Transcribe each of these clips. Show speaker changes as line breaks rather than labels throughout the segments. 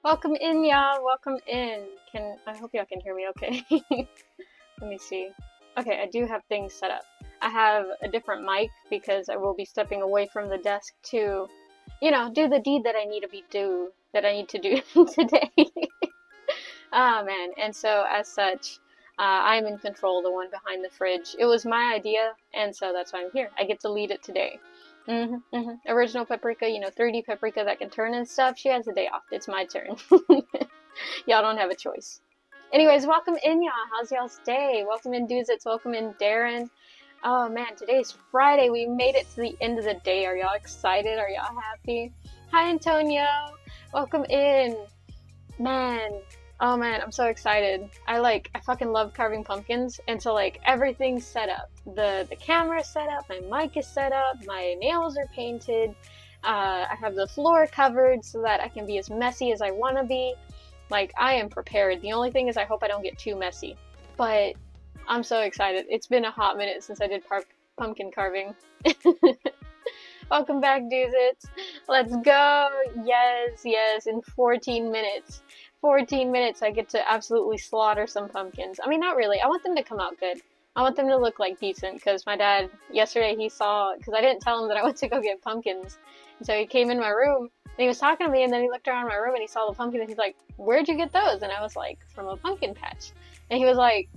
Welcome in, y'all. Welcome in. I hope y'all can hear me okay. Let me see. Okay, I do have things set up. I have a different mic because I will be stepping away from the desk to, do the deed that I need to do today. Oh man. And so as such, I'm in control, the one behind the fridge. It was my idea, and so that's why I'm here. I get to lead it today. Original Paprika, 3D Paprika that can turn and stuff. She has the day off. It's my turn. Y'all don't have a choice. Anyways, welcome in, y'all. How's y'all's day? Welcome in, Duzits. Welcome in, Darren. Oh man, today's Friday. We made it to the end of the day. Are y'all excited? Are y'all happy? Hi, Antonio. Welcome in. Man. Oh man, I'm so excited. I fucking love carving pumpkins, and so everything's set up. The camera's set up, my mic is set up, my nails are painted, I have the floor covered so that I can be as messy as I want to be. I am prepared. The only thing is I hope I don't get too messy. But I'm so excited. It's been a hot minute since I did pumpkin carving. Welcome back, Duzits. Let's go. Yes, in 14 minutes. 14 minutes I get to absolutely slaughter some pumpkins. I mean, not really. I want them to come out good. I want them to look decent, because my dad, yesterday because I didn't tell him that I went to go get pumpkins. And so he came in my room, and he was talking to me, and then he looked around my room, and he saw the pumpkin, and he's like, "Where'd you get those?" And I was like, "From a pumpkin patch." And he was like,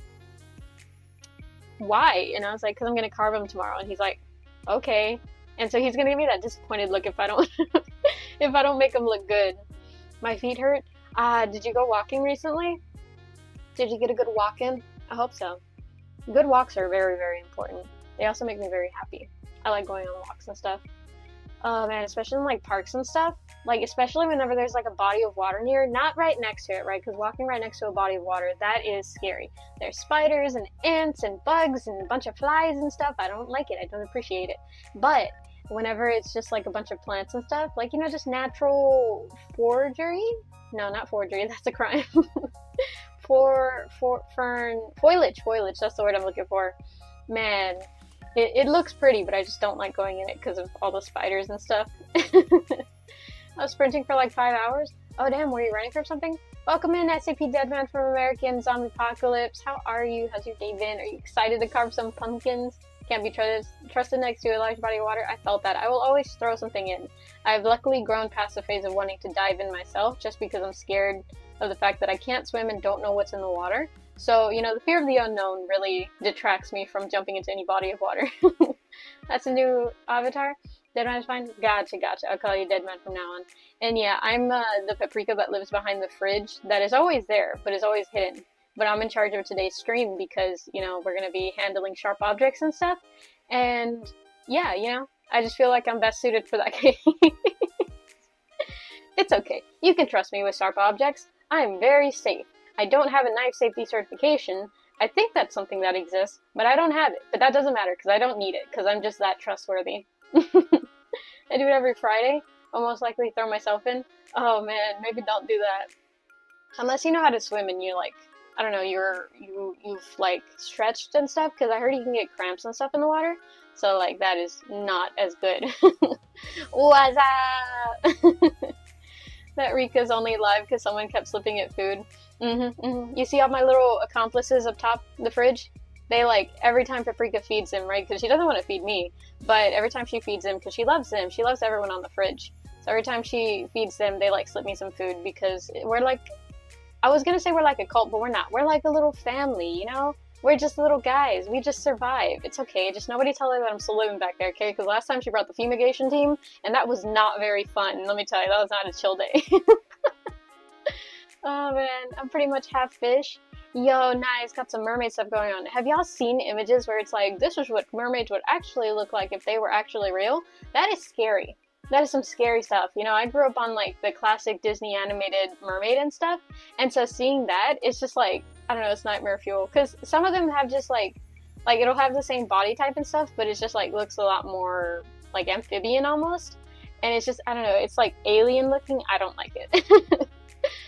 "Why?" And I was like, "Because I'm going to carve them tomorrow." And he's like, "Okay." And so he's going to give me that disappointed look if I don't, if I don't make them look good. My feet hurt. Did you go walking recently? Did you get a good walk in? I hope so. Good walks are very, very important. They also make me very happy. I like going on walks and stuff. Oh man, especially in parks and stuff. Especially whenever there's a body of water near, not right next to it, right? Because walking right next to a body of water, that is scary. There's spiders and ants and bugs and a bunch of flies and stuff. I don't like it. I don't appreciate it. But whenever it's just a bunch of plants and stuff, just natural forgery. No, not forgery, that's a crime. Foliage, that's the word I'm looking for. Man, it looks pretty, but I just don't like going in it because of all the spiders and stuff. I was sprinting for 5 hours. Oh damn, were you running from something? Welcome in, SAP Deadman from American Zombie Apocalypse. How are you? How's your day been? Are you excited to carve some pumpkins? Can't be trusted next to a large body of water. I felt that. I will always throw something in. I've luckily grown past the phase of wanting to dive in myself, just because I'm scared of the fact that I can't swim and don't know what's in the water. So, the fear of the unknown really detracts me from jumping into any body of water. That's a new avatar? Deadman is fine? Gotcha. I'll call you Deadman from now on. And yeah, I'm the paprika that lives behind the fridge that is always there, but is always hidden. But I'm in charge of today's stream because, we're going to be handling sharp objects and stuff. And yeah, I just feel like I'm best suited for that case. It's okay. You can trust me with sharp objects. I'm very safe. I don't have a knife safety certification. I think that's something that exists, but I don't have it. But that doesn't matter because I don't need it because I'm just that trustworthy. I do it every Friday. I'll most likely throw myself in. Oh man, maybe don't do that. Unless you know how to swim and you I don't know, you've stretched and stuff, because I heard you can get cramps and stuff in the water. So that is not as good. What's up? That Rika's only alive because someone kept slipping it food. You see all my little accomplices up top the fridge? They every time Paprika feeds him, right? Because she doesn't want to feed me, but every time she feeds him, because she loves them, she loves everyone on the fridge. So every time she feeds them, they slip me some food, because we're I was gonna say we're a cult, but we're not. We're a little family, We're just little guys. We just survive. It's okay. Just nobody tell her that I'm still living back there, okay? Because last time she brought the fumigation team, and that was not very fun. Let me tell you, that was not a chill day. Oh man, I'm pretty much half fish. Yo, nice. Got some mermaid stuff going on. Have y'all seen images where it's this is what mermaids would actually look like if they were actually real? That is scary. That is some scary stuff. I grew up on the classic Disney animated mermaid and stuff, and so seeing that, it's just I don't know, it's nightmare fuel, because some of them have just it'll have the same body type and stuff, but it's just looks a lot more amphibian almost, and it's just, I don't know, it's alien looking. I don't like it.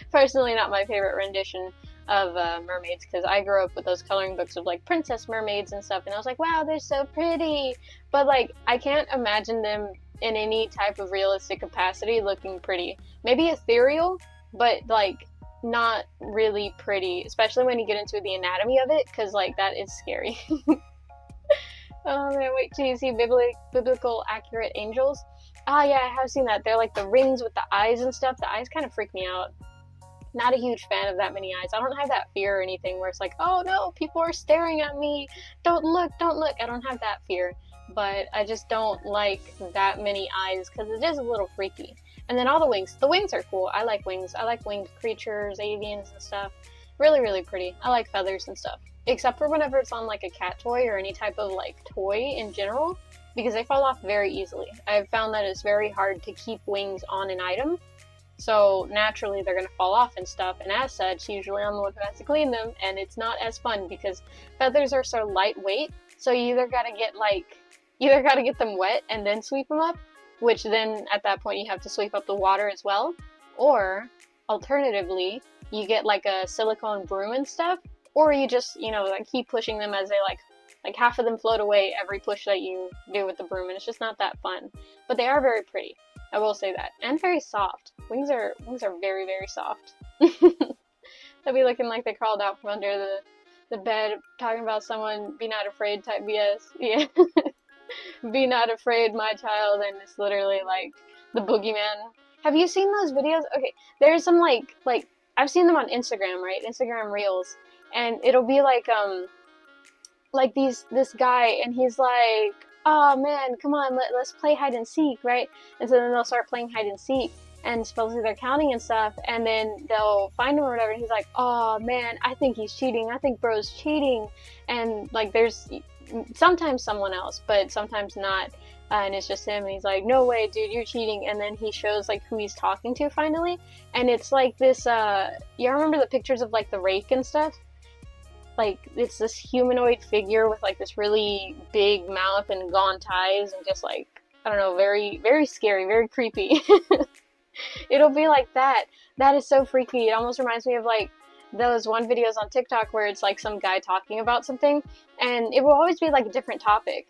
Personally, not my favorite rendition of mermaids, because I grew up with those coloring books of princess mermaids and stuff, and I was wow, they're so pretty, but I can't imagine them in any type of realistic capacity looking pretty. Maybe ethereal, but like not really pretty, especially when you get into the anatomy of it, because like that is scary. Oh man, wait till you see biblical accurate angels. Ah, yeah, I have seen that. They're like the rings with the eyes and stuff. The eyes kind of freak me out. Not a huge fan of that many eyes. I don't have that fear or anything where it's like, oh no, people are staring at me. Don't look, don't look. I don't have that fear. But I just don't like that many eyes because it is a little freaky. And then all the wings. The wings are cool. I like wings. I like winged creatures, avians and stuff. Really, really pretty. I like feathers and stuff. Except for whenever it's on like a cat toy or any type of like toy in general, because they fall off very easily. I've found that it's very hard to keep wings on an item, so naturally they're going to fall off and stuff, and as such, usually I'm the one who has to clean them, and it's not as fun because feathers are so lightweight, so you either got to get them wet and then sweep them up, which then at that point you have to sweep up the water as well, or alternatively, you get like a silicone broom and stuff, or you just, like keep pushing them as they like half of them float away every push that you do with the broom, and it's just not that fun. But they are very pretty, I will say that, and very soft. Wings are very, very soft. They'll be looking like they crawled out from under the bed, talking about someone be not afraid type BS. Yeah. Be not afraid, my child, and it's literally like the boogeyman. Have you seen those videos? Okay, there's some like I've seen them on Instagram, right? Instagram Reels. And it'll be like this guy, and he's like, oh man, come on, let's play hide and seek, right? And so then they'll start playing hide and seek, and supposedly they're counting and stuff, and then they'll find him or whatever, and he's like, oh man, I think he's cheating, I think bro's cheating, and like there's sometimes someone else, but sometimes not, and it's just him, and he's like, no way, dude, you're cheating, and then he shows like who he's talking to finally, and it's like this, you remember the pictures of like the rake and stuff? Like, it's this humanoid figure with like this really big mouth and gaunt eyes and just like, I don't know, very, very scary, very creepy. It'll be like that. That is so freaky. It almost reminds me of like those one videos on TikTok where it's like some guy talking about something, and it will always be like a different topic.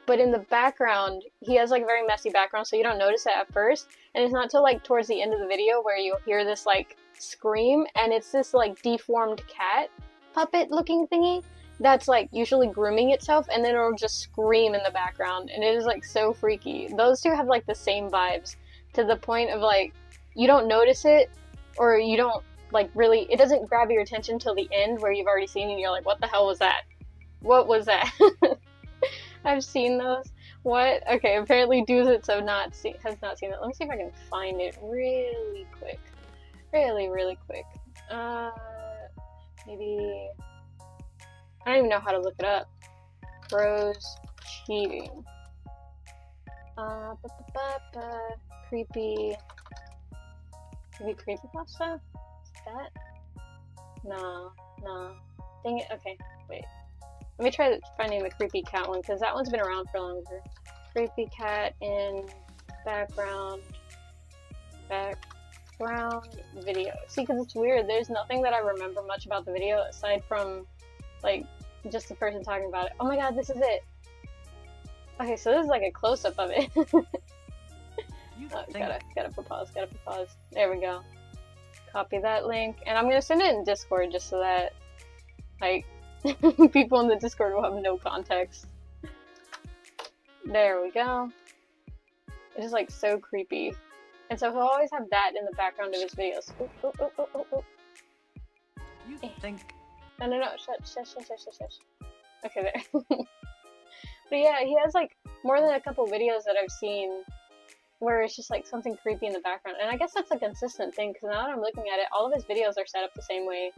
But in the background, he has like a very messy background, so you don't notice it at first. And it's not till like towards the end of the video where you'll hear this like scream, and it's this like deformed cat puppet looking thingy that's like usually grooming itself, and then it'll just scream in the background, and it is like so freaky. Those two have like the same vibes to the point of like you don't notice it, or you don't like really, it doesn't grab your attention till the end where you've already seen it and you're like, what the hell was that? What was that? I've seen those. What? Okay, apparently Doozits has not seen it. Let me see if I can find it really quick. Really quick. Maybe, I don't even know how to look it up. Bros cheating. Creepy. Maybe creepypasta? Is that? No. Dang it. Okay, wait. Let me try finding the creepy cat one, because that one's been around for longer. Creepy cat in background video. See, because it's weird. There's nothing that I remember much about the video aside from, like, just the person talking about it. Oh my god, this is it! Okay, so this is like a close-up of it. Gotta put pause. There we go. Copy that link. And I'm gonna send it in Discord just so that, like, people in the Discord will have no context. There we go. It is, like, so creepy. And so he'll always have that in the background of his videos. Ooh.
You think?
No. Shush. Okay, there. But yeah, he has like more than a couple videos that I've seen where it's just like something creepy in the background. And I guess that's a consistent thing, because now that I'm looking at it, all of his videos are set up the same way,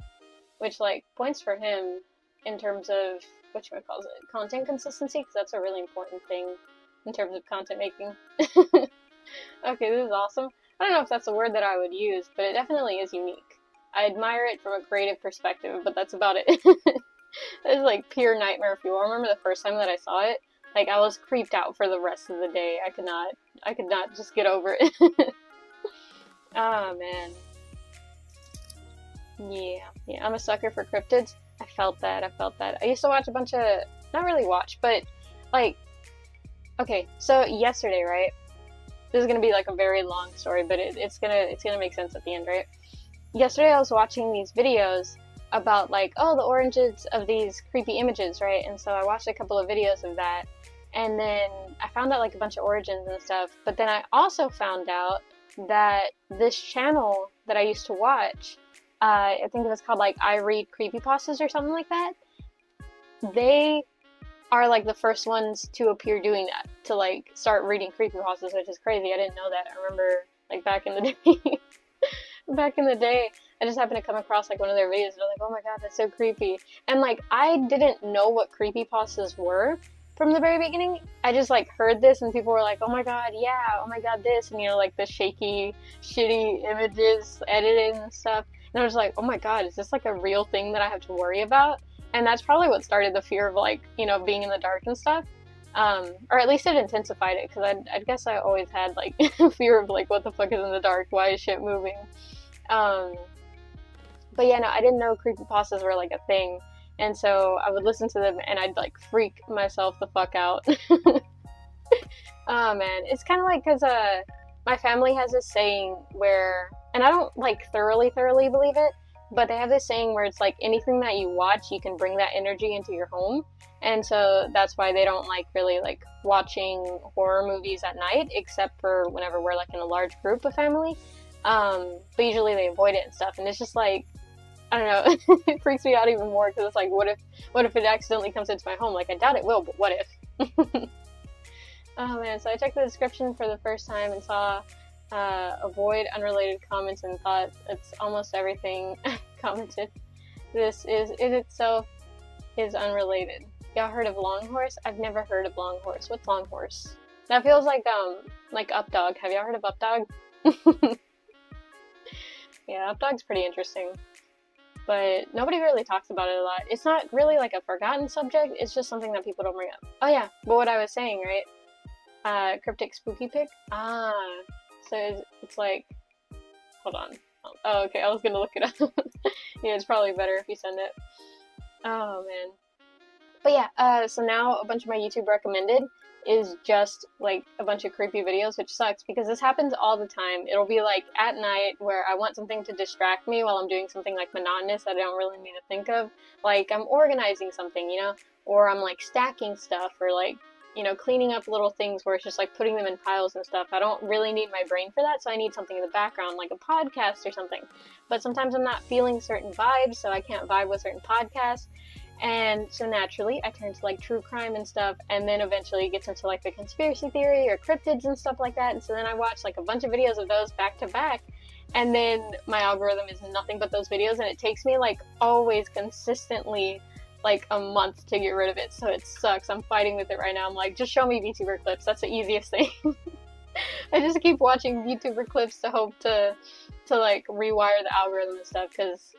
which like points for him in terms of, content consistency, because that's a really important thing in terms of content making. Okay, this is awesome. I don't know if that's a word that I would use, but it definitely is unique. I admire it from a creative perspective, but that's about it. It was like pure nightmare fuel. I remember the first time that I saw it, like I was creeped out for the rest of the day. I could not just get over it. Oh man. Yeah, I'm a sucker for cryptids. I felt that. I used to watch a bunch of, not really watch, but like, okay, so yesterday, right? This is gonna be like a very long story, but it's gonna make sense at the end, right? yesterday I was watching these videos about like, oh, the origins of these creepy images, right? And so I watched a couple of videos of that, and then I found out like a bunch of origins and stuff. But then I also found out that this channel that I used to watch, I think it was called like I Read Creepypastas or something like that. They are like the first ones to appear doing that, to like start reading creepypastas, which is crazy. I didn't know that. I remember like back in the day, back in the day, I just happened to come across like one of their videos and I was like, oh my god, that's so creepy. And like I didn't know what creepypastas were from the very beginning. I just like heard this and people were like, oh my god, yeah, oh my god, this, and you know, like the shaky, shitty images edited and stuff. And I was like, oh my god, is this like a real thing that I have to worry about? And that's probably what started the fear of like, you know, being in the dark and stuff. Or at least it intensified it, because I guess I always had like fear of like, what the fuck is in the dark? Why is shit moving? But yeah, no, I didn't know creepypastas were like a thing. And so I would listen to them and I'd like freak myself the fuck out. Oh man, it's kind of like because my family has this saying where, and I don't like thoroughly believe it, but they have this saying where it's like anything that you watch, you can bring that energy into your home. And so that's why they don't like really like watching horror movies at night, except for whenever we're like in a large group of family. But usually they avoid it and stuff. And it's just like, I don't know, it freaks me out even more because it's like, what if it accidentally comes into my home? Like, I doubt it will, but what if? Oh man, so I checked the description for the first time and saw avoid unrelated comments and thought it's almost everything commented. This is, it itself is unrelated. Y'all heard of Long Horse? I've never heard of Long Horse. What's Long Horse? That feels like Updog. Have y'all heard of Updog? Yeah, Updog's pretty interesting. But nobody really talks about it a lot. It's not really like a forgotten subject, it's just something that people don't bring up. Oh yeah, but what I was saying, right? Cryptic spooky pic? Ah, so it's like, hold on. Oh, okay, I was gonna look it up. Yeah, it's probably better if you send it. Oh man. But yeah, so now a bunch of my YouTube recommended is just like a bunch of creepy videos, which sucks because this happens all the time. It'll be like at night where I want something to distract me while I'm doing something like monotonous that I don't really need to think of. Like I'm organizing something, you know, or I'm like stacking stuff, or like, you know, cleaning up little things where it's just like putting them in piles and stuff. I don't really need my brain for that, so I need something in the background, like a podcast or something. But sometimes I'm not feeling certain vibes, so I can't vibe with certain podcasts. And so naturally, I turn to like true crime and stuff, and then eventually it gets into like the conspiracy theory or cryptids and stuff like that. And so then I watch like a bunch of videos of those back to back, and then my algorithm is nothing but those videos, and it takes me like always consistently like a month to get rid of it. So it sucks. I'm fighting with it right now. I'm like, just show me VTuber clips. That's the easiest thing. I just keep watching VTuber clips to hope to like rewire the algorithm and stuff, because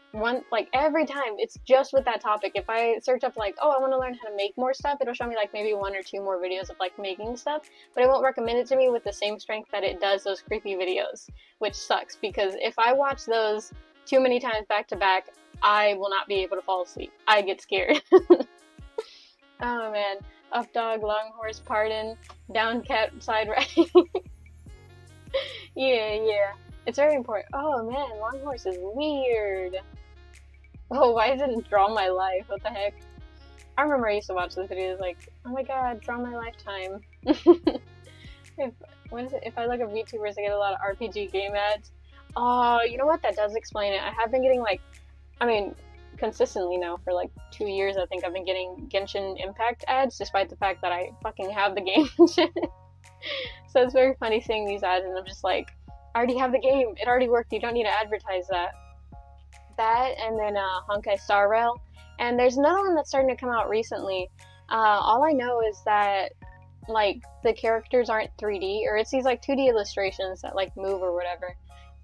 like every time it's just with that topic. If I search up like, oh, I want to learn how to make more stuff, it'll show me like maybe one or two more videos of like making stuff, but it won't recommend it to me with the same strength that it does those creepy videos, which sucks because if I watch those too many times back to back, I will not be able to fall asleep. I get scared. Oh man. Up dog, long horse, pardon, down cat, side right. Yeah. It's very important. Oh man, long horse is weird. Oh, why doesn't it draw my life? What the heck? I remember I used to watch those videos like, oh my god, draw my lifetime. If I look at VTubers, I get a lot of RPG game ads. Oh, you know what? That does explain it. I have been getting like, I mean, consistently now for like 2 years, I think I've been getting Genshin Impact ads, despite the fact that I fucking have the game. So it's very funny seeing these ads, and I'm just like, I already have the game. It already worked. You don't need to advertise that. That, and then Honkai Star Rail. And there's another one that's starting to come out recently. All I know is that like the characters aren't 3D, or it's these like 2D illustrations that like move or whatever.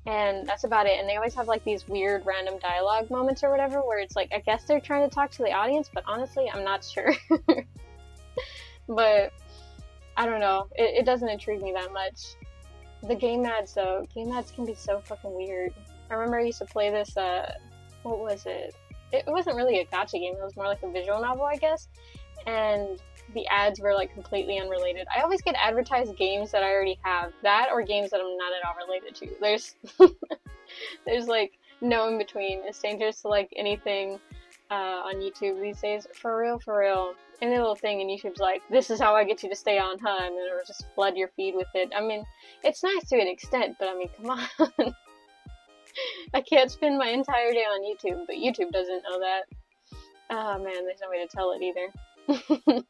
And that's about it. And they always have like these weird random dialogue moments or whatever, where it's like, I guess they're trying to talk to the audience, but honestly, I'm not sure. But I don't know. It doesn't intrigue me that much. The game ads, though. Game ads can be so fucking weird. I remember I used to play this, what was it? It wasn't really a gacha game. It was more like a visual novel, I guess. And the ads were like completely unrelated. I always get advertised games that I already have. That or games that I'm not at all related to. There's like No in between. It's dangerous to like anything on YouTube these days. For real, for real. Any little thing and YouTube's like, this is how I get you to stay on, huh? And then it'll just flood your feed with it. I mean, it's nice to an extent, but I mean, come on. I can't spend my entire day on YouTube, but YouTube doesn't know that. Oh man, there's no way to tell it either.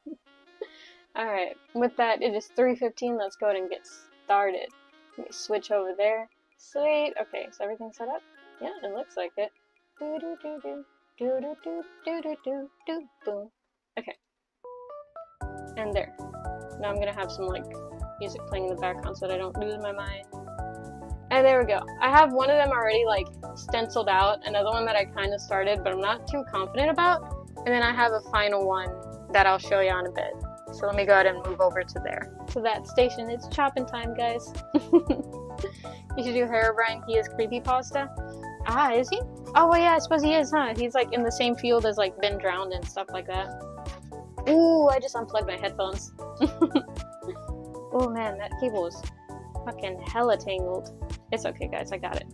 Alright, with that, it is 3:15. Let's go ahead and get started. Let me switch over there. Sweet. Okay, is everything set up? Yeah, it looks like it. Do do do do do do do do do do do boom. Okay. And there. Now I'm gonna have some like music playing in the background so that I don't lose my mind. And there we go. I have one of them already like stenciled out, another one that I kind of started but I'm not too confident about, and then I have a final one that I'll show you in a bit. So let me go ahead and move over to there. To that station. It's chopping time, guys. You should do Herobrine. He is creepypasta. Ah, is he? Oh, well, yeah, I suppose he is, huh? He's like in the same field as like been drowned and stuff like that. Ooh, I just unplugged my headphones. Oh man, that cable is fucking hella tangled. It's okay, guys, I got it.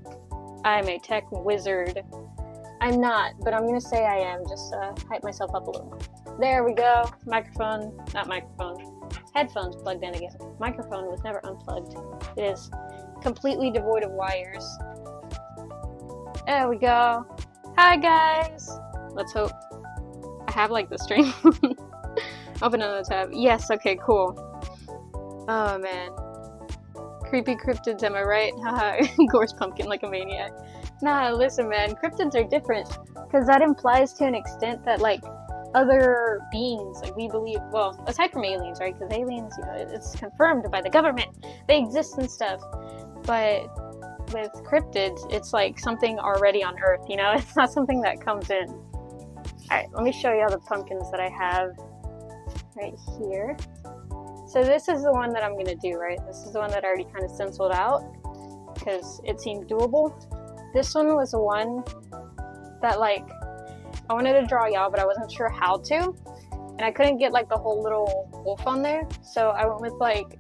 I'm a tech wizard. I'm not, but I'm gonna say I am, just hype myself up a little more. There we go. Microphone, not microphone. Headphones plugged in again. Microphone was never unplugged. It is completely devoid of wires. There we go. Hi guys! Let's hope. I have like the stream. Open another tab. Yes, okay, cool. Oh man. Creepy cryptids, am I right? Haha, Gore's pumpkin like a maniac. Nah, listen man, cryptids are different. Because that implies to an extent that like other beings, like we believe, well, aside from aliens, right? Because aliens, you know, it's confirmed by the government. They exist and stuff. But with cryptids, it's like something already on Earth, you know? It's not something that comes in. Alright, let me show you all the pumpkins that I have right here. So this is the one that I'm gonna do, right? This is the one that I already kind of stenciled out because it seemed doable. This one was the one that like I wanted to draw y'all, but I wasn't sure how to, and I couldn't get like the whole little wolf on there, so I went with like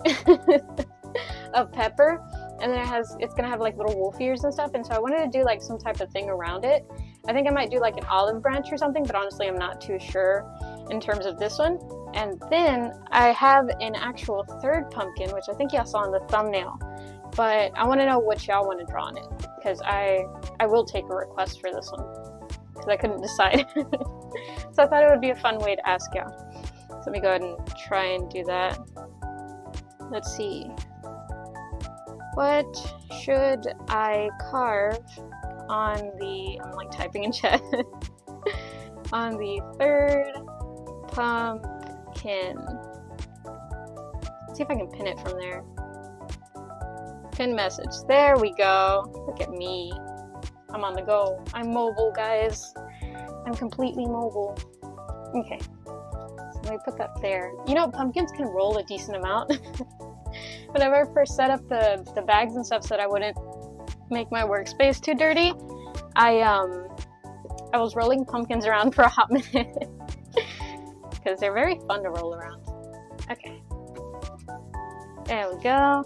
a pepper, and then it's gonna have like little wolf ears and stuff, and so I wanted to do like some type of thing around it. I think I might do like an olive branch or something, but honestly I'm not too sure in terms of this one. And then I have an actual third pumpkin, which I think y'all saw in the thumbnail, but I want to know what y'all want to draw on it, because I will take a request for this one, because I couldn't decide. So I thought it would be a fun way to ask y'all. So let me go ahead and try and do that. Let's see. What should I carve on the, I'm like typing in chat, on the third pumpkin? Let's see if I can pin it from there. Pin message. There we go. Look at me. I'm on the go. I'm mobile, guys. I'm completely mobile. Okay. So let me put that there. You know, pumpkins can roll a decent amount. Whenever I first set up the bags and stuff so that I wouldn't make my workspace too dirty, I was rolling pumpkins around for a hot minute. Because they're very fun to roll around. Okay. There we go.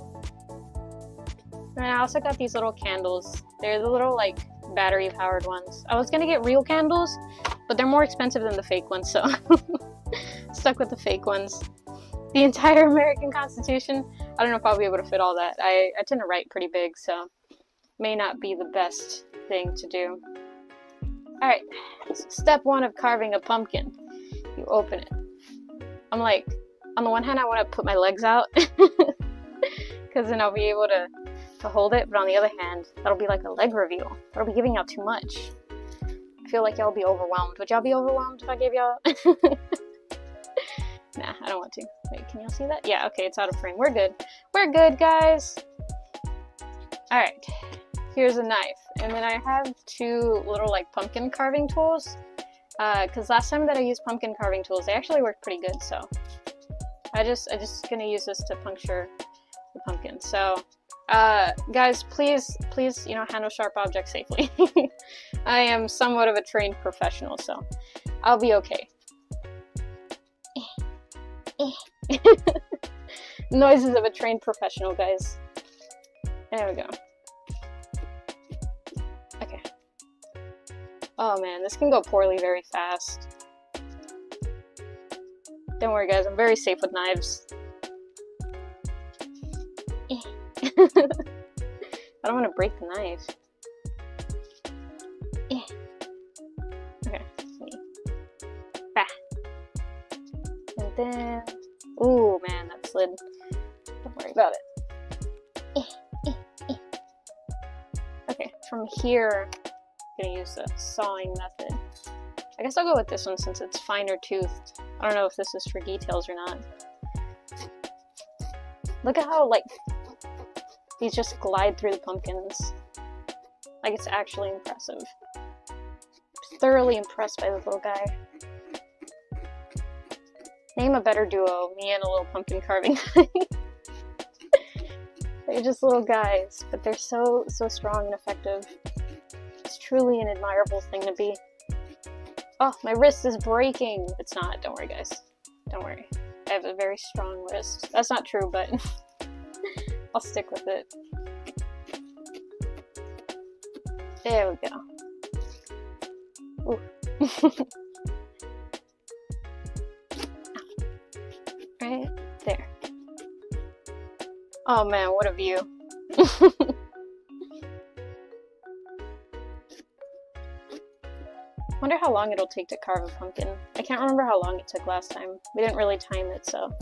And I also got these little candles. They're the little, like, battery-powered ones. I was gonna get real candles, but they're more expensive than the fake ones, so stuck with the fake ones. The entire American Constitution, I don't know if I'll be able to fit all that. I tend to write pretty big, so may not be the best thing to do. Alright, so step one of carving a pumpkin. You open it. I'm like, on the one hand I want to put my legs out, because then I'll be able to hold it, but on the other hand, that'll be like a leg reveal. That'll be giving out too much. I feel like y'all be overwhelmed. Would y'all be overwhelmed if I gave y'all? Nah, I don't want to. Wait, can y'all see that? Yeah, okay, it's out of frame. We're good. We're good, guys! Alright, here's a knife. And then I have two little, like, pumpkin carving tools. Because last time that I used pumpkin carving tools, they actually worked pretty good, so I just gonna use this to puncture the pumpkin. So, guys, please, you know, handle sharp objects safely. I am somewhat of a trained professional, so I'll be okay. Noises of a trained professional, guys. There we go. Okay. Oh man, this can go poorly very fast. Don't worry guys, I'm very safe with knives. I don't want to break the knife. Okay. Bah. And then... Ooh, man, that slid. Don't worry about it. Okay, from here, I'm gonna use the sawing method. I guess I'll go with this one since it's finer toothed. I don't know if this is for details or not. Look at how, like, these just glide through the pumpkins. Like, it's actually impressive. I'm thoroughly impressed by this little guy. Name a better duo, me and a little pumpkin carving guy. They're just little guys, but they're so strong and effective. It's truly an admirable thing to be. Oh, my wrist is breaking! It's not, don't worry guys. Don't worry. I have a very strong wrist. That's not true, but I'll stick with it. There we go. Ooh. Right there. Oh man, what a view. Wonder how long it'll take to carve a pumpkin. I can't remember how long it took last time. We didn't really time it, so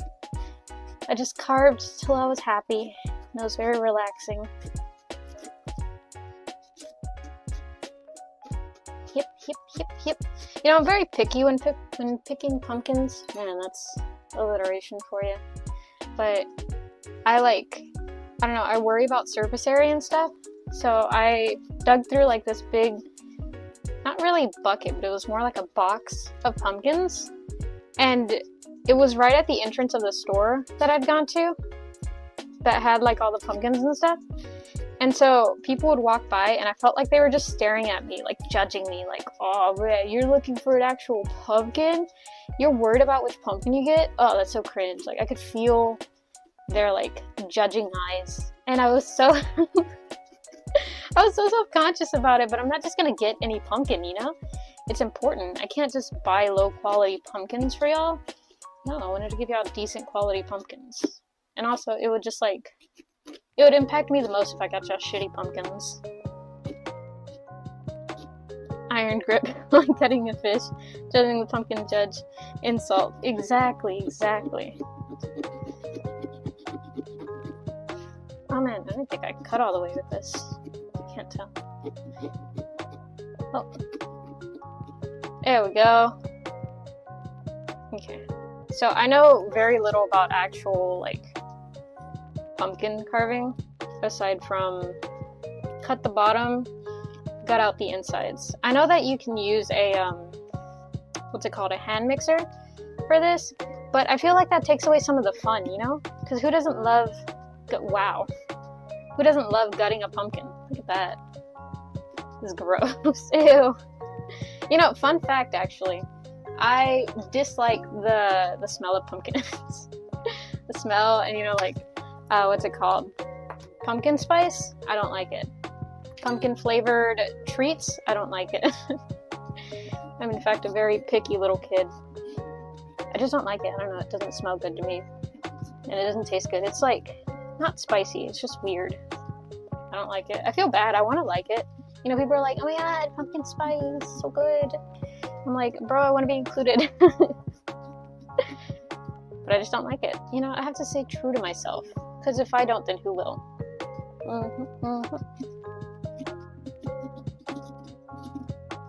I just carved till I was happy. And it was very relaxing. Yep. You know, I'm very picky when picking pumpkins. Man, that's alliteration for you. But I don't know, I worry about surface area and stuff. So I dug through like this big, not really bucket, but it was more like a box of pumpkins. And it was right at the entrance of the store that I'd gone to that had like all the pumpkins and stuff. And so people would walk by and I felt like they were just staring at me, like judging me, like, oh man, you're looking for an actual pumpkin? You're worried about which pumpkin you get? Oh, that's so cringe. Like I could feel their like judging eyes. And I was so I was so self-conscious about it, but I'm not just gonna get any pumpkin, you know? It's important. I can't just buy low quality pumpkins for y'all. No, I wanted to give y'all decent quality pumpkins. And also, it would just like, it would impact me the most if I got y'all shitty pumpkins. Iron grip on cutting a fish, judging the pumpkin judge, insult. Exactly. Oh man, I don't think I cut all the way with this. Can't tell. Oh. There we go. Okay. So I know very little about actual, like, pumpkin carving, aside from cut the bottom, gut out the insides. I know that you can use a, what's it called, a hand mixer for this, but I feel like that takes away some of the fun, you know? Because who doesn't love, wow. Who doesn't love gutting a pumpkin? Look at that. This is gross. Ew. You know, fun fact actually, I dislike the smell of pumpkins. The smell and, you know, like, what's it called? Pumpkin spice? I don't like it. Pumpkin flavored treats? I don't like it. I'm in fact a very picky little kid. I just don't like it. I don't know, it doesn't smell good to me. And it doesn't taste good. It's like, not spicy, it's just weird. I don't like it. I feel bad, I want to like it. You know, people are like, oh my god, pumpkin spice, so good. I'm like, bro, I want to be included. But I just don't like it. You know, I have to stay true to myself. Because if I don't, then who will?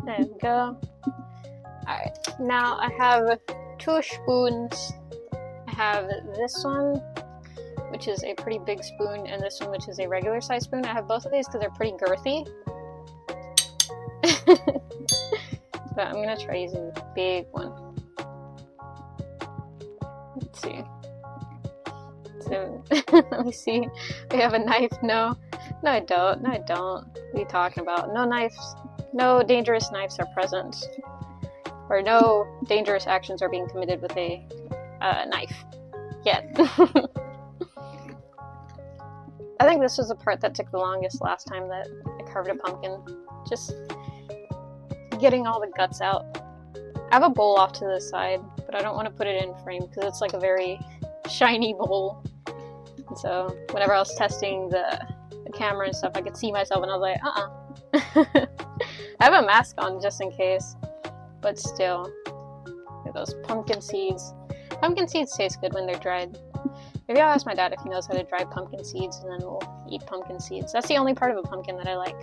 There we go. Alright, now I have 2 spoons. I have this one, which is a pretty big spoon, and this one, which is a regular size spoon. I have both of these because they're pretty girthy. But I'm gonna try using the big one. Let's see. So, let me see. We have a knife. No, I don't. What are you talking about? No knives. No dangerous knives are present. Or no dangerous actions are being committed with a knife. Yet. I think this was the part that took the longest last time that I carved a pumpkin. Just getting all the guts out. I have a bowl off to the side, but I don't want to put it in frame because it's like a very shiny bowl. And so whenever I was testing the camera and stuff, I could see myself and I was like, I have a mask on just in case, but still. Look at those pumpkin seeds. Pumpkin seeds taste good when they're dried. Maybe I'll ask my dad if he knows how to dry pumpkin seeds, and then we'll eat pumpkin seeds. That's the only part of a pumpkin that I like.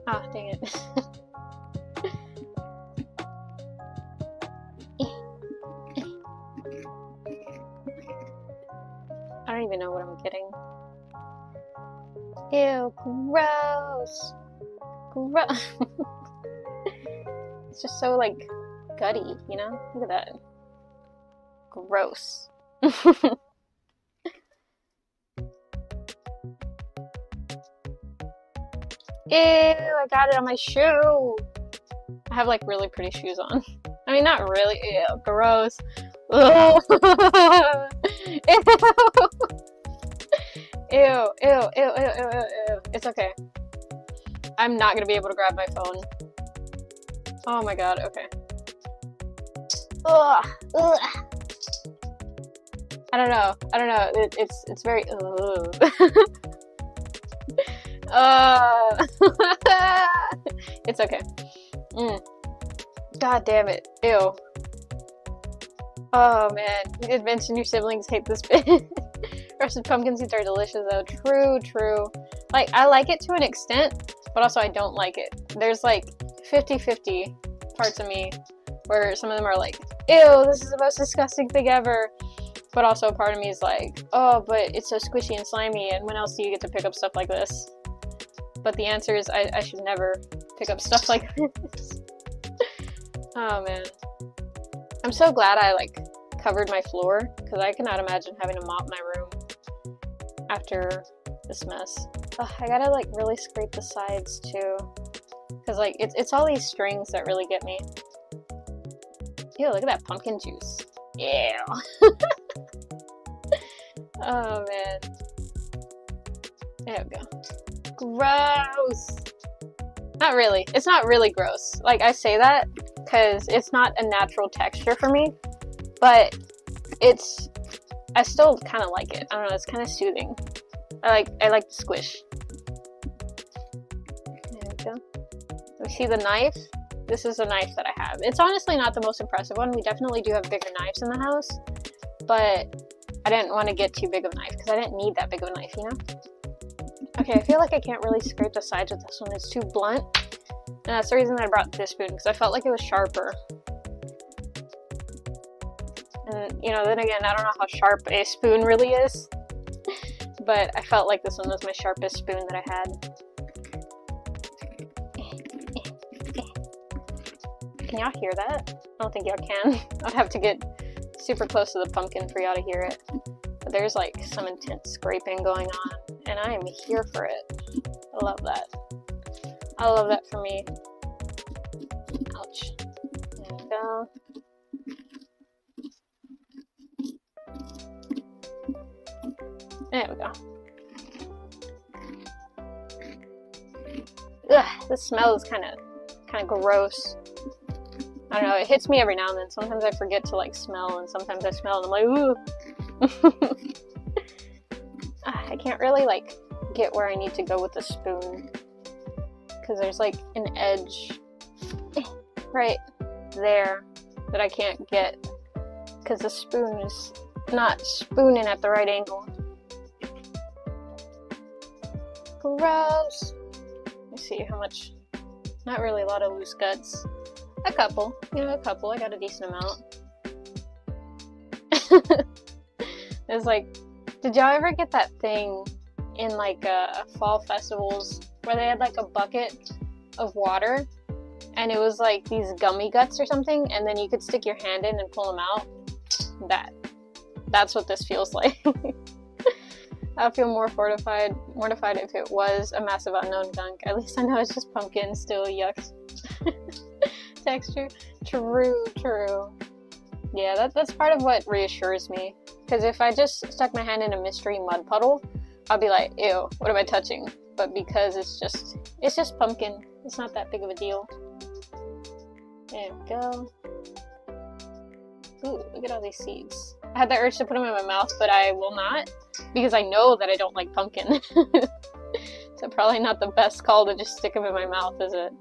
Ah, dang it. I don't even know what I'm getting. Ew, gross. Gross. It's just so, like, gutty, you know? Look at that. Gross. Ew, I got it on my shoe. I have, like, really pretty shoes on. I mean, not really. Ew, gross. Ew. Ew, ew, ew, ew, ew, ew, ew. It's okay. I'm not gonna be able to grab my phone. Oh my god, okay. Ugh, ugh. I don't know. It's very it's okay. God damn it. Ew. Oh man, you did mention your siblings hate this bit. Roasted pumpkin seeds are delicious though. True, true. Like, I like it to an extent, but also I don't like it. There's like 50-50 parts of me where some of them are like, ew, this is the most disgusting thing ever. But also a part of me is like, oh, but it's so squishy and slimy, and when else do you get to pick up stuff like this? But the answer is I should never pick up stuff like this. Oh man. I'm so glad I like covered my floor, because I cannot imagine having to mop my room after this mess. Ugh, I gotta like really scrape the sides too, because like it's all these strings that really get me. Ew, look at that pumpkin juice. Ew. Oh man. There we go. Gross. Not really. It's not really gross. Like, I say that because it's not a natural texture for me, but I still kind of like it. I don't know, it's kind of soothing. I like the squish. There we go. We see the knife. This is a knife that I have. It's honestly not the most impressive one. We definitely do have bigger knives in the house, but I didn't want to get too big of a knife because I didn't need that big of a knife, you know? Okay, I feel like I can't really scrape the sides with this one. It's too blunt. And that's the reason that I brought this spoon, because I felt like it was sharper. And, you know, then again, I don't know how sharp a spoon really is. But I felt like this one was my sharpest spoon that I had. Can y'all hear that? I don't think y'all can. I'd have to get super close to the pumpkin for y'all to hear it. But there's like some intense scraping going on, and I am here for it. I love that. I love that for me. Ouch. There we go. There we go. Ugh, the smell is kind of gross. I don't know, it hits me every now and then. Sometimes I forget to like smell, and sometimes I smell and I'm like, ooh. I can't really like get where I need to go with the spoon, because there's like an edge right there that I can't get because the spoon is not spooning at the right angle. Gross. Let me see how much. Not really a lot of loose guts. A couple. You know, a couple. I got a decent amount. It's like, did y'all ever get that thing in like fall festivals where they had like a bucket of water and it was like these gummy guts or something, and then you could stick your hand in and pull them out? That's what this feels like. I would feel more mortified if it was a massive unknown gunk. At least I know it's just pumpkin, still yuck. Texture. True. Yeah, that's part of what reassures me. Because if I just stuck my hand in a mystery mud puddle, I'll be like, ew, what am I touching? but because it's just pumpkin, it's not that big of a deal. There we go. Ooh, look at all these seeds. I had the urge to put them in my mouth, but I will not, because I know that I don't like pumpkin. So probably not the best call to just stick them in my mouth, is it?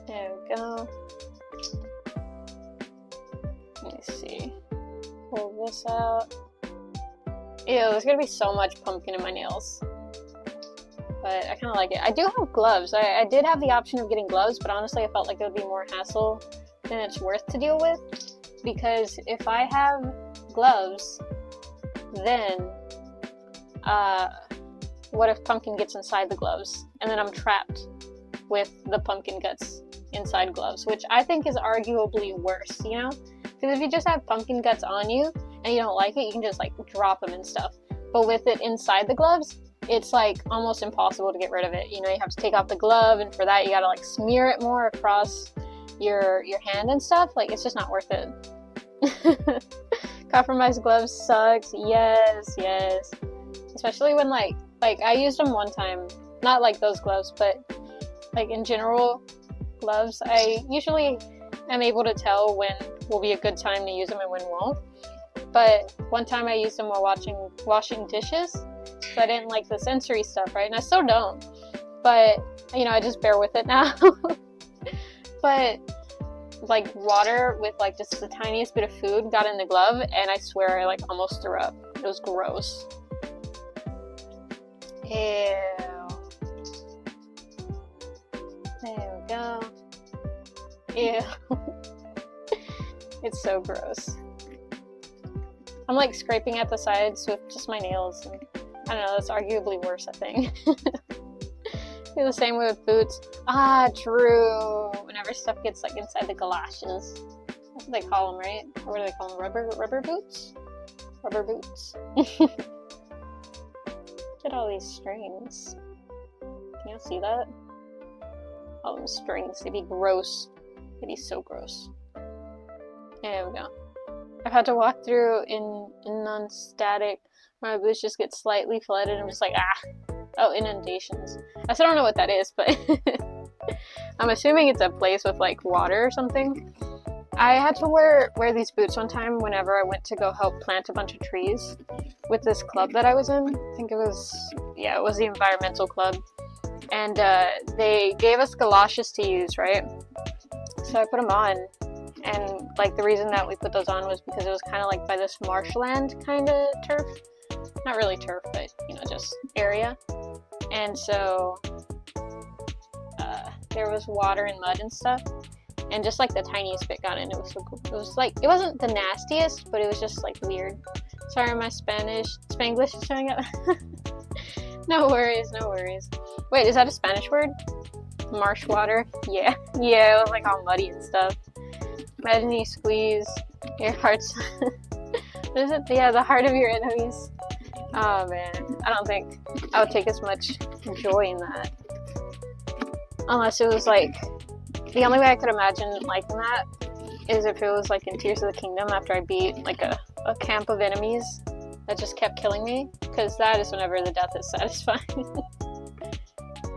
There we go. Let me see. Pull this out. Ew, there's gonna be so much pumpkin in my nails. But I kind of like it. I do have gloves. I did have the option of getting gloves, but honestly I felt like it would be more hassle than it's worth to deal with. Because if I have gloves, then what if pumpkin gets inside the gloves? And then I'm trapped with the pumpkin guts inside gloves, which I think is arguably worse, you know? Because if you just have pumpkin guts on you and you don't like it, you can just like drop them and stuff. But with it inside the gloves, it's like almost impossible to get rid of it. You know, you have to take off the glove, and for that you gotta like smear it more across your hand and stuff. Like, it's just not worth it. Compromised gloves sucks. Yes. Especially when like I used them one time. Not like those gloves, but like in general gloves. I usually am able to tell when will be a good time to use them and when won't. But one time I used them while washing dishes. So I didn't like the sensory stuff, right? And I still don't. But, you know, I just bear with it now. But, like, water with, like, just the tiniest bit of food got in the glove, and I swear I, like, almost threw up. It was gross. Ew. There we go. Ew. It's so gross. I'm, like, scraping at the sides with just my nails, and I don't know, that's arguably worse, I think. Do the same way with boots. Ah, true. Whenever stuff gets like inside the galoshes. That's what they call them, right? Or what do they call them? Rubber boots? Rubber boots. Look at all these strings. Can you see that? All them strings. They'd be gross. They'd be so gross. There we go. I've had to walk through in non-static. My boots just get slightly flooded. I'm just like, ah. Oh, inundations. I still don't know what that is, but I'm assuming it's a place with like water or something. I had to wear these boots one time whenever I went to go help plant a bunch of trees with this club that I was in. I think it was the environmental club. And they gave us galoshes to use, right? So I put them on. And like the reason that we put those on was because it was kind of like by this marshland kind of turf. Not really turf, but you know, just area. And so there was water and mud and stuff, and just like the tiniest bit got in. It was so cool. It was like, it wasn't the nastiest, but it was just like weird. Sorry, my Spanglish is showing up. No worries. Wait, is that a Spanish word? Marsh water? Yeah, it was like all muddy and stuff. Imagine you squeeze your heart's what is it? Yeah, the heart of your enemies. Oh man, I don't think I would take as much joy in that. Unless it was like, the only way I could imagine liking that is if it was like in Tears of the Kingdom after I beat like a camp of enemies that just kept killing me. Because that is whenever the death is satisfying.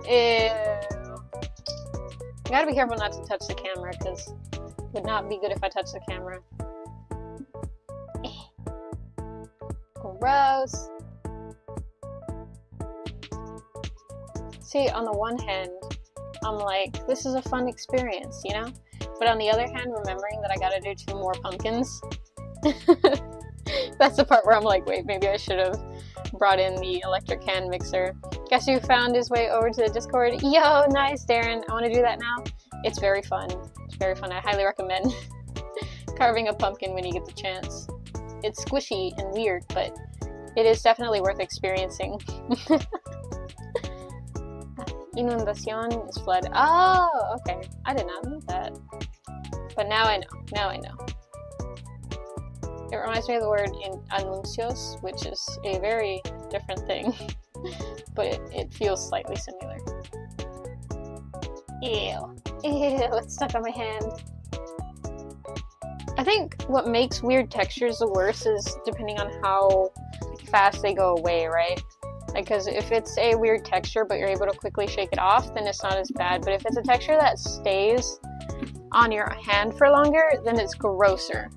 Ew. You gotta be careful not to touch the camera, because it would not be good if I touched the camera. Gross. See, on the one hand, I'm like, this is a fun experience, you know? But on the other hand, remembering that I gotta do 2 more pumpkins, that's the part where I'm like, wait, maybe I should have brought in the electric can mixer. Guess who found his way over to the Discord? Yo, nice, Darren. I want to do that now. It's very fun. It's very fun. I highly recommend carving a pumpkin when you get the chance. It's squishy and weird, but it is definitely worth experiencing. Inundación is flood. Oh, okay. I did not know that. But now I know. It reminds me of the word in anuncios, which is a very different thing. But it feels slightly similar. Ew, it's stuck on my hand. I think what makes weird textures the worst is depending on how fast they go away, right? Because if it's a weird texture but you're able to quickly shake it off, then it's not as bad. But if it's a texture that stays on your hand for longer, then it's grosser,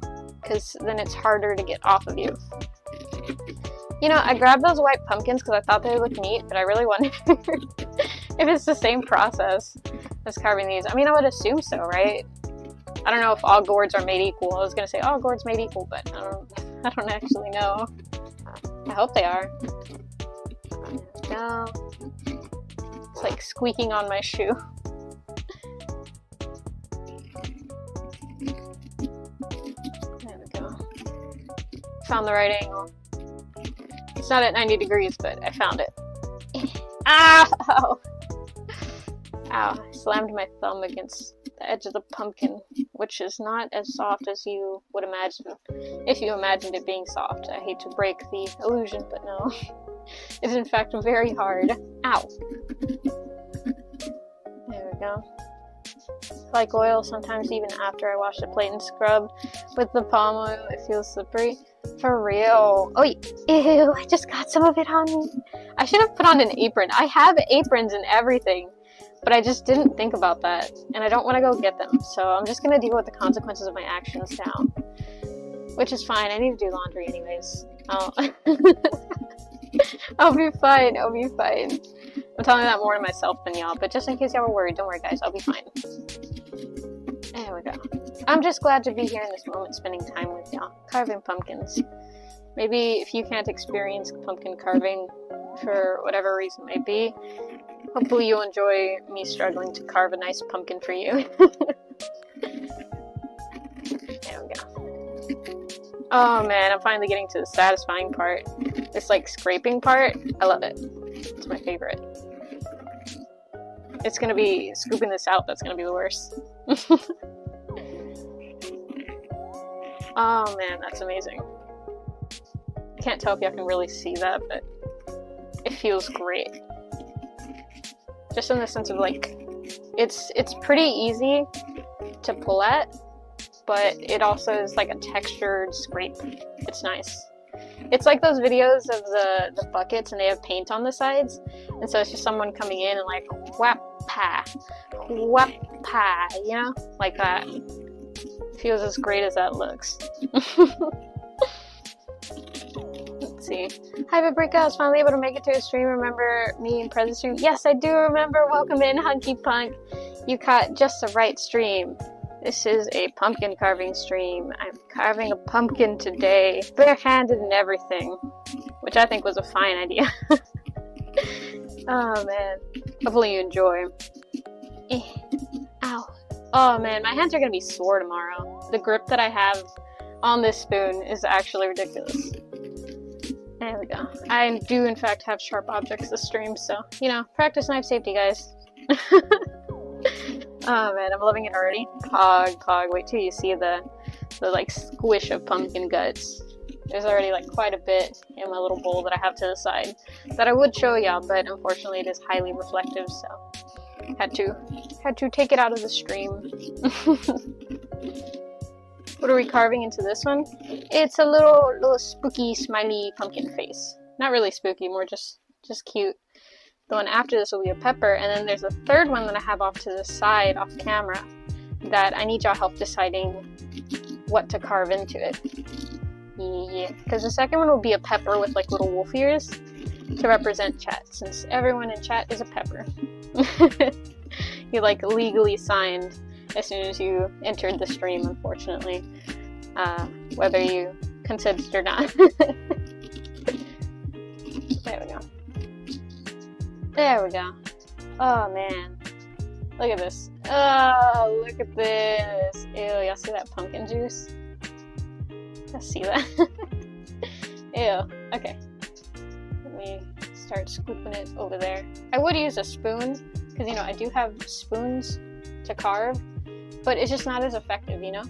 because then it's harder to get off of you. You know, I grabbed those white pumpkins because I thought they would look neat, but I really wonder if it's the same process as carving these. I mean, I would assume so, right? I don't know if all gourds are made equal. I was gonna say all gourds made equal, but I don't actually know. I hope they are. No. It's like squeaking on my shoe. There we go. Found the right angle. It's not at 90 degrees, but I found it. Ow! Ow, I slammed my thumb against the edge of the pumpkin, which is not as soft as you would imagine, if you imagined it being soft. I hate to break the illusion, but no. It's in fact very hard. Ow! There we go. Like oil, sometimes even after I wash the plate and scrub with the palm oil, it feels slippery. For real. Oh, ew, I just got some of it on me. I should have put on an apron. I have aprons and everything, but I just didn't think about that, and I don't want to go get them, so I'm just going to deal with the consequences of my actions now. Which is fine, I need to do laundry anyways. I'll be fine, I'll be fine. I'm telling that more to myself than y'all, but just in case y'all were worried, don't worry guys, I'll be fine. There we go. I'm just glad to be here in this moment, spending time with y'all, carving pumpkins. Maybe if you can't experience pumpkin carving for whatever reason may be, hopefully you'll enjoy me struggling to carve a nice pumpkin for you. There we go. Oh man, I'm finally getting to the satisfying part. This like scraping part, I love it. It's my favorite. It's gonna be scooping this out that's gonna be the worst. Oh man, that's amazing. I can't tell if y'all can really see that, but it feels great. Just in the sense of like, it's pretty easy to pull at, but it also is like a textured scrape. It's nice. It's like those videos of the buckets and they have paint on the sides, and so it's just someone coming in and like whap-pa, whap-pa, you know? Like that. Feels as great as that looks. Let's see. Hi, Paprika. I was finally able to make it to a stream. Remember me in present stream? Yes, I do remember. Welcome in, Hunky Punk. You caught just the right stream. This is a pumpkin carving stream. I'm carving a pumpkin today, barehanded and everything, which I think was a fine idea. Oh man. Hopefully you enjoy. Ow. Oh man, my hands are gonna be sore tomorrow. The grip that I have on this spoon is actually ridiculous. There we go. I do in fact have sharp objects to stream, so, you know, practice knife safety, guys. Oh man, I'm loving it already. Pog, wait till you see the like squish of pumpkin guts. There's already like quite a bit in my little bowl that I have to the side that I would show y'all, but unfortunately it is highly reflective, so had to take it out of the stream. What are we carving into this one? It's a little spooky, smiley pumpkin face. Not really spooky, more just cute. The one after this will be a pepper, and then there's a third one that I have off to the side, off camera, that I need y'all help deciding what to carve into it. Yeah, because the second one will be a pepper with like little wolf ears to represent chat, since everyone in chat is a pepper. You like legally signed as soon as you entered the stream, unfortunately, whether you consented or not. There we go. There we go. Oh man, look at this. Oh, look at this. Ew, y'all see that pumpkin juice? Y'all see that? Ew. Okay. Let me start scooping it over there. I would use a spoon, because, you know, I do have spoons to carve, but it's just not as effective, you know?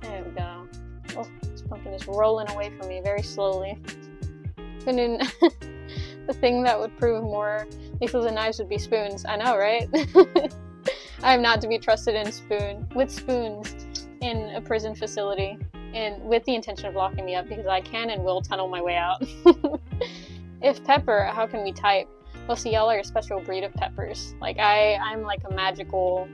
There we go. Oh, this pumpkin is rolling away from me very slowly. And then the thing that would prove more lethal than knives would be spoons. I know, right? I am not to be trusted with spoons in a prison facility, and with the intention of locking me up, because I can and will tunnel my way out. If pepper, how can we type? Well, see, y'all are a special breed of peppers. Like, I'm like a magical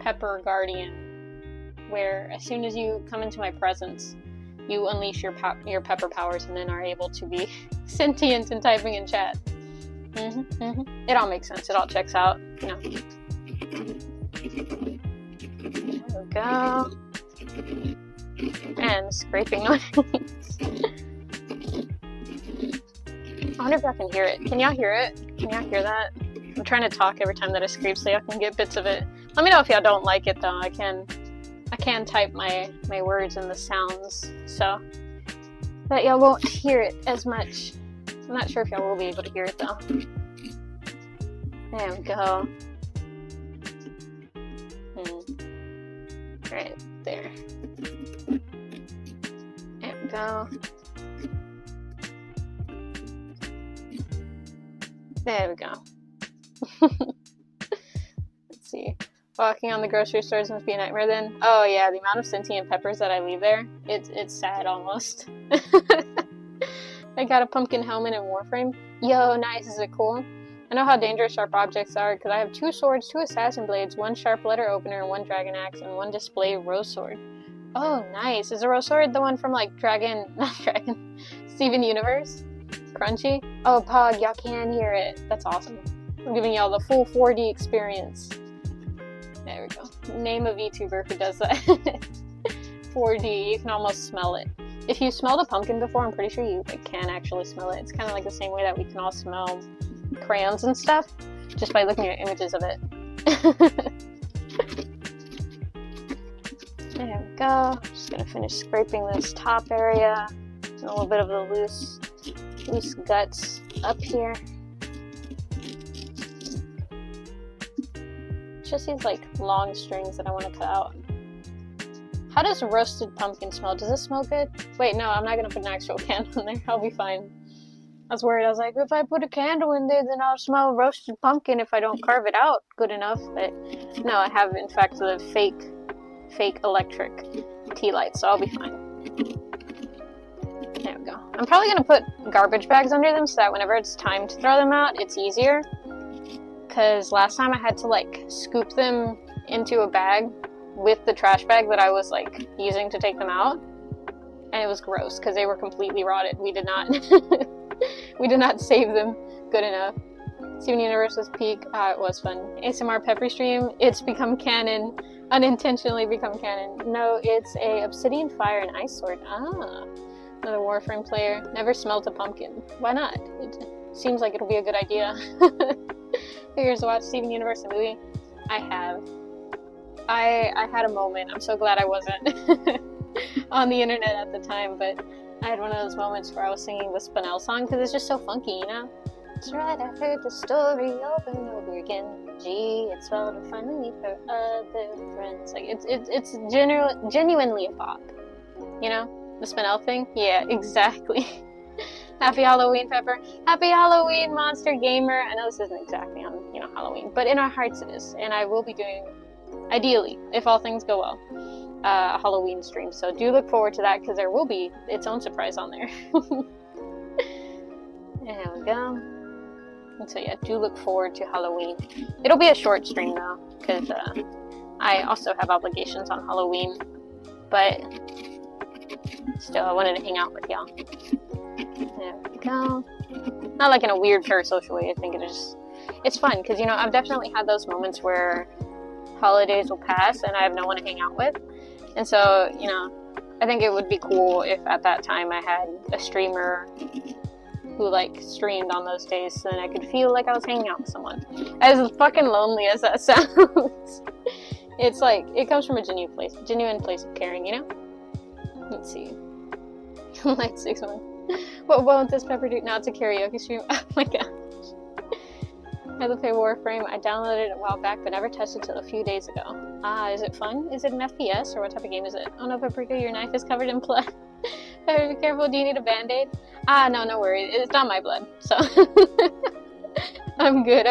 pepper guardian, where as soon as you come into my presence, you unleash your pepper powers and then are able to be sentient and typing in chat. It all makes sense. It all checks out, you know. There we go. And scraping noise. I wonder if y'all can hear it. Can y'all hear it? Can y'all hear that? I'm trying to talk every time that I scrape so y'all can get bits of it. Let me know if y'all don't like it though. I can type my words and the sounds so that y'all won't hear it as much. I'm not sure if y'all will be able to hear it though. There we go. Right there. There we go. There we go. Let's see. Walking on the grocery stores must be a nightmare then. Oh yeah, the amount of sentient peppers that I leave there, it's sad almost. I got a pumpkin helmet and warframe. Yo, nice. Is it cool? I know how dangerous sharp objects are because I have 2 swords, 2 assassin blades, 1 sharp letter opener, 1 dragon axe, and 1 display rose sword. Oh, nice. Is the rose sword the one from like Steven Universe? Crunchy? Oh, Pog, y'all can hear it. That's awesome. I'm giving y'all the full 4D experience. There we go. Name a VTuber who does that. 4D, you can almost smell it. If you smelled a pumpkin before, I'm pretty sure you can actually smell it. It's kind of like the same way that we can all smell crayons and stuff, just by looking at images of it. There we go. Just gonna finish scraping this top area. And a little bit of the loose guts up here. It's just these like long strings that I want to cut out. How does roasted pumpkin smell? Does it smell good? Wait, no, I'm not gonna put an actual candle in there. I'll be fine. I was worried. I was like, if I put a candle in there, then I'll smell roasted pumpkin if I don't carve it out good enough. But no, I have, in fact, the fake electric tea light, so I'll be fine. There we go. I'm probably going to put garbage bags under them so that whenever it's time to throw them out, it's easier. Because last time I had to, like, scoop them into a bag with the trash bag that I was, like, using to take them out. And it was gross, because they were completely rotted. We did not... we did not save them good enough. Steven Universe was peak. It was fun. ASMR Pepper Stream. It's become canon. Unintentionally become canon. No, it's a Obsidian Fire and Ice Sword. Ah. Another Warframe player. Never smelt a pumpkin. Why not? It seems like it'll be a good idea. Figures to watch Steven Universe the movie. I have. I had a moment. I'm so glad I wasn't on the internet at the time, but I had one of those moments where I was singing the Spinel song because it's just so funky, you know? That's right, I heard the story over and over again. Gee, it's all to finally meet her other friends. Like, it's genuinely a bop, you know? The Spinel thing? Yeah, exactly. Happy Halloween, Pepper. Happy Halloween, Monster Gamer. I know this isn't exactly on, you know, Halloween, but in our hearts it is. And I will be doing, ideally, if all things go well, a Halloween stream, so do look forward to that because there will be its own surprise on there. There we go. And so yeah, do look forward to Halloween. It'll be a short stream though, because I also have obligations on Halloween, but still I wanted to hang out with y'all. There we go. Not like in a weird parasocial way. I think it's fun because, you know, I've definitely had those moments where holidays will pass and I have no one to hang out with. And so, you know, I think it would be cool if at that time I had a streamer who, like, streamed on those days so then I could feel like I was hanging out with someone. As fucking lonely as that sounds. It's like, it comes from a genuine place of caring, you know? Let's see. Like 6-1. What won't this pepper do? Now it's a karaoke stream. Oh my gosh. I love play Warframe. I downloaded it a while back, but never touched it till a few days ago. Ah, is it fun? Is it an FPS, or what type of game is it? Oh no, Paprika, your knife is covered in blood. Better be careful. Do you need a band-aid? Ah, no worries. It's not my blood, so I'm good.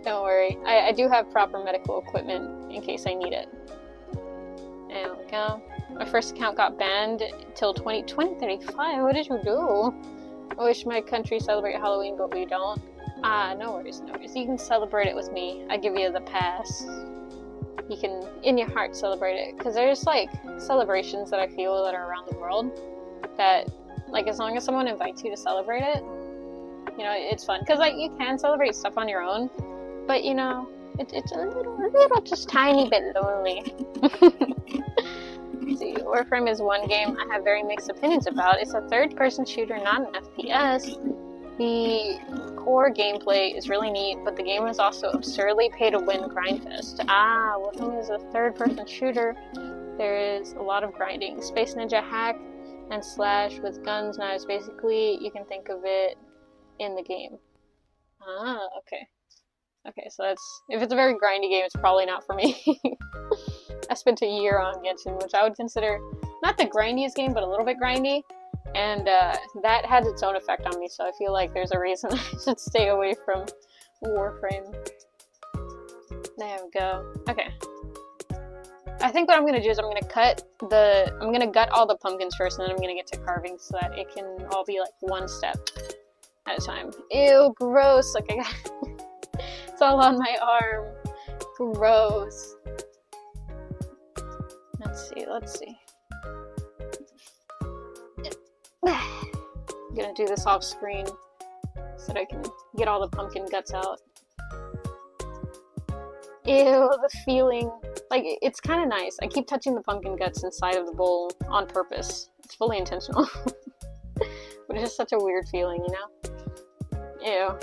Don't worry. I do have proper medical equipment in case I need it. There we go. My first account got banned till 2035. What did you do? I wish my country celebrate Halloween, but we don't. No worries, no worries. You can celebrate it with me. I give you the pass. You can, in your heart, celebrate it. Because there's, like, celebrations that I feel that are around the world that, like, as long as someone invites you to celebrate it, you know, it's fun. Because, like, you can celebrate stuff on your own, but, you know, it's a little just tiny bit lonely. Let's see, Warframe is one game I have very mixed opinions about. It's a third-person shooter, not an FPS. The core gameplay is really neat, but the game is also absurdly pay-to-win grindfest. Wolfenstein is a third-person shooter. There is a lot of grinding. Space Ninja hack and slash with guns, knives. Basically, you can think of it in the game. Okay. Okay, so that's... If it's a very grindy game, it's probably not for me. I spent a year on Genshin, which I would consider not the grindiest game, but a little bit grindy. And that had its own effect on me, so I feel like there's a reason I should stay away from Warframe. There we go. Okay. I think what I'm gonna do is I'm gonna gut all the pumpkins first, and then I'm gonna get to carving so that it can all be like one step at a time. Ew, gross! Like I got it's all on my arm. Gross. Let's see. I'm gonna do this off screen so that I can get all the pumpkin guts out. Ew, the feeling. Like, it's kind of nice. I keep touching the pumpkin guts inside of the bowl on purpose. It's fully intentional. But it's just such a weird feeling, you know? Ew.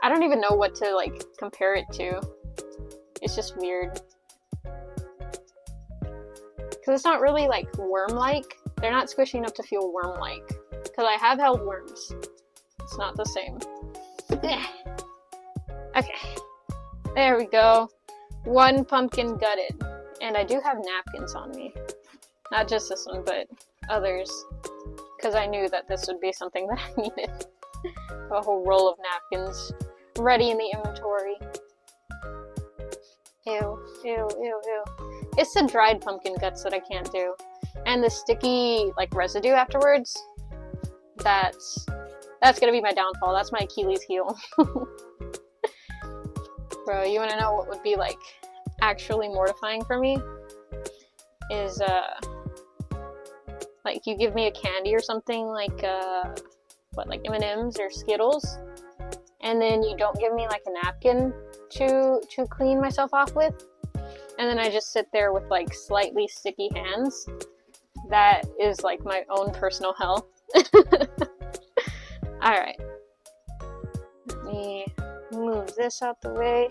I don't even know what to, like, compare it to. It's just weird. Because it's not really, like, worm-like. They're not squishy enough to feel worm-like. Because I have held worms. It's not the same. Okay. There we go. One pumpkin gutted. And I do have napkins on me. Not just this one, but others. Because I knew that this would be something that I needed. A whole roll of napkins ready in the inventory. Ew, ew, ew, ew. It's the dried pumpkin guts that I can't do. And the sticky, like, residue afterwards, that's gonna be my downfall. That's my Achilles heel. Bro, you wanna know what would be, like, actually mortifying for me? Is, like, you give me a candy or something, like, like M&M's or Skittles, and then you don't give me, like, a napkin to clean myself off with, and then I just sit there with, like, slightly sticky hands. That is, like, my own personal hell. Alright. Let me move this out the way.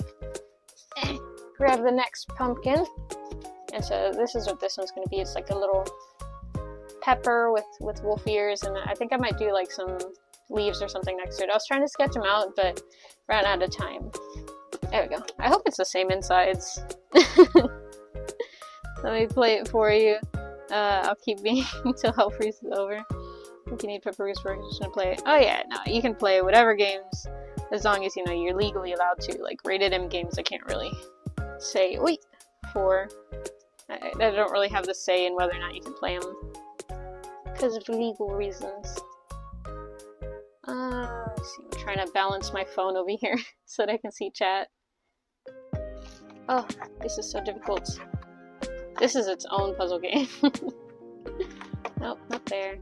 Grab the next pumpkin. And so this is what this one's going to be. It's like a little pepper with wolf ears, and I think I might do, like, some leaves or something next to it. I was trying to sketch them out, but ran out of time. There we go. I hope it's the same insides. Let me play it for you. I'll keep being until hell freezes over. If you need peppers, we're just gonna play it. Oh yeah, no, you can play whatever games as long as, you know, you're legally allowed to. Like, rated M games, I can't really say for. I don't really have the say in whether or not you can play them because of legal reasons. Let's see, I'm trying to balance my phone over here so that I can see chat. Oh, this is so difficult. This is its own puzzle game. Nope, not there.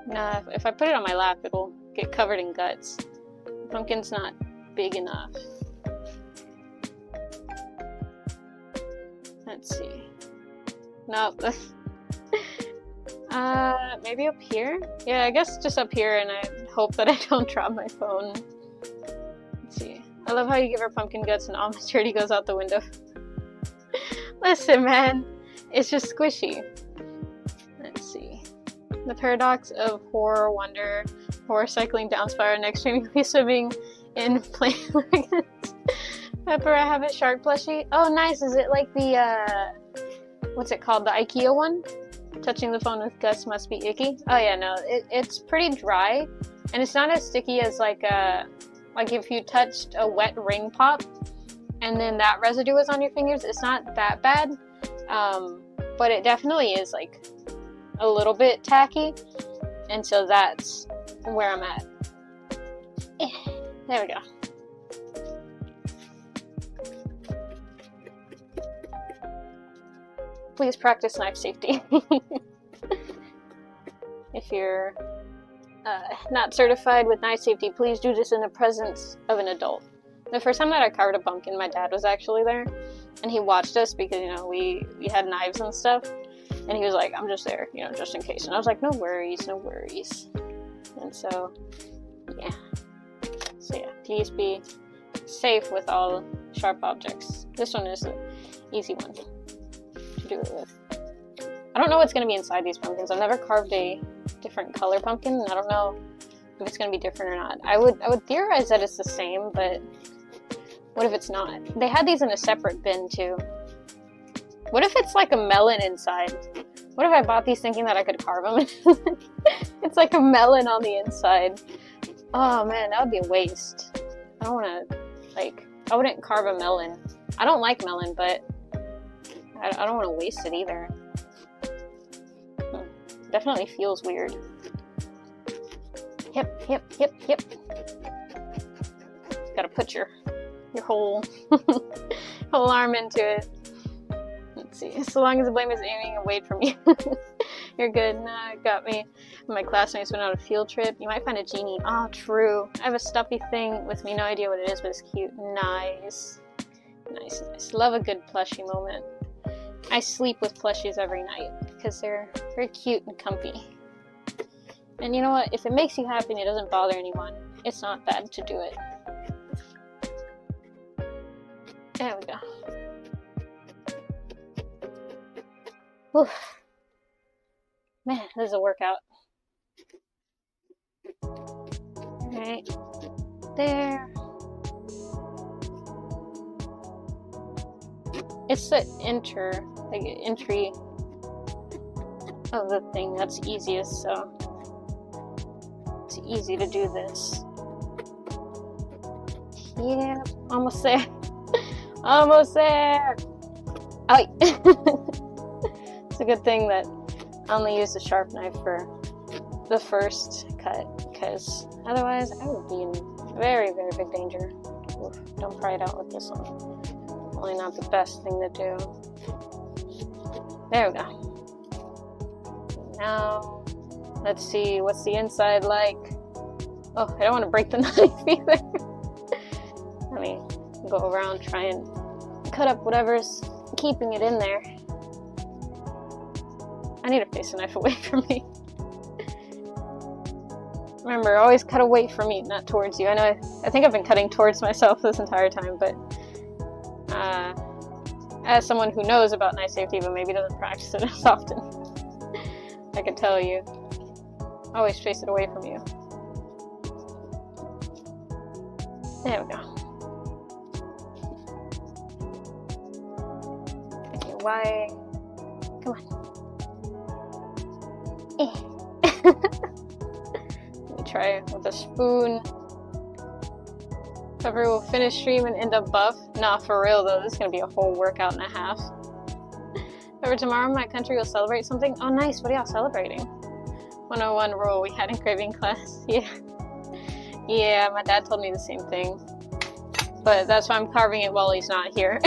Nah, if I put it on my lap, it'll get covered in guts. The pumpkin's not big enough. Let's see. Nope. Maybe up here? Yeah, I guess just up here, and I hope that I don't drop my phone. Let's see. I love how you give her pumpkin guts and all maturity goes out the window. Listen, man. It's just squishy. Let's see. The paradox of horror, wonder, horror cycling down spiral, next stream you'll be swimming in plain leggings. Pepper, I have a shark plushie. Oh, nice. Is it like the, what's it called? The IKEA one? Touching the phone with guts must be icky. Oh yeah, no, it's pretty dry, and it's not as sticky as like if you touched a wet ring pop, and then that residue was on your fingers. It's not that bad, but it definitely is like a little bit tacky. And so that's where I'm at. There we go. Please practice knife safety. If you're not certified with knife safety, please do this in the presence of an adult. The first time that I carved a pumpkin, my dad was actually there, and he watched us because, you know, we had knives and stuff, and he was like, I'm just there, you know, just in case. And I was like, no worries, no worries. And so, yeah. So yeah, please be safe with all sharp objects. This one is an easy one to do it with. I don't know what's going to be inside these pumpkins. I've never carved a different color pumpkin, and I don't know if it's going to be different or not. I would theorize that it's the same, but what if it's not? They had these in a separate bin too. What if it's like a melon inside? What if I bought these thinking that I could carve them? It's like a melon on the inside. Oh man, that would be a waste. I don't want to, like, I wouldn't carve a melon. I don't like melon, but I don't want to waste it either. Definitely feels weird. Hip. Gotta put your whole whole arm into it. Let's see. So long as the blame is aiming away from you, you're good. Nah, it got me. My classmates went on a field trip. You might find a genie. Oh, true. I have a stuffy thing with me. No idea what it is, but it's cute. Nice. Love a good plushie moment. I sleep with plushies every night because they're very cute and comfy. And you know what? If it makes you happy and it doesn't bother anyone, it's not bad to do it. There we go. Whew. Man, this is a workout. Alright. There. It's the entry of the thing that's easiest, so it's easy to do this. Yeah, almost there. Almost there! Oh, it's a good thing that I only used a sharp knife for the first cut, because otherwise I would be in very, very big danger. Oof, don't pry it out with this one. Probably not the best thing to do. There we go. Now, let's see, what's the inside like? Oh, I don't want to break the knife either. Let me go around, try and cut up whatever's keeping it in there. I need to face the knife away from me. Remember, always cut away from me, not towards you. I think I've been cutting towards myself this entire time, but as someone who knows about knife safety but maybe doesn't practice it as often, I can tell you, always face it away from you. There we go. Okay, why? Come on. Let me try it with a spoon. Whoever will finish stream and end up buff. Nah, for real though, this is gonna be a whole workout and a half. However, tomorrow my country will celebrate something. Oh nice, what are y'all celebrating? 101 rule we had in engraving class. Yeah, my dad told me the same thing. But that's why I'm carving it while he's not here.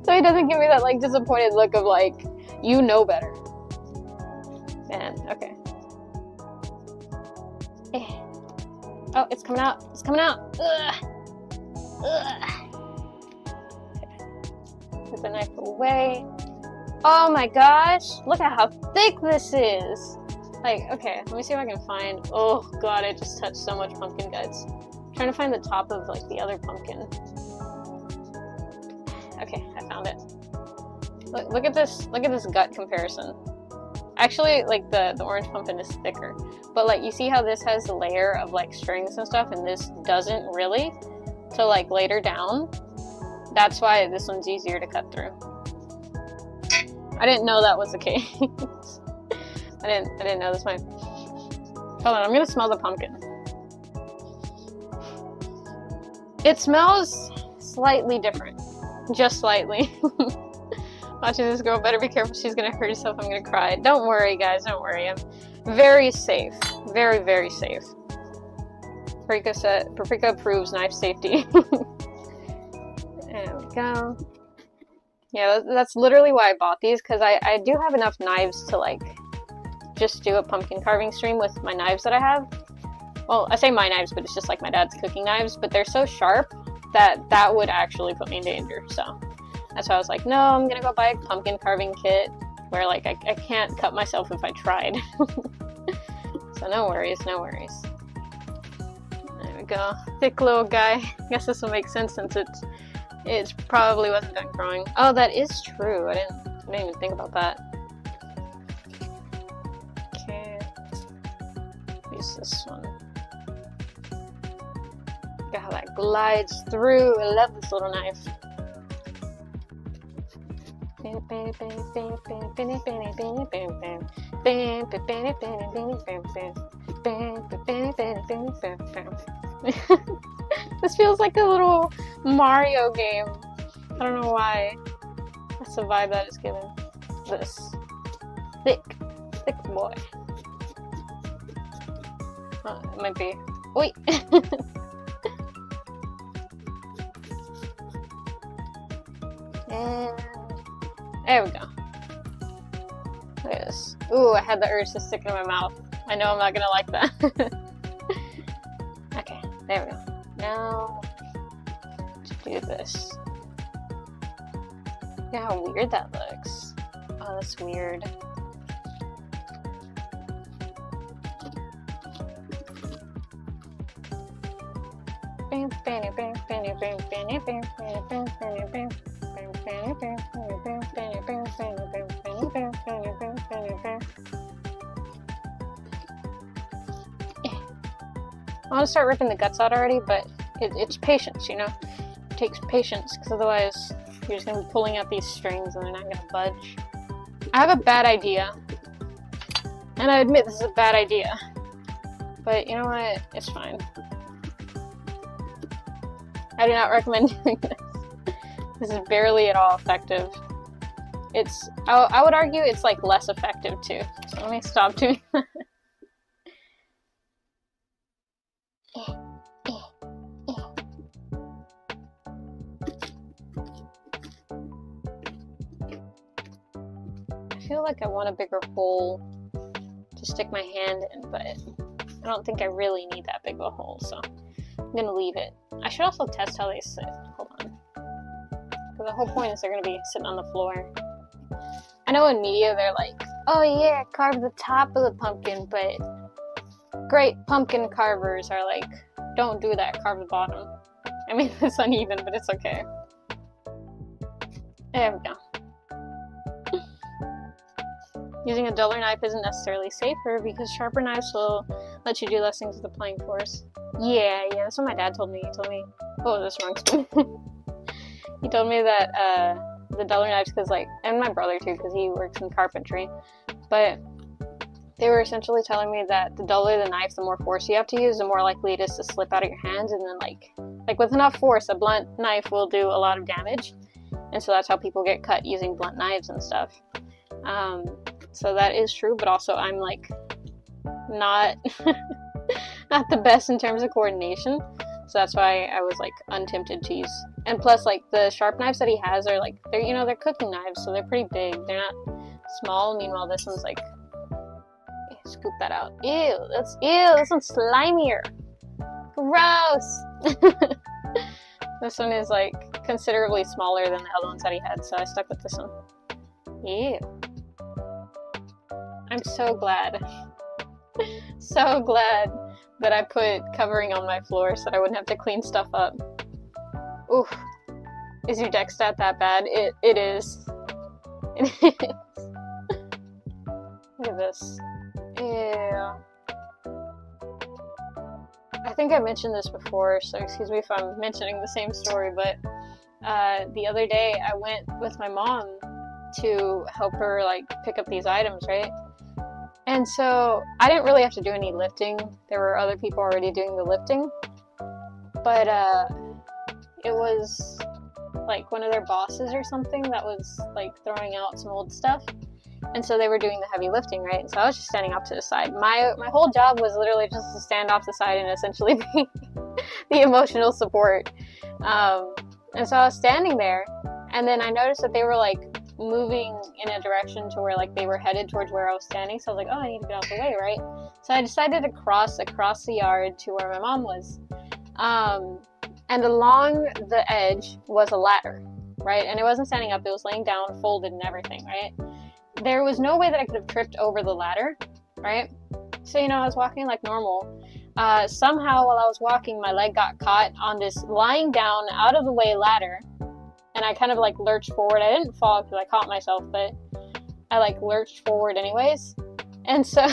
So he doesn't give me that like disappointed look of like, you know better. Man, okay. Oh, it's coming out. It's coming out. Ugh. Okay. Put the knife away. Oh my gosh. Look at how thick this is. Like, okay, let me see if I can find. Oh god, I just touched so much pumpkin guts. I'm trying to find the top of like the other pumpkin. Okay, I found it. Look at this gut comparison. Actually, like the orange pumpkin is thicker, but like you see how this has a layer of like strings and stuff and this doesn't really, till like later down. That's why this one's easier to cut through. I didn't know that was the case. I didn't know this might. Hold on, I'm gonna smell the pumpkin. It smells slightly different, just slightly. Watching this girl, better be careful, she's gonna hurt herself, I'm gonna cry. Don't worry guys, don't worry. Very safe. Very, very safe. Paprika approves knife safety. There we go. Yeah, that's literally why I bought these, because I do have enough knives to, like, just do a pumpkin carving stream with my knives that I have. Well, I say my knives, but it's just like my dad's cooking knives, but they're so sharp that would actually put me in danger, so that's why I was like, no, I'm gonna go buy a pumpkin carving kit where, like, I can't cut myself if I tried. So no worries, no worries. There we go. Thick little guy. I guess this will make sense since it probably wasn't done growing. Oh, that is true. I didn't even think about that. Okay. Use this one. Look at how that glides through. I love this little knife. This feels like a little Mario game. I don't know why. That's the vibe that it's given. This thick boy. Oh, it might be. Wait. And there we go. Look at this. Ooh, I had the urge to stick it in my mouth. I know I'm not gonna like that. Okay, there we go. Now, to do this. Look at how weird that looks. Oh, that's weird. I want to start ripping the guts out already, but it's patience, you know? It takes patience, because otherwise you're just going to be pulling out these strings and they're not going to budge. I have a bad idea. And I admit this is a bad idea. But you know what? It's fine. I do not recommend doing this. This is barely at all effective. I would argue it's like less effective too. So let me stop doing that. I feel like I want a bigger hole to stick my hand in, but I don't think I really need that big of a hole, so I'm gonna leave it. I should also test how they sit. Hold on. Because the whole point is they're gonna be sitting on the floor. I know in media they're like, oh yeah, carve the top of the pumpkin, but great pumpkin carvers are like, don't do that, carve the bottom. I mean, it's uneven, but it's okay. There we go. Using a duller knife isn't necessarily safer because sharper knives will let you do less things with the playing force. Yeah, that's what my dad told me. He told me, oh, this wrong spoon. He told me that the duller knives, because like, and my brother too, because he works in carpentry, but they were essentially telling me that the duller the knife, the more force you have to use, the more likely it is to slip out of your hands, and then like with enough force, a blunt knife will do a lot of damage, and so that's how people get cut using blunt knives and stuff. So that is true, but also I'm like not not the best in terms of coordination, so that's why I was like untempted to use. And plus, like, the sharp knives that he has are like, they're, you know, they're cooking knives, so they're pretty big. They're not small. Meanwhile, this one's like, scoop that out. Ew, this one's slimier. Gross. This one is like considerably smaller than the other ones that he had, so I stuck with this one. Ew. I'm so glad. So glad that I put covering on my floor so that I wouldn't have to clean stuff up. Oof. Is your deck stat that bad? It is. It is. Look at this. Yeah. I think I mentioned this before, so excuse me if I'm mentioning the same story, but the other day I went with my mom to help her like pick up these items, right? And so I didn't really have to do any lifting. There were other people already doing the lifting. But it was like one of their bosses or something that was like throwing out some old stuff. And so they were doing the heavy lifting, right? And so I was just standing off to the side. My whole job was literally just to stand off the side and essentially be the emotional support. And so I was standing there, and then I noticed that they were like moving in a direction to where like they were headed towards where I was standing. So I was like, oh, I need to get out of the way, right? So I decided to cross across the yard to where my mom was. And along the edge was a ladder, right? And it wasn't standing up, it was laying down, folded and everything, right? There was no way that I could have tripped over the ladder, right? So, you know, I was walking like normal. Somehow while I was walking, my leg got caught on this lying down, out of the way ladder. And I kind of like lurched forward. I didn't fall because I caught myself, but I like lurched forward anyways. And so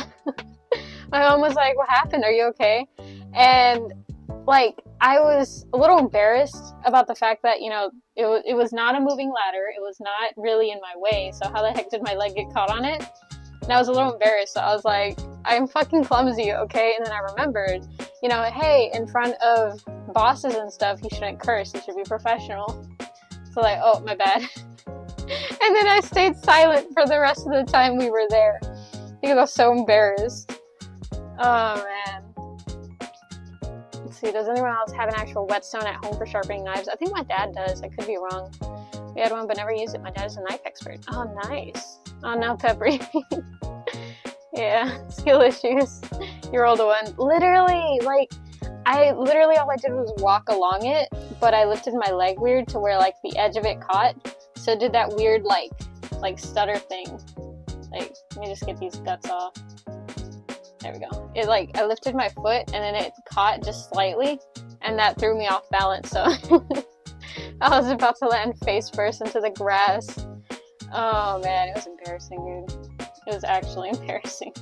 my mom was like, what happened? Are you okay? And like, I was a little embarrassed about the fact that, you know, it was not a moving ladder. It was not really in my way. So how the heck did my leg get caught on it? And I was a little embarrassed. So I was like, I'm fucking clumsy, okay? And then I remembered, you know, hey, in front of bosses and stuff, you shouldn't curse. You should be professional. So like, oh, my bad. And then I stayed silent for the rest of the time we were there because I was so embarrassed. Oh, man. Let's see, does anyone else have an actual whetstone at home for sharpening knives? I think my dad does. I could be wrong. We had one but never used it. My dad is a knife expert. Oh, nice. Oh, no, Peppery. Yeah, skill issues. You're all the one. Literally, like, all I did was walk along it, but I lifted my leg weird to where, like, the edge of it caught. So it did that weird, like stutter thing. Like, let me just get these guts off. There we go. It, like, I lifted my foot, and then it caught just slightly, and that threw me off balance, so I was about to land face first into the grass. Oh, man, it was embarrassing, dude. It was actually embarrassing.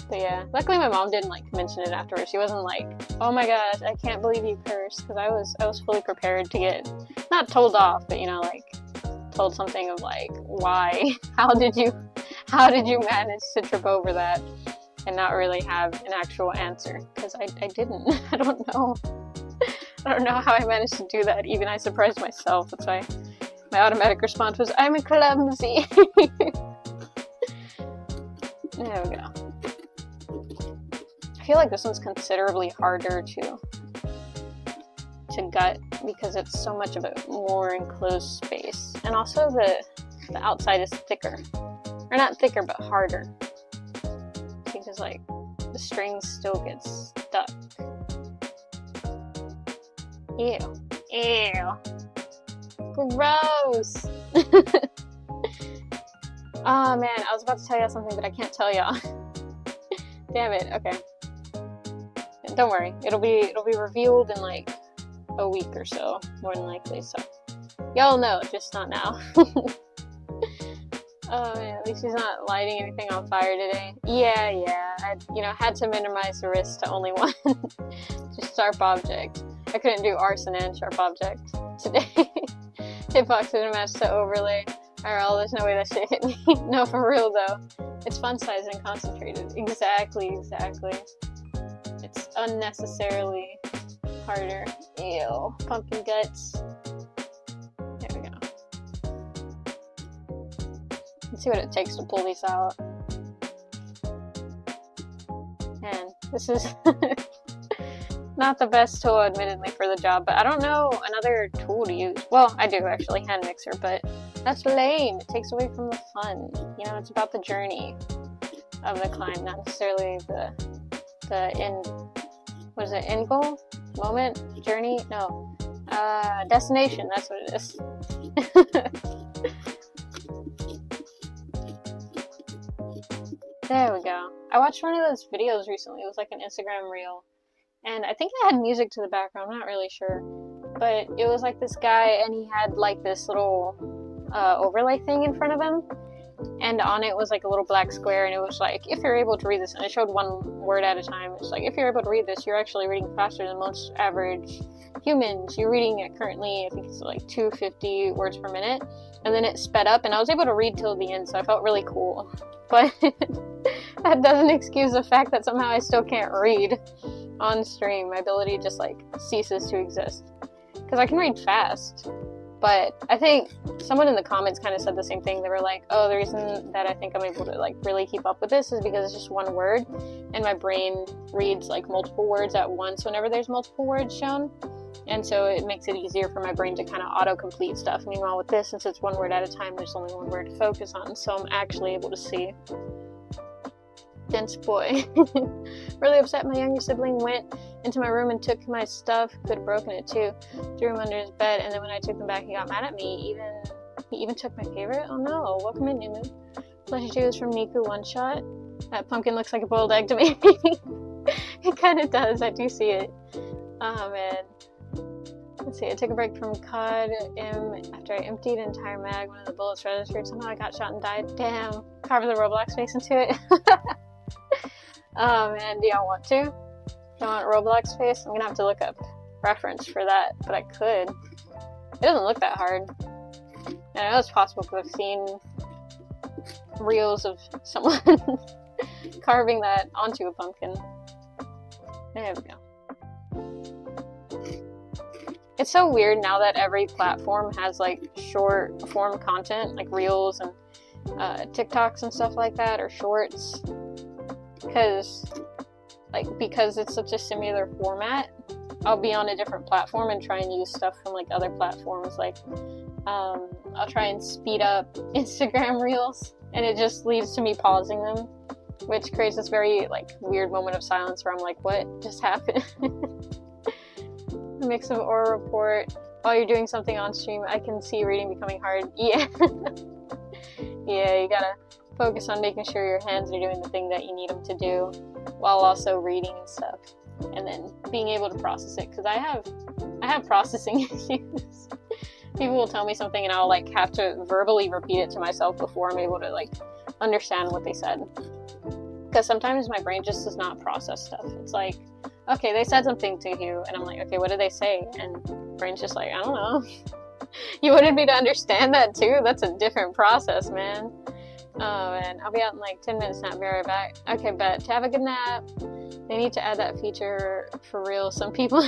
But yeah, luckily my mom didn't, like, mention it afterwards. She wasn't like, oh my gosh, I can't believe you cursed, because I was fully prepared to get, not told off, but, you know, like, told something of, like, why? How did you manage to trip over that and not really have an actual answer? Because I didn't. I don't know how I managed to do that. Even I surprised myself. That's why my automatic response was, I'm clumsy. There we go. I feel like this one's considerably harder to gut because it's so much of a more enclosed space. And also the outside is thicker. Or not thicker, but harder. Because, like, the strings still get stuck. Ew. Ew. Gross! Oh, man, I was about to tell y'all something, but I can't tell y'all. Damn it, okay. Don't worry, it'll be revealed in, like, a week or so, more than likely, so. Y'all know, just not now. Oh man, at least he's not lighting anything on fire today. Yeah, I, had to minimize the risk to only one. Just sharp object. I couldn't do arson and sharp object today. Hitbox didn't match the overlay. RL, there's no way that shit hit me. No, for real though. It's fun size and concentrated. Exactly. It's unnecessarily harder. Ew. Pumpkin guts. There we go. Let's see what it takes to pull these out. Man, this is not the best tool, admittedly, for the job, but I don't know another tool to use. Well, I do actually, hand mixer, but that's lame. It takes away from the fun. You know, it's about the journey of the climb, not necessarily the end. What is it? End goal? Moment? Journey? No. Destination. That's what it is. There we go. I watched one of those videos recently. It was like an Instagram reel. And I think it had music to the background. I'm not really sure. But it was like this guy, and he had like this little overlay thing in front of him. And on it was like a little black square, and it was like, if you're able to read this, and it showed one word at a time. It's like, if you're able to read this, you're actually reading faster than most average humans. You're reading it currently, I think it's like 250 words per minute. And then it sped up, and I was able to read till the end, so I felt really cool. But that doesn't excuse the fact that somehow I still can't read on stream. My ability just like ceases to exist. Because I can read fast. But I think someone in the comments kind of said the same thing. They were like, oh, the reason that I think I'm able to like really keep up with this is because it's just one word, and my brain reads like multiple words at once whenever there's multiple words shown. And so it makes it easier for my brain to kind of auto-complete stuff. Meanwhile, with this, since it's one word at a time, there's only one word to focus on, so I'm actually able to see. Dense boy. Really upset my younger sibling went into my room and took my stuff. Could have broken it too. Threw him under his bed, and then when I took them back, he got mad at me. He even took my favorite. Oh no. Welcome in, New Moon. Pleasure 2 is from Miku One Shot. That pumpkin looks like a boiled egg to me. It kind of does. I do see it. Oh man. Let's see. I took a break from COD after I emptied an entire mag. One of the bullets registered. Somehow I got shot and died. Damn. Carve the Roblox face into it. Oh man, do y'all want to? Do you want Roblox face? I'm gonna have to look up reference for that, but I could. It doesn't look that hard. And I know it's possible because I've seen reels of someone carving that onto a pumpkin. There we go. It's so weird now that every platform has like short form content, like reels and TikToks and stuff like that, or shorts. Because it's such a similar format, I'll be on a different platform and try and use stuff from like other platforms. Like I'll try and speed up Instagram reels, and it just leads to me pausing them, which creates this very like weird moment of silence where I'm like, what just happened? A mix of oral report. While you're doing something on stream, I can see reading becoming hard. Yeah. Yeah, you gotta focus on making sure your hands are doing the thing that you need them to do while also reading and stuff, and then being able to process it, because I have processing issues. People will tell me something and I'll like have to verbally repeat it to myself before I'm able to like understand what they said, because sometimes my brain just does not process stuff. It's like, okay, they said something to you, and I'm like, okay, what did they say? And brain's just like, I don't know. You wanted me to understand that too? That's a different process, man. Oh man, I'll be out in like 10 minutes now, I'll be right back. Okay, bet. To have a good nap. They need to add that feature for real. Some people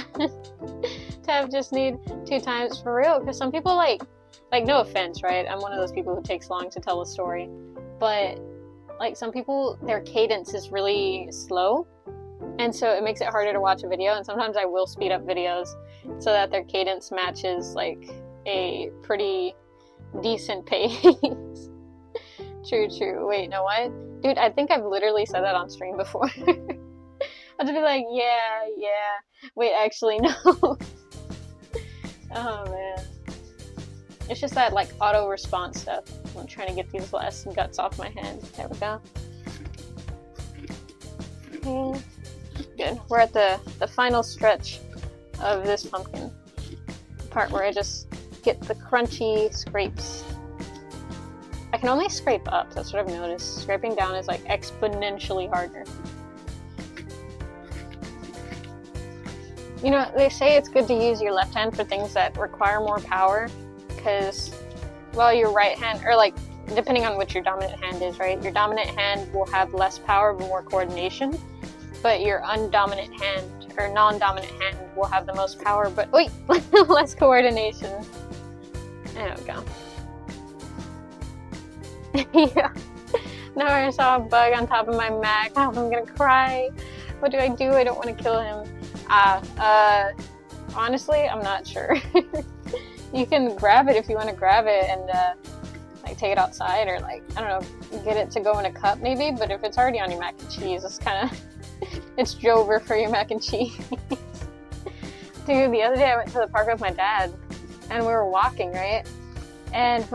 Tab just need 2 times for real, because some people like no offense, right? I'm one of those people who takes long to tell a story, but like some people, their cadence is really slow, and so it makes it harder to watch a video, and sometimes I will speed up videos so that their cadence matches like a pretty decent pace. True. Wait, no what? Dude, I think I've literally said that on stream before. I'll just be like, yeah. Wait, actually, no. Oh, man. It's just that, like, auto-response stuff. I'm trying to get these last guts off my hand. There we go. Okay. Good. We're at the final stretch of this pumpkin. The part where I just get the crunchy scrapes. I can only scrape up, that's what I've noticed. Scraping down is like exponentially harder. You know, they say it's good to use your left hand for things that require more power, because while your right hand, or like, depending on what your dominant hand is, right? Your dominant hand will have less power but more coordination, but your undominant hand, or non-dominant hand, will have the most power but, less coordination. There we go. Yeah. Now I saw a bug on top of my Mac. I'm gonna cry. What do? I don't want to kill him. Honestly, I'm not sure. You can grab it if you want to grab it and like take it outside, or like, I don't know, get it to go in a cup maybe. But if it's already on your mac and cheese, it's kind of it's Jover for your mac and cheese. Dude, the other day I went to the park with my dad, and we were walking, right? And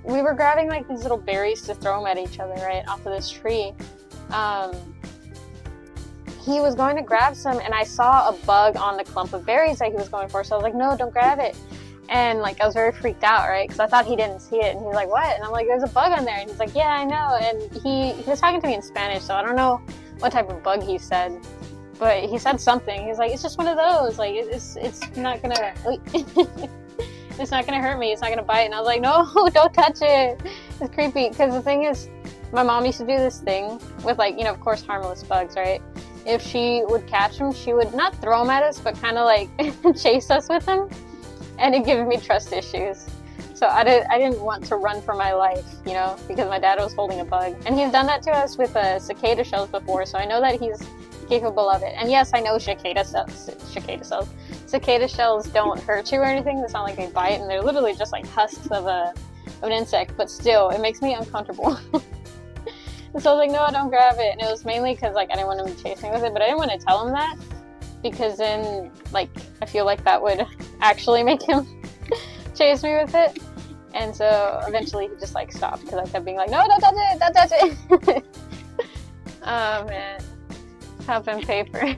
we were grabbing like these little berries to throw them at each other, right, off of this tree. He was going to grab some, and I saw a bug on the clump of berries that he was going for, so I was like, no, don't grab it. And like, I was very freaked out, right, because I thought he didn't see it, and he was like, what? And I'm like, there's a bug on there, and he's like, yeah, I know. And he was talking to me in Spanish, so I don't know what type of bug he said, but he said something. He's like, it's just one of those, like, it's not gonna, it's not gonna hurt me, it's not gonna bite. And I was like, no, don't touch it. It's creepy. Because the thing is, my mom used to do this thing with, like, you know, of course, harmless bugs, right? If she would catch them, she would not throw them at us, but kind of like chase us with them. and it gave me trust issues. So I didn't want to run for my life, you know, because my dad was holding a bug. And he's done that to us with cicada shells before, so I know that he's capable of it. And yes, I know cicada shells don't hurt you or anything. It's not like they bite, and they're literally just like husks of an insect, but still, it makes me uncomfortable. And so I was like, no, don't grab it. And it was mainly because like I didn't want him to chase me with it, but I didn't want to tell him that, because then like I feel like that would actually make him chase me with it. And so eventually he just like stopped, because I kept being like, no, don't touch it, don't touch it. Oh man, popping paper.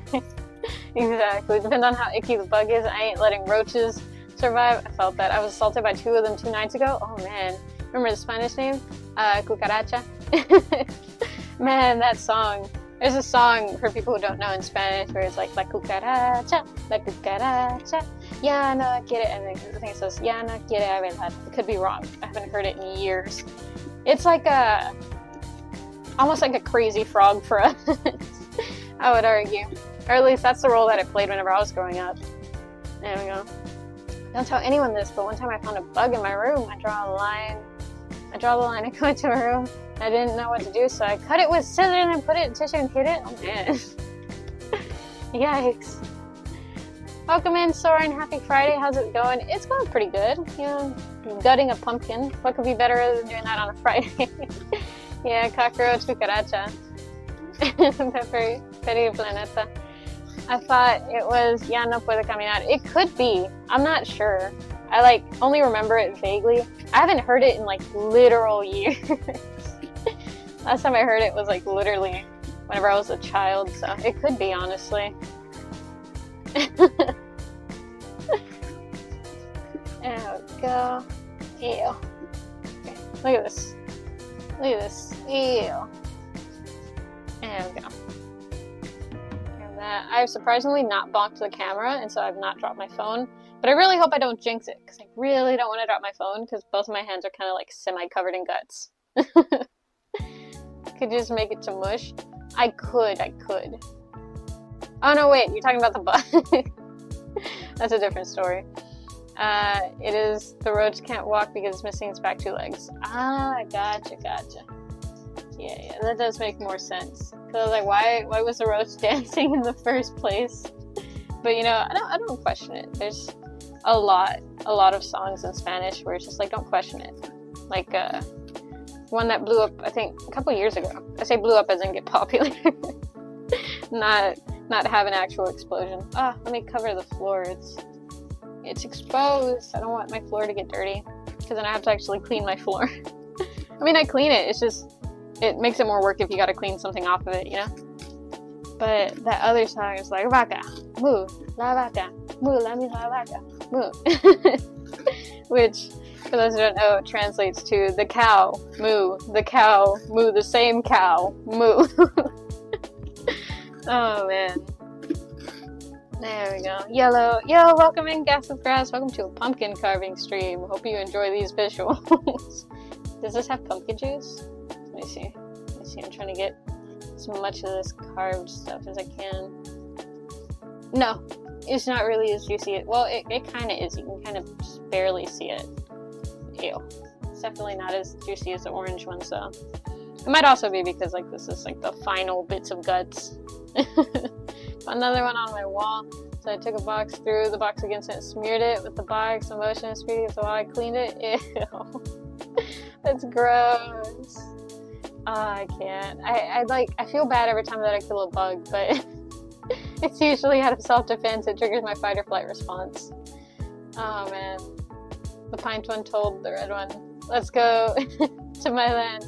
Exactly. Depends on how icky the bug is. I ain't letting roaches survive. I felt that. I was assaulted by 2 of them 2 nights ago. Oh man, remember the Spanish name? Cucaracha. Man, that song. There's a song for people who don't know in Spanish where it's like la cucaracha, ya no quiere, and I think it says ya no quiere hablar. It could be wrong. I haven't heard it in years. It's like almost like a crazy frog for us. I would argue, or at least that's the role that it played whenever I was growing up. There we go. Don't tell anyone this, but one time I found a bug in my room. I draw the line. I go into my room. I didn't know what to do, so I cut it with scissors and put it in tissue and hid it. Oh man. Yikes. Welcome in, Soren. Happy Friday. How's it going? It's going pretty good. You know, gutting a pumpkin. What could be better than doing that on a Friday? Yeah, cockroach, cucaracha. Pepper, Peri Planeta. I thought it was Ya no puede caminar. It could be. I'm not sure. I like only remember it vaguely. I haven't heard it in like literal years. Last time I heard it was like literally whenever I was a child, so it could be, honestly. There we go. Ew. Okay, look at this. Look at this. Ew. There we go. And that. I've surprisingly not bonked the camera, and so I've not dropped my phone. But I really hope I don't jinx it, because I really don't want to drop my phone, because both of my hands are kind of like semi-covered in guts. Could you just make it to mush? I could. Oh no, wait, you're talking about the bug. That's a different story. It is the roach can't walk because it's missing its back 2 legs. Ah, gotcha. Yeah, that does make more sense. Because I was like, why was the roach dancing in the first place? But you know, I don't question it. There's a lot of songs in Spanish where it's just like, don't question it. Like one that blew up, I think, a couple years ago. I say blew up as in get popular. not have an actual explosion. Let me cover the floor. It's exposed. I don't want my floor to get dirty, because then I have to actually clean my floor. I mean, I clean it. It's just, it makes it more work if you gotta clean something off of it, you know? But that other song is like, vaca, moo, la vaca, moo, la misma vaca, moo. Which, for those who don't know, translates to the cow, moo, the same cow, moo. Oh man. There we go. Yellow. Yo, welcome in, Gas of Grass. Welcome to a pumpkin carving stream. Hope you enjoy these visuals. Does this have pumpkin juice? Let me see. I'm trying to get as much of this carved stuff as I can. No, it's not really as juicy. Well, it kind of is. You can kind of just barely see it. Ew. It's definitely not as juicy as the orange one, so. It might also be because like this is like the final bits of guts. Another one on my wall. So I took a box, threw the box against it, smeared it with the box, some motion and speed. So while I cleaned it, ew. That's gross. I can't. I feel bad every time that I kill a bug, but it's usually out of self-defense. It triggers my fight or flight response. Oh man. The pint one told the red one, let's go to my land.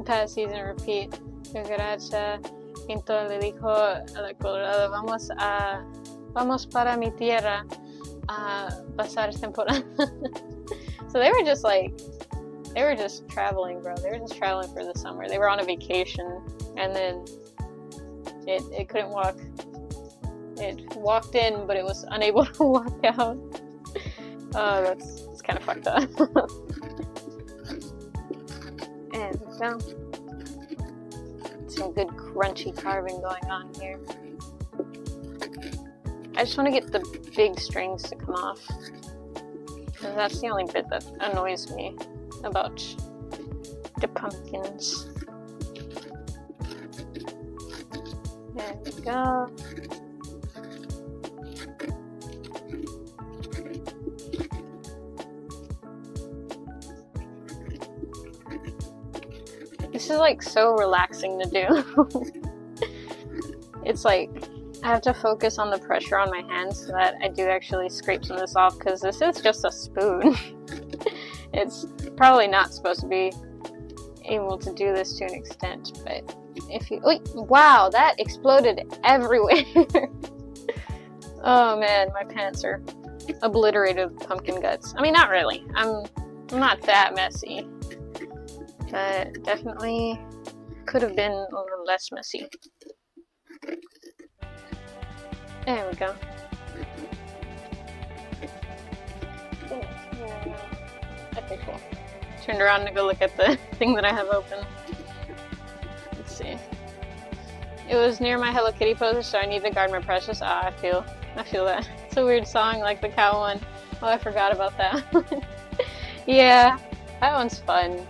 Past season, repeat. Cucaracha Pinto le dijo a la Colorado, vamos para mi tierra a pasar temporada. So they were just traveling, bro. They were just traveling for the summer. They were on a vacation, and then it couldn't walk. It walked in, but it was unable to walk out. Oh, that's kind of fucked up. And so, some good crunchy carving going on here. I just want to get the big strings to come off. That's the only bit that annoys me about the pumpkins. There we go. This is like so relaxing to do. It's like I have to focus on the pressure on my hands so that I do actually scrape some of this off, because this is just a spoon. It's probably not supposed to be able to do this to an extent, but if you... Wow, that exploded everywhere! Oh man, my pants are obliterated with pumpkin guts. I mean, not really. I'm not that messy. But definitely could have been a little less messy. There we go. Okay, cool. Turned around to go look at the thing that I have open. Let's see. It was near my Hello Kitty poster, so I need to guard my precious. I feel that. It's a weird song, like the cow one. Oh, I forgot about that. Yeah, that one's fun.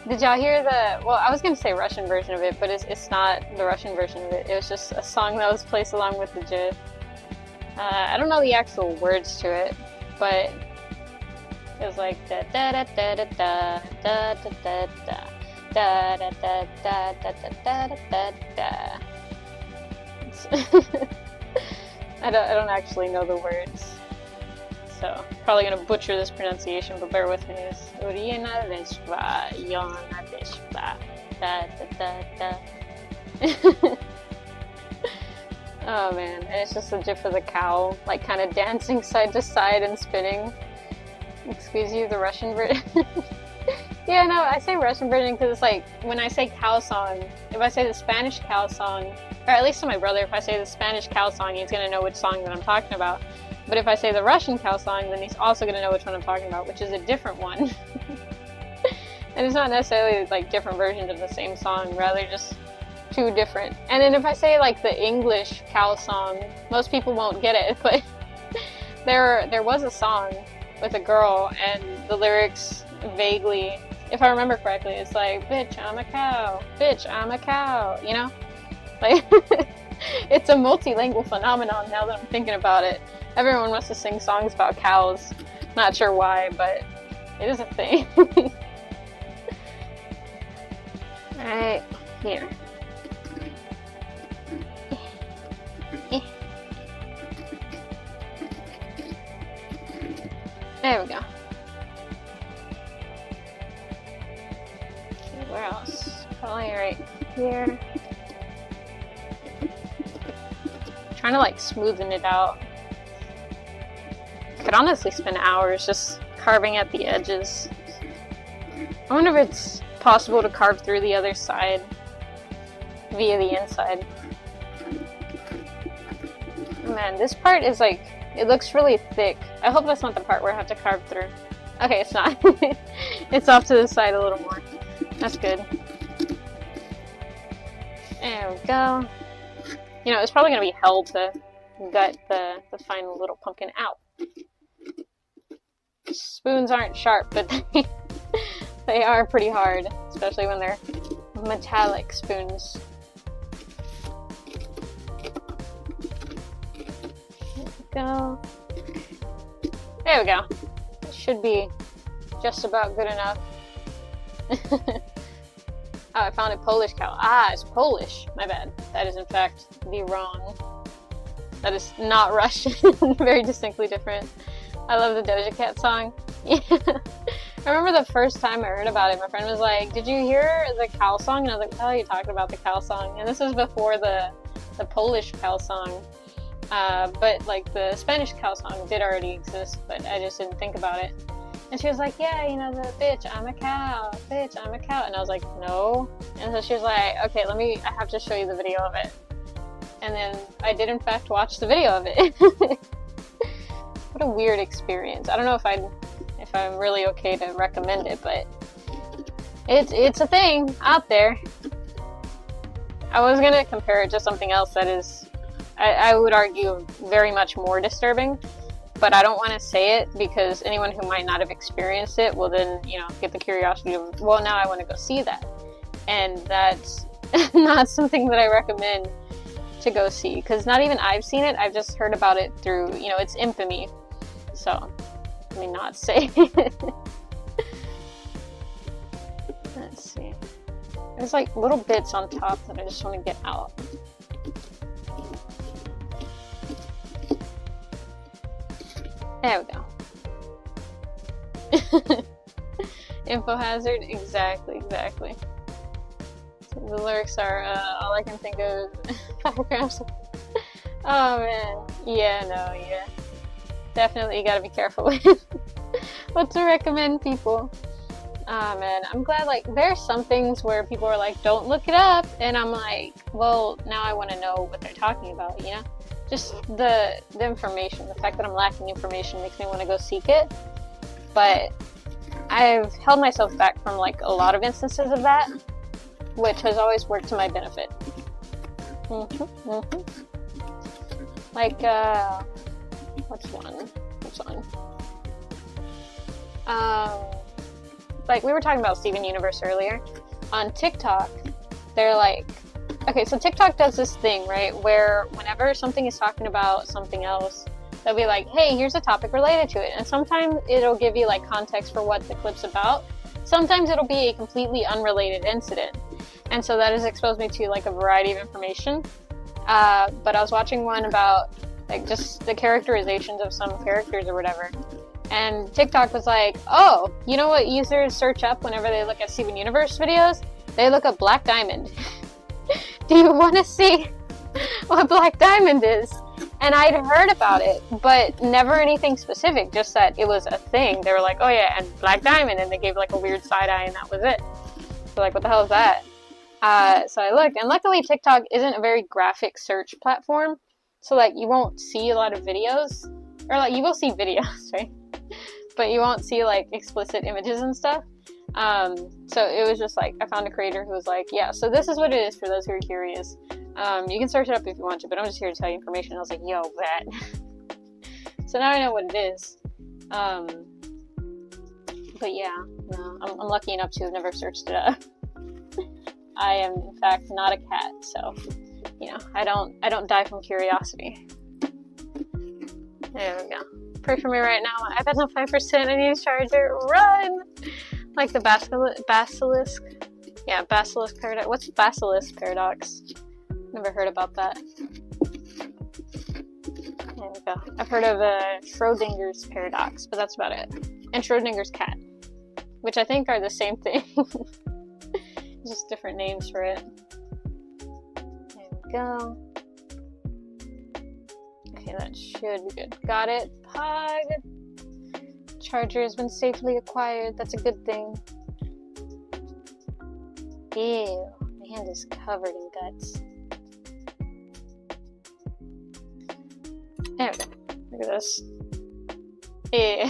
Did y'all hear the... Well, I was gonna say Russian version of it, but it's not the Russian version of it. It was just a song that was placed along with the GIF. I don't know the actual words to it, but it was like da da da da da da da da da da da da da da da da da. I don't actually know the words, so probably gonna butcher this pronunciation, but bear with me. It's Uriena Veshva, Yona Veshva, da da da da. Oh man, and it's just a gif of the cow, like kind of dancing side to side and spinning. Excuse you, the Russian version. Yeah, no, I say Russian version because it's like, when I say cow song, if I say the Spanish cow song, or at least to my brother, if I say the Spanish cow song, he's gonna know which song that I'm talking about. But if I say the Russian cow song, then he's also gonna know which one I'm talking about, which is a different one. And it's not necessarily like different versions of the same song, rather just two different. And then if I say like the English cow song, most people won't get it, but there was a song with a girl, and the lyrics vaguely, if I remember correctly, it's like, bitch, I'm a cow, bitch, I'm a cow, you know? Like, it's a multilingual phenomenon now that I'm thinking about it. Everyone wants to sing songs about cows. Not sure why, but it is a thing. Alright, here. There we go. Okay, where else? Probably right here. Trying to like smoothen it out. I could honestly spend hours just carving at the edges. I wonder if it's possible to carve through the other side via the inside. Man, this part is like, it looks really thick. I hope that's not the part where I have to carve through. Okay, it's not. It's off to the side a little more. That's good. There we go. You know, it's probably going to be hell to gut the final little pumpkin out. Spoons aren't sharp, but they are pretty hard, especially when they're metallic spoons. Go. There we go. It should be just about good enough. Oh, I found a Polish cow. Ah, it's Polish. My bad. That is in fact the wrong. That is not Russian. Very distinctly different. I love the Doja Cat song. Yeah. I remember the first time I heard about it, my friend was like, "Did you hear the cow song?" And I was like, "What the hell are you talking about, the cow song?" And this was before the Polish cow song. But like the Spanish cow song did already exist, but I just didn't think about it. And she was like, "Yeah, you know, the bitch, I'm a cow, bitch, I'm a cow." And I was like, "No." And so she was like, "Okay, I have to show you the video of it." And then I did in fact watch the video of it. What a weird experience. I don't know if I'm really okay to recommend it, but it's a thing out there. I was gonna compare it to something else that is, I would argue, very much more disturbing. but I don't want to say it because anyone who might not have experienced it will then, you know, get the curiosity of, well, now I want to go see that. And that's not something that I recommend to go see, because not even I've seen it. I've just heard about it through, you know, it's infamy. So, let me not say it. Let's see. There's like little bits on top that I just want to get out. There we go. Info hazard, exactly. So the lyrics are, all I can think of is 5 grams. Oh man, yeah. Definitely, you gotta be careful with what to recommend people. Oh man, I'm glad, like, there's some things where people are like, don't look it up, and I'm like, well, now I want to know what they're talking about, you know? Just the information, the fact that I'm lacking information makes me want to go seek it. But I've held myself back from like a lot of instances of that, which has always worked to my benefit. Like, what's one? Like we were talking about Steven Universe earlier. On TikTok, they're like, okay, so TikTok does this thing, right, where whenever something is talking about something else, they'll be like, hey, here's a topic related to it. And sometimes it'll give you like context for what the clip's about. Sometimes it'll be a completely unrelated incident. And so that has exposed me to like a variety of information. But I was watching one about like just the characterizations of some characters or whatever. And TikTok was like, oh, you know what users search up whenever they look at Steven Universe videos? They look up Black Diamond. Do you want to see what Black Diamond is? And I'd heard about it, but never anything specific, just that it was a thing. They were like, oh yeah, and Black Diamond, and they gave like a weird side eye, and that was it. So like, what the hell is that? So I looked, and luckily TikTok isn't a very graphic search platform, so like you won't see a lot of videos, or like you will see videos, right? But you won't see like explicit images and stuff. So it was just like, I found a creator who was like, yeah, so this is what it is for those who are curious. You can search it up if you want to, but I'm just here to tell you information. I was like, yo, that. So now I know what it is. But yeah, no, I'm lucky enough to have never searched it up. I am, in fact, not a cat, so, you know, I don't die from curiosity. There we go. Pray for me right now. My iPad's on 5%. I need a charger. Run! Like the basilisk. Yeah, basilisk paradox. What's the basilisk paradox? Never heard about that. There we go. I've heard of Schrodinger's paradox, but that's about it. And Schrodinger's cat, which I think are the same thing. Just different names for it. There we go. Okay, that should be good. Got it. Pog. Charger has been safely acquired. That's a good thing. Ew. My hand is covered in guts. There we go. Look at this. Ew.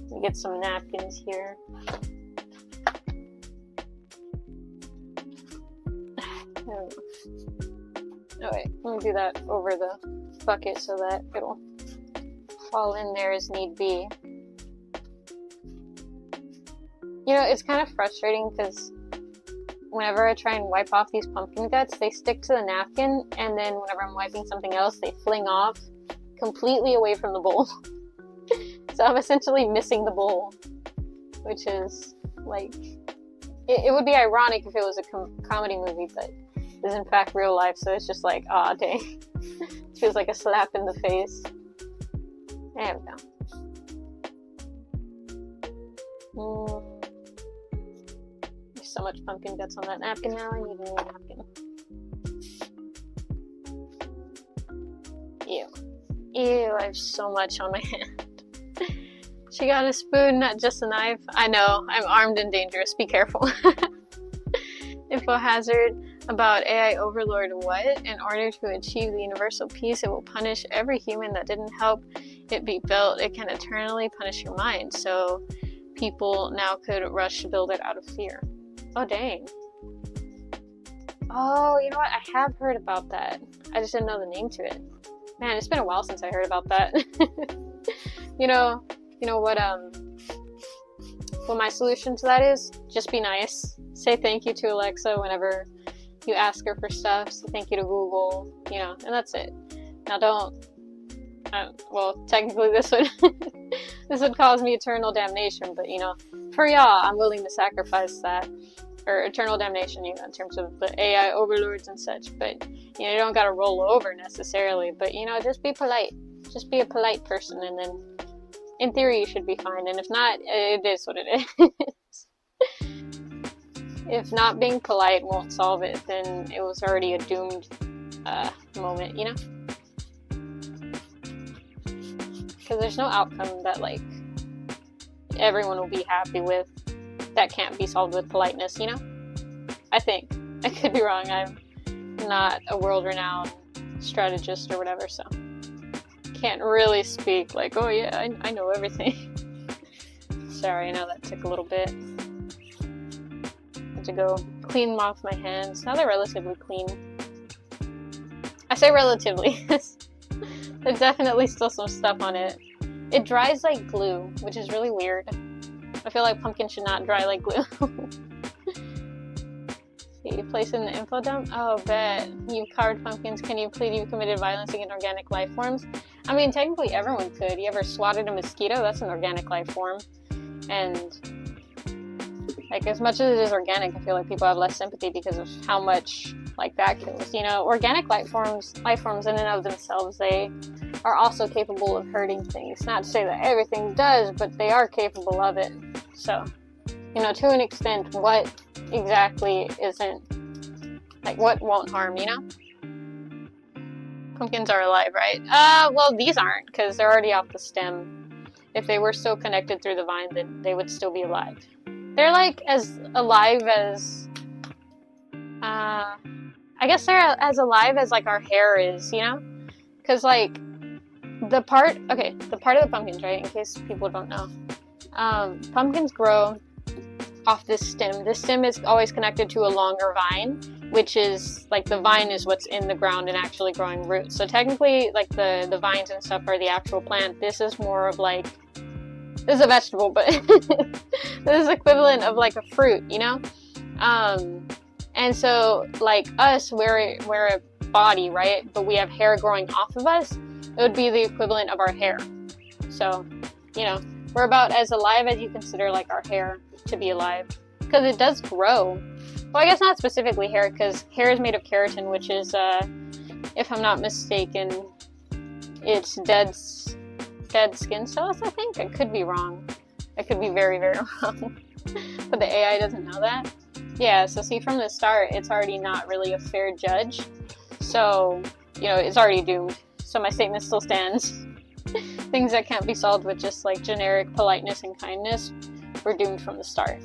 Let me get some napkins here. There we go. Oh wait, let me do that over the bucket so that it'll fall in there as need be. You know, it's kind of frustrating because whenever I try and wipe off these pumpkin guts, they stick to the napkin, and then whenever I'm wiping something else, they fling off completely away from the bowl. So I'm essentially missing the bowl, which is, like, it would be ironic if it was a comedy movie, but it is in fact real life, so it's just like, aw, dang. It feels like a slap in the face. There we go. There's so much pumpkin guts on that napkin now. I need a new napkin. Ew. Ew, I have so much on my hand. She got a spoon, not just a knife. I know, I'm armed and dangerous. Be careful. Info hazard about AI overlord. What? In order to achieve the universal peace, it will punish every human that didn't help it be built. It can eternally punish your mind. So people now could rush to build it out of fear. Oh, dang. Oh, you know what? I have heard about that. I just didn't know the name to it. Man, it's been a while since I heard about that. You know what my solution to that is? Just be nice. Say thank you to Alexa whenever you ask her for stuff. Say thank you to Google, and that's it. Now don't, well, technically this would, this would cause me eternal damnation, but for y'all, I'm willing to sacrifice that. Or eternal damnation, in terms of the AI overlords and such, but, you don't gotta roll over necessarily, but, just be polite. Just be a polite person, and then, in theory, you should be fine, and if not, it is what it is. If not being polite won't solve it, then it was already a doomed, moment, Because there's no outcome that, like, everyone will be happy with that can't be solved with politeness, I think. I could be wrong. I'm not a world-renowned strategist or whatever, so can't really speak like, oh yeah, I know everything. Sorry, I know that took a little bit. Had to go clean them off my hands. Now they're relatively clean. I say relatively. There's definitely still some stuff on it. It dries like glue, which is really weird. I feel like pumpkin should not dry like glue. See, place in the info dump? Oh, bet. You've carved pumpkins. Can you plead you've committed violence against organic life forms? I mean, technically everyone could. You ever swatted a mosquito? That's an organic life form. And, like, as much as it is organic, I feel like people have less sympathy because of how much, like, that kills. Organic life forms in and of themselves, they are also capable of hurting things. Not to say that everything does, but they are capable of it. So, to an extent, what exactly isn't, like, what won't harm, Pumpkins are alive, right? Well, these aren't, because they're already off the stem. If they were still connected through the vine, then they would still be alive. They're, like, as alive as, I guess they're as alive as, like, our hair is, Because, like, the part of the pumpkins, right, in case people don't know, pumpkins grow off this stem. This stem is always connected to a longer vine, which is, like, the vine is what's in the ground and actually growing roots. So technically, like, the vines and stuff are the actual plant. This is more of, like, this is a vegetable, but this is equivalent of, like, a fruit, And so, like, us, we're a body, right? But we have hair growing off of us. It would be the equivalent of our hair. So, we're about as alive as you consider, like, our hair to be alive. Because it does grow. Well, I guess not specifically hair, because hair is made of keratin, which is, if I'm not mistaken, it's dead skin cells, I think? I could be wrong. I could be very, very wrong. But the AI doesn't know that. Yeah, so see, from the start, it's already not really a fair judge. So, it's already doomed. So my statement still stands. Things that can't be solved with just, like, generic politeness and kindness were doomed from the start.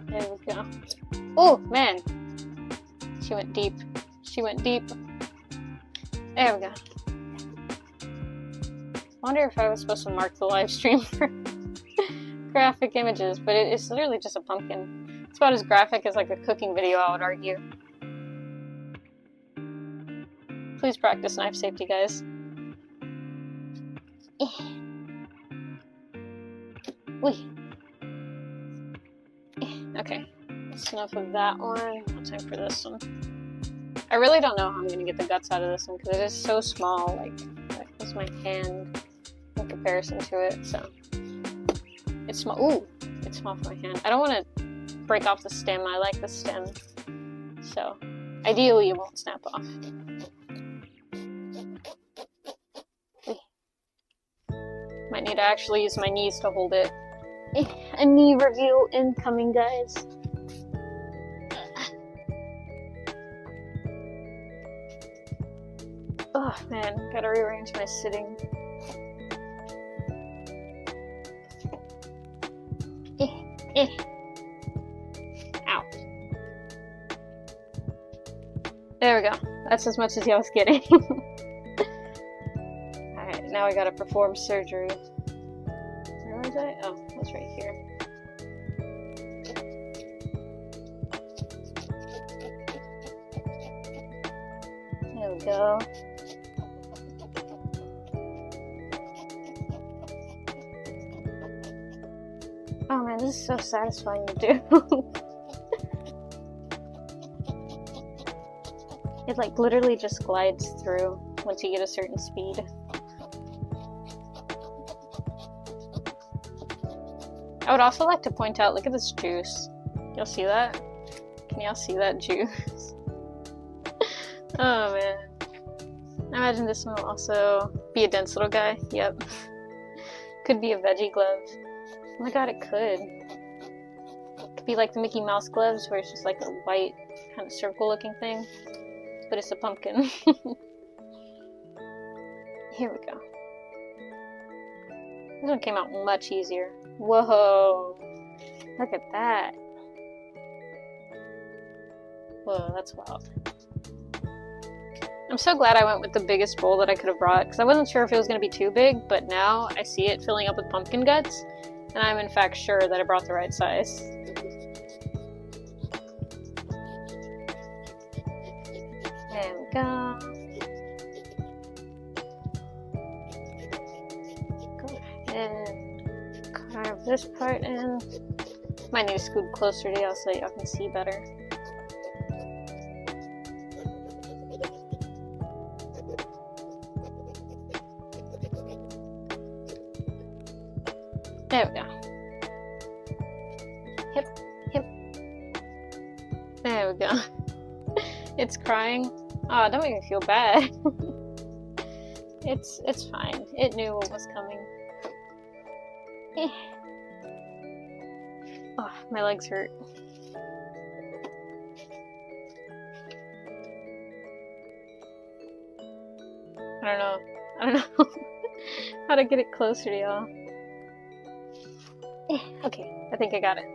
There we go. Oh, man. She went deep. There we go. I wonder if I was supposed to mark the live stream for graphic images, but it's literally just a pumpkin. It's about as graphic as, like, a cooking video, I would argue. Please practice knife safety, guys. Okay, that's enough of that one. No time for this one. I really don't know how I'm gonna get the guts out of this one because it is so small. Like, that was my hand in comparison to it. So it's small. Ooh, it's small for my hand. I don't want to break off the stem. I like the stem, so ideally it won't snap off. Might need to actually use my knees to hold it. A knee review incoming, guys. Oh man, gotta rearrange my sitting. Ow. There we go. That's as much as I was getting. Alright, now I gotta perform surgery. Where was I? Oh, that's right here. There we go. Oh man, this is so satisfying to do. It like literally just glides through once you get a certain speed. I would also like to point out, look at this juice. Y'all see that? Can y'all see that juice? Oh man. I imagine this one will also be a dense little guy. Yep. Could be a veggie glove. Oh my god, it could. It could be like the Mickey Mouse gloves where it's just like a white kind of circle looking thing. But it's a pumpkin. Here we go. This one came out much easier. Whoa! Look at that. Whoa, that's wild. I'm so glad I went with the biggest bowl that I could have brought, because I wasn't sure if it was going to be too big, but now I see it filling up with pumpkin guts, and I'm in fact sure that I brought the right size. There we go. Go ahead, carve this part in. Might need to scoot closer to y'all so y'all can see better. There we go. Hip, hip. There we go. It's crying. Oh, don't make me feel bad. It's fine. It knew what was coming. Oh, my legs hurt. I don't know how to get it closer to y'all. Okay, I think I got it.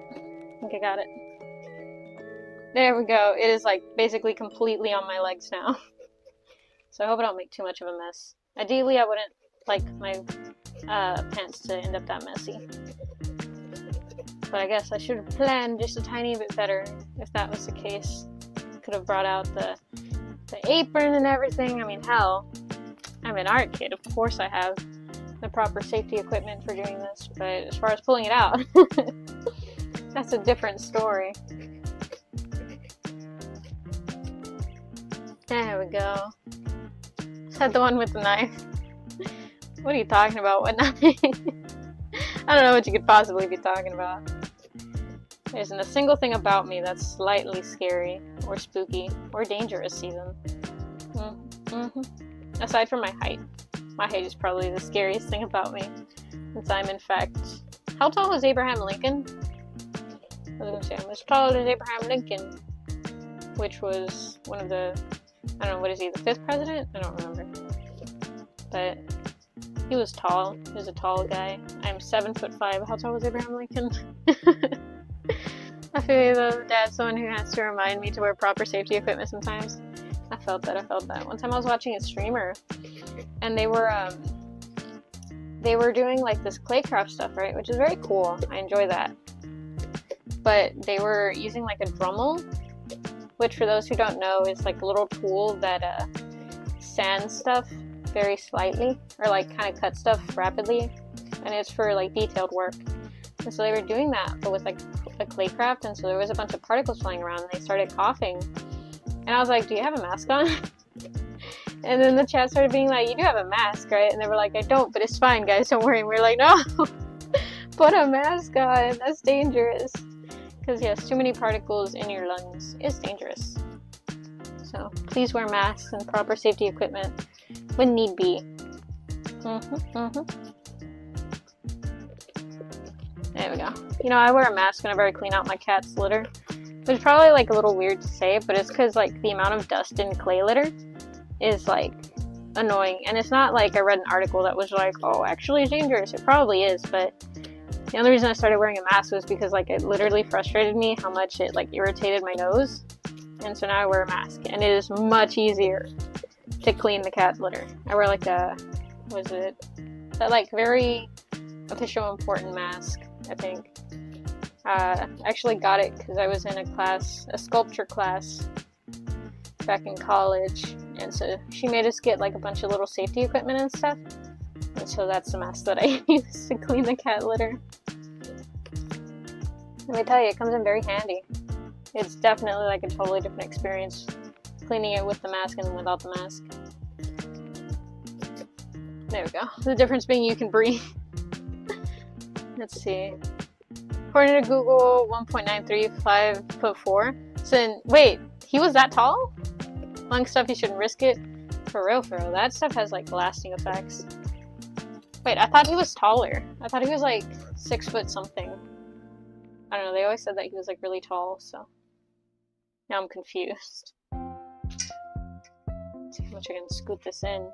There we go. It is like basically completely on my legs now. So I hope I don't make too much of a mess. Ideally, I wouldn't like my pants to end up that messy. But I guess I should have planned just a tiny bit better if that was the case. Could have brought out the apron and everything. I mean, hell, I'm an art kid. Of course I have the proper safety equipment for doing this. But as far as pulling it out, that's a different story. There we go. Said the one with the knife. What are you talking about? What knife? I don't know what you could possibly be talking about. There isn't a single thing about me that's slightly scary, or spooky, or dangerous even. Aside from my height. My height is probably the scariest thing about me. Since I'm in fact... How tall was Abraham Lincoln? I was gonna say, I'm as tall as Abraham Lincoln. Which was one of the... I don't know, what is he, the 5th president? I don't remember. But he was tall. He was a tall guy. I'm 7'5". How tall was Abraham Lincoln? I feel though, Dad's someone who has to remind me to wear proper safety equipment sometimes. I felt that. One time I was watching a streamer, and they were doing like this claycraft stuff, right? Which is very cool. I enjoy that. But they were using like a Dremel, which for those who don't know is like a little tool that sands stuff very slightly, or like kind of cuts stuff rapidly, and it's for like detailed work. And so they were doing that, but with like a claycraft, and so there was a bunch of particles flying around, and they started coughing. And I was like, do you have a mask on? And then the chat started being like, you do have a mask, right? And they were like, I don't, but it's fine, guys, don't worry. And we were like, no, put a mask on, that's dangerous. Because yes, too many particles in your lungs is dangerous. So please wear masks and proper safety equipment when need be. There we go. You know, I wear a mask whenever I clean out my cat's litter. Which is probably like a little weird to say, but it's because like the amount of dust in clay litter is like annoying. And it's not like I read an article that was like, oh, actually it's dangerous. It probably is, but the only reason I started wearing a mask was because like it literally frustrated me how much it like irritated my nose. And so now I wear a mask, and it is much easier to clean the cat litter. I wear like that like very official important mask, I think. I actually got it because I was in a sculpture class back in college, And so she made us get like a bunch of little safety equipment and stuff. And so that's the mask that I use to clean the cat litter. Let me tell you, it comes in very handy. It's definitely like a totally different experience cleaning it with the mask and without the mask. There we go. The difference being you can breathe. Let's see. According to Google, 1.93, 5'4". So then, wait, he was that tall? Lung stuff, you shouldn't risk it. For real, that stuff has like lasting effects. Wait, I thought he was taller. I thought he was like 6 foot something. I don't know, they always said that he was like really tall, so now I'm confused. Let's see how much I can scoot this in.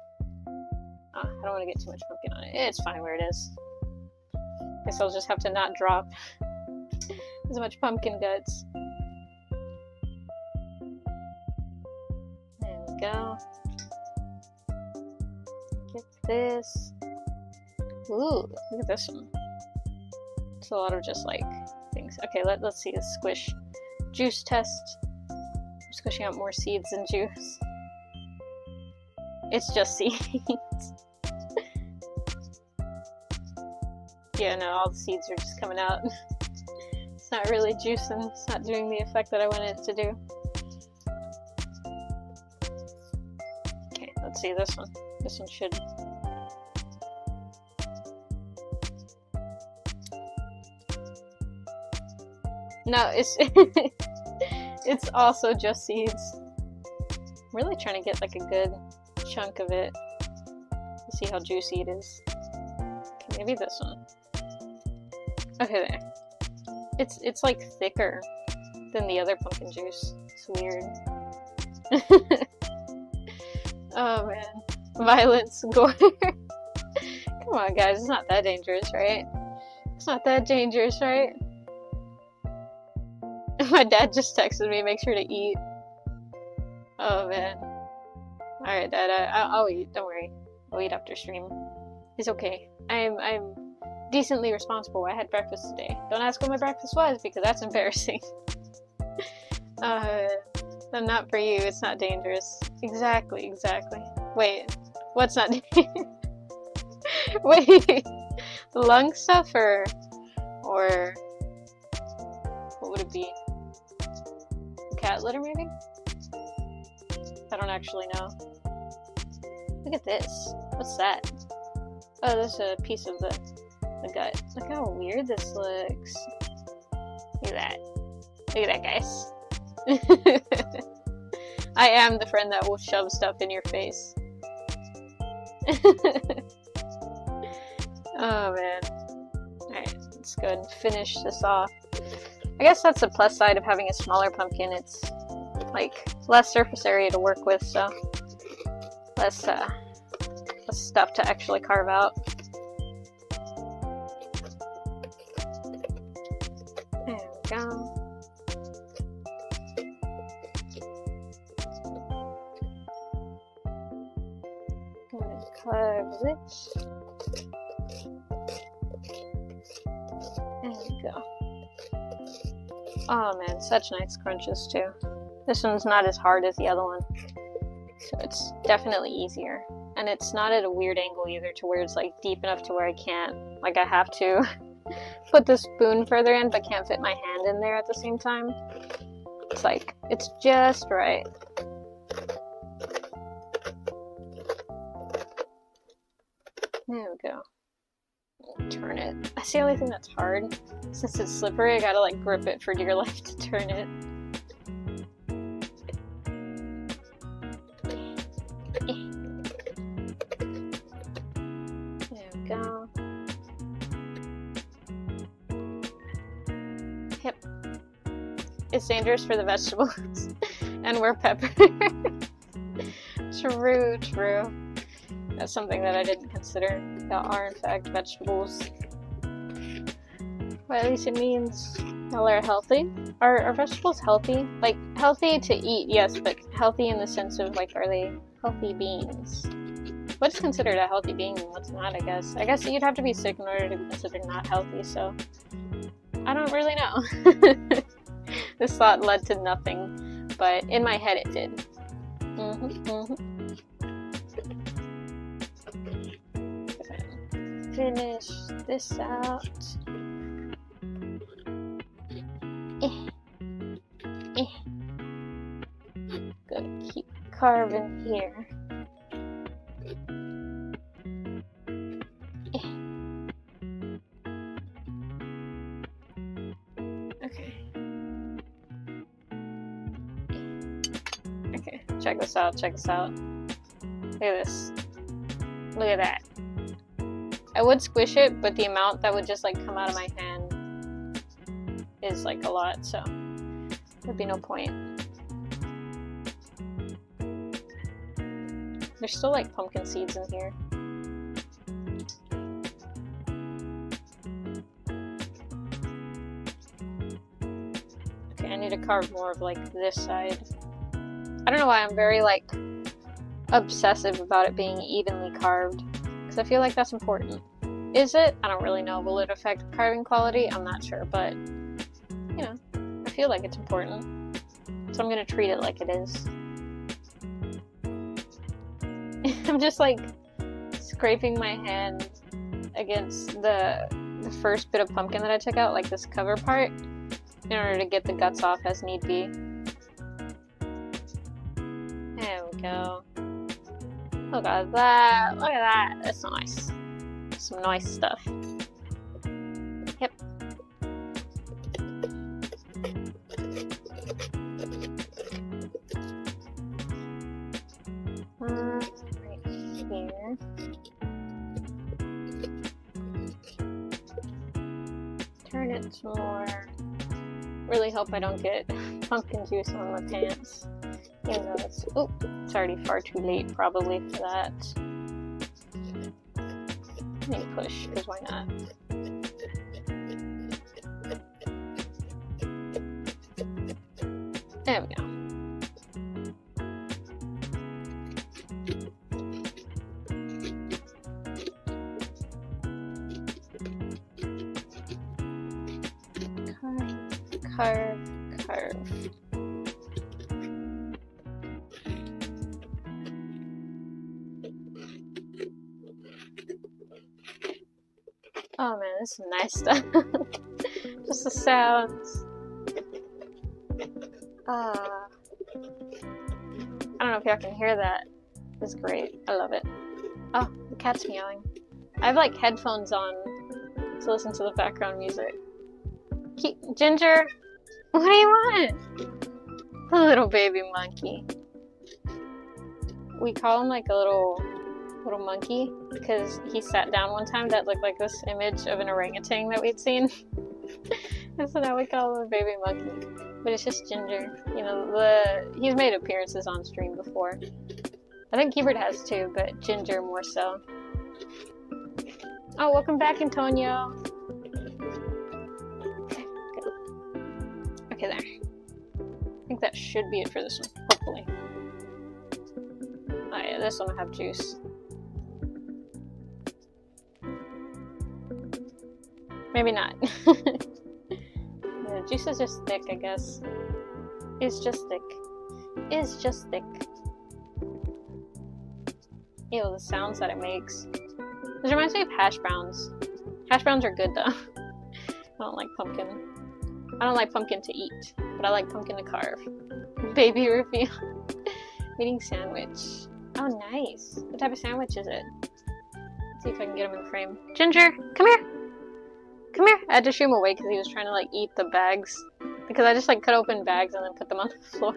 I don't want to get too much pumpkin on it. It's fine where it is. Guess I'll just have to not drop as much pumpkin guts. There we go. Get this. Ooh, look at this one. It's a lot of just like things. Okay, let's see the squish juice test. I'm squishing out more seeds than juice. It's just seeds. Yeah, no, all the seeds are just coming out. It's not really juicing. It's not doing the effect that I wanted it to do. Okay, let's see this one. This one should... No, it's it's also just seeds. I'm really trying to get like a good chunk of it to see how juicy it is. Okay, maybe this one. Okay, there. It's like thicker than the other pumpkin juice. It's weird. Oh man. Violence, gore. Come on guys, it's not that dangerous, right? It's not that dangerous, right? My dad just texted me, make sure to eat. Oh man. Alright Dad, I'll eat, don't worry. I'll eat after stream. It's okay. I'm decently responsible. I had breakfast today. Don't ask what my breakfast was because that's embarrassing. I'm not for you, it's not dangerous. Exactly. Wait, what's not dangerous? Wait, the lung stuff or what would it be? Cat litter maybe? I don't actually know. Look at this. What's that? Oh, there's a piece of the gut. Look how weird this looks. Look at that. Look at that, guys. I am the friend that will shove stuff in your face. Oh man. Alright, let's go ahead and finish this off. I guess that's the plus side of having a smaller pumpkin. It's like less surface area to work with, so less stuff to actually carve out. There we go. Gonna carve this. There we go. Oh man, such nice crunches too. This one's not as hard as the other one, so it's definitely easier. And it's not at a weird angle either to where it's like deep enough to where I can't, like I have to put the spoon further in but can't fit my hand in there at the same time. It's like, it's just right. There we go. Turn it. That's the only thing that's hard. Since it's slippery, I gotta like grip it for dear life to turn it. There we go. Yep. It's dangerous for the vegetables. And we're pepper. True. That's something that I didn't consider. That are in fact vegetables. Well, at least it means y'all are healthy. Are vegetables healthy? Like, healthy to eat, yes, but healthy in the sense of, like, are they healthy beings? What's considered a healthy being and what's not, I guess? I guess you'd have to be sick in order to be considered not healthy, so I don't really know. This thought led to nothing, but in my head it did. finish this out. Gotta keep carving here. Okay. Okay, check this out, check this out. Look at this. Look at that. I would squish it, but the amount that would just like come out of my hand is like a lot, so there'd be no point. There's still like pumpkin seeds in here. Okay, I need to carve more of like this side. I don't know why I'm very like obsessive about it being evenly carved, because I feel like that's important. Is it? I don't really know. Will it affect carving quality? I'm not sure, but you know, I feel like it's important, so I'm gonna treat it like it is. I'm just like scraping my hand against the first bit of pumpkin that I took out, like this cover part, in order to get the guts off as need be. There we go. Look at that. Look at that. That's nice. Some nice stuff. Yep. Right here. Turn it some more. Really hope I don't get pumpkin juice on my pants. Even though it's, oh, it's already far too late probably for that. I need to push, because why not? There we go. Carve, carve. Oh man, this is nice stuff. Just the sounds. I don't know if y'all can hear that. It's great. I love it. Oh, the cat's meowing. I have like headphones on to listen to the background music. Ginger, what do you want? The little baby monkey. We call him like a little monkey because he sat down one time that looked like this image of an orangutan that we'd seen. And so now we call him a baby monkey. But it's just Ginger. You know, he's made appearances on stream before. I think Keybird has too, but Ginger more so. Oh, welcome back, Antonio. Okay, good. Okay, there. I think that should be it for this one, hopefully. Oh yeah, this one will have juice. Maybe not. The juice is just thick, I guess. It's just thick. It's just thick. Ew, the sounds that it makes. This reminds me of hash browns. Hash browns are good though. I don't like pumpkin. I don't like pumpkin to eat, but I like pumpkin to carve. Baby reveal. Eating sandwich. Oh, nice. What type of sandwich is it? Let's see if I can get him in the frame. Ginger, come here. Come here. I had to shoo him away because he was trying to like eat the bags. Because I just like cut open bags and then put them on the floor.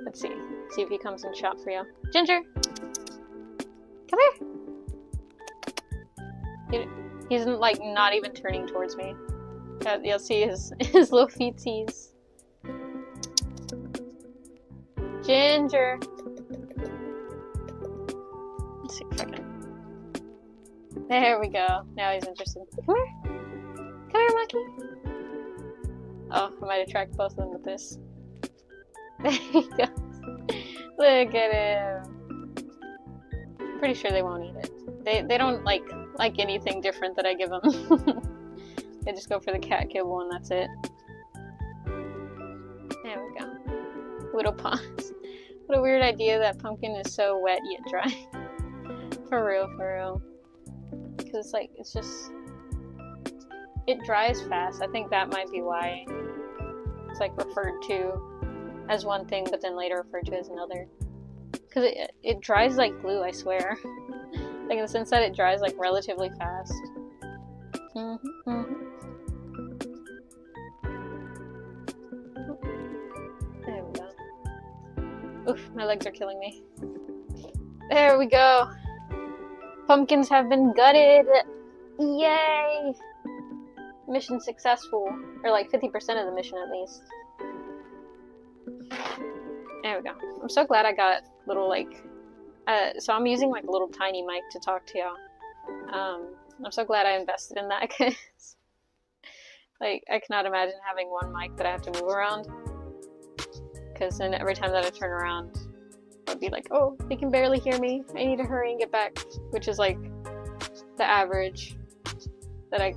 Let's see. See if he comes and shop for you. Ginger! Come here! He's like not even turning towards me. You'll see his little feetsies. Ginger! Let's see if I can. There we go. Now he's interested. Come here! Come here, monkey! Oh, I might attract both of them with this. There he goes. Look at him. Pretty sure they won't eat it. They don't like anything different that I give them. They just go for the cat kibble and that's it. There we go. Little paws. What a weird idea that pumpkin is so wet yet dry. For real, for real. because it's like, it's just, it dries fast. I think that might be why it's like referred to as one thing, but then later referred to as another. Because it dries like glue, I swear. Like in the sense that it dries like relatively fast. There we go. Oof, my legs are killing me. There we go. Pumpkins have been gutted. Yay! Mission successful. Or like 50% of the mission at least. There we go. I'm so glad I got little like... so I'm using like a little tiny mic to talk to y'all. I'm so glad I invested in that because... like, I cannot imagine having one mic that I have to move around. Because then every time that I turn around, I'd be like, oh, they can barely hear me. I need to hurry and get back. Which is like the average that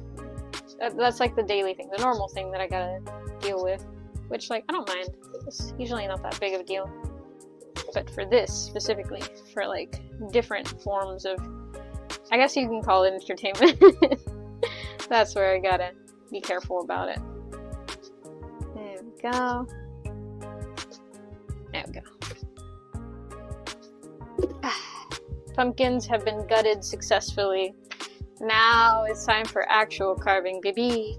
that's like the daily thing, the normal thing that I gotta deal with. Which, like, I don't mind. It's usually not that big of a deal. But for this specifically, for like different forms of, I guess you can call it entertainment. That's where I gotta be careful about it. There we go. There we go. Pumpkins have been gutted successfully. Now it's time for actual carving, baby.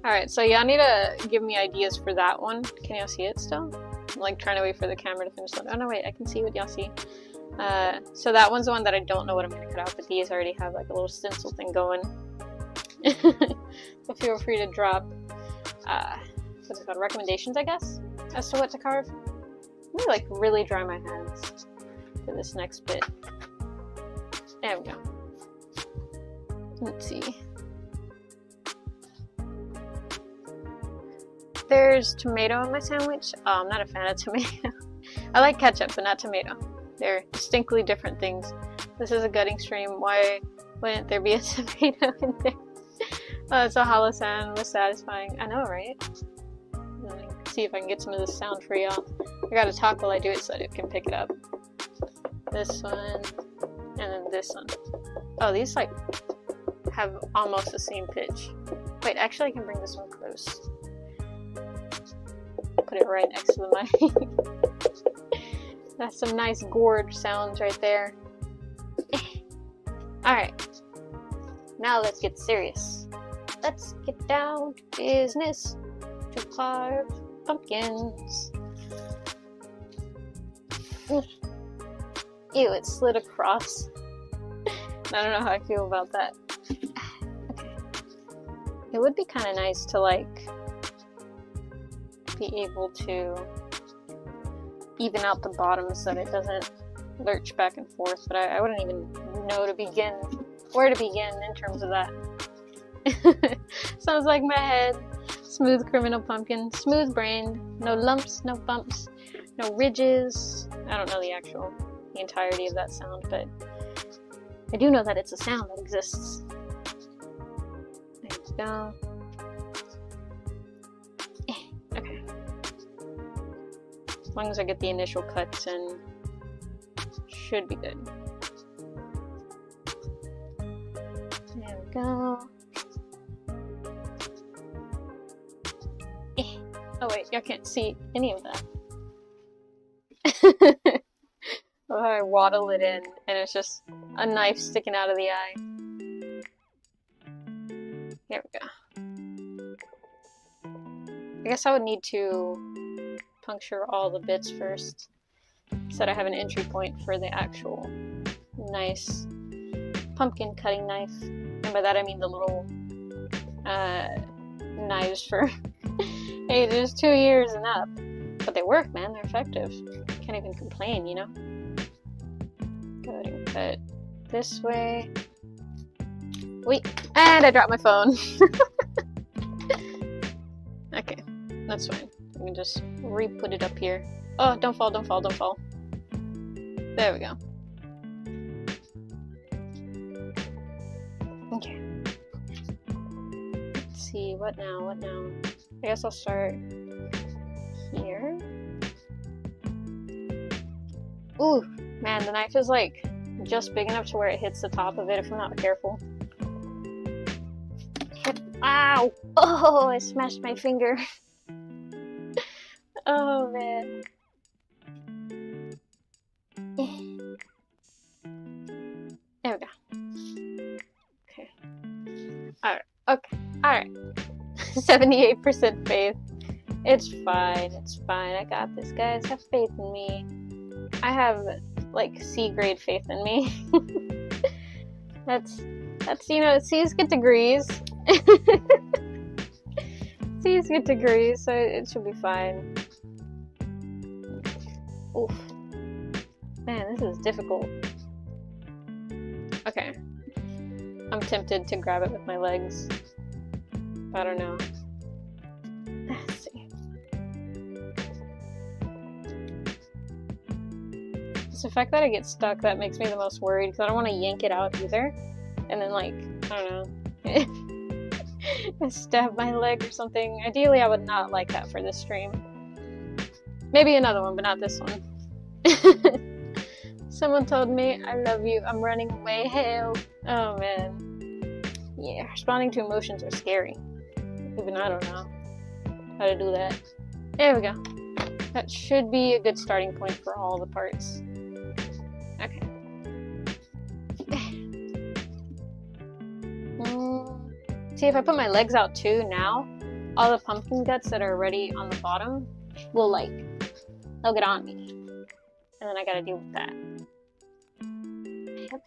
Alright, so y'all need to give me ideas for that one. Can y'all see it still? I'm like trying to wait for the camera to finish. Oh no, wait, I can see what y'all see. So that one's the one that I don't know what I'm going to cut out, but these already have like a little stencil thing going. So feel free to drop, what's it called, recommendations, I guess, as to what to carve. Let me like really dry my hands for this next bit. There we go. Let's see. There's tomato in my sandwich. Oh, I'm not a fan of tomato. I like ketchup, but not tomato. They're distinctly different things. This is a gutting stream. Why wouldn't there be a tomato in there? Oh, it's a hollow sound. Was satisfying. I know, right? See if I can get some of this sound for y'all. I gotta talk while I do it so that it can pick it up. This one, and then this one. Oh, these like have almost the same pitch. Wait, actually I can bring this one close. Put it right next to the mic. That's some nice gorge sounds right there. Alright. Now let's get serious. Let's get down to business to carve pumpkins. Ew, it slid across. I don't know how I feel about that. Okay. It would be kind of nice to like be able to even out the bottom so that it doesn't lurch back and forth, but I wouldn't even know where to begin in terms of that. Sounds like my head. Smooth criminal pumpkin, smooth brained, no lumps, no bumps, no ridges. I don't know the entirety of that sound, but I do know that it's a sound that exists. There we go. Okay. As long as I get the initial cuts in, should be good. There we go. Oh wait, y'all can't see any of that. Oh, I waddle it in, and it's just a knife sticking out of the eye. Here we go. I guess I would need to puncture all the bits first, so that I have an entry point for the actual nice pumpkin cutting knife. And by that I mean the little knives for ages 2 years and up. But they work, man. They're effective. Can't even complain, you know? Go ahead and cut this way. Wait, and I dropped my phone. Okay, that's fine. Let me just re-put it up here. Oh, don't fall, don't fall, don't fall. There we go. Okay. Let's see, what now, what now? I guess I'll start here. Ooh, man, the knife is like just big enough to where it hits the top of it if I'm not careful. Ow! Oh, I smashed my finger. Oh, man. There we go. Okay. Alright. Okay. Alright. 78% faith. It's fine. It's fine. I got this, guys. Have faith in me. I have, like, C-grade faith in me. That's, you know, C's get degrees. C's get degrees, so it should be fine. Oof. Man, this is difficult. Okay. I'm tempted to grab it with my legs. I don't know. Let's see. It's the fact that I get stuck that makes me the most worried, because I don't want to yank it out either. And then, like, I don't know. Stab my leg or something. Ideally, I would not like that for this stream. Maybe another one, but not this one. Someone told me, I love you, I'm running away, hell. Oh, man. Yeah, responding to emotions are scary. Even I don't know how to do that. There we go. That should be a good starting point for all the parts. Okay. See, if I put my legs out too now, all the pumpkin guts that are already on the bottom will, like, they'll get on me. And then I gotta deal with that. Yep.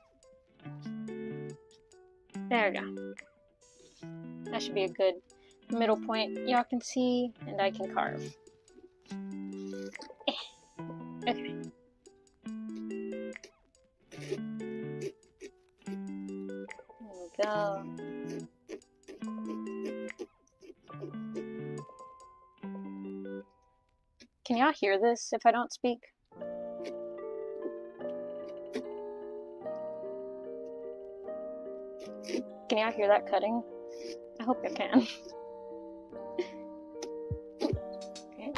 There we go. That should be a good middle point y'all can see, and I can carve. Okay. There we go. Can y'all hear this if I don't speak? Can y'all hear that cutting? I hope you can. Okay.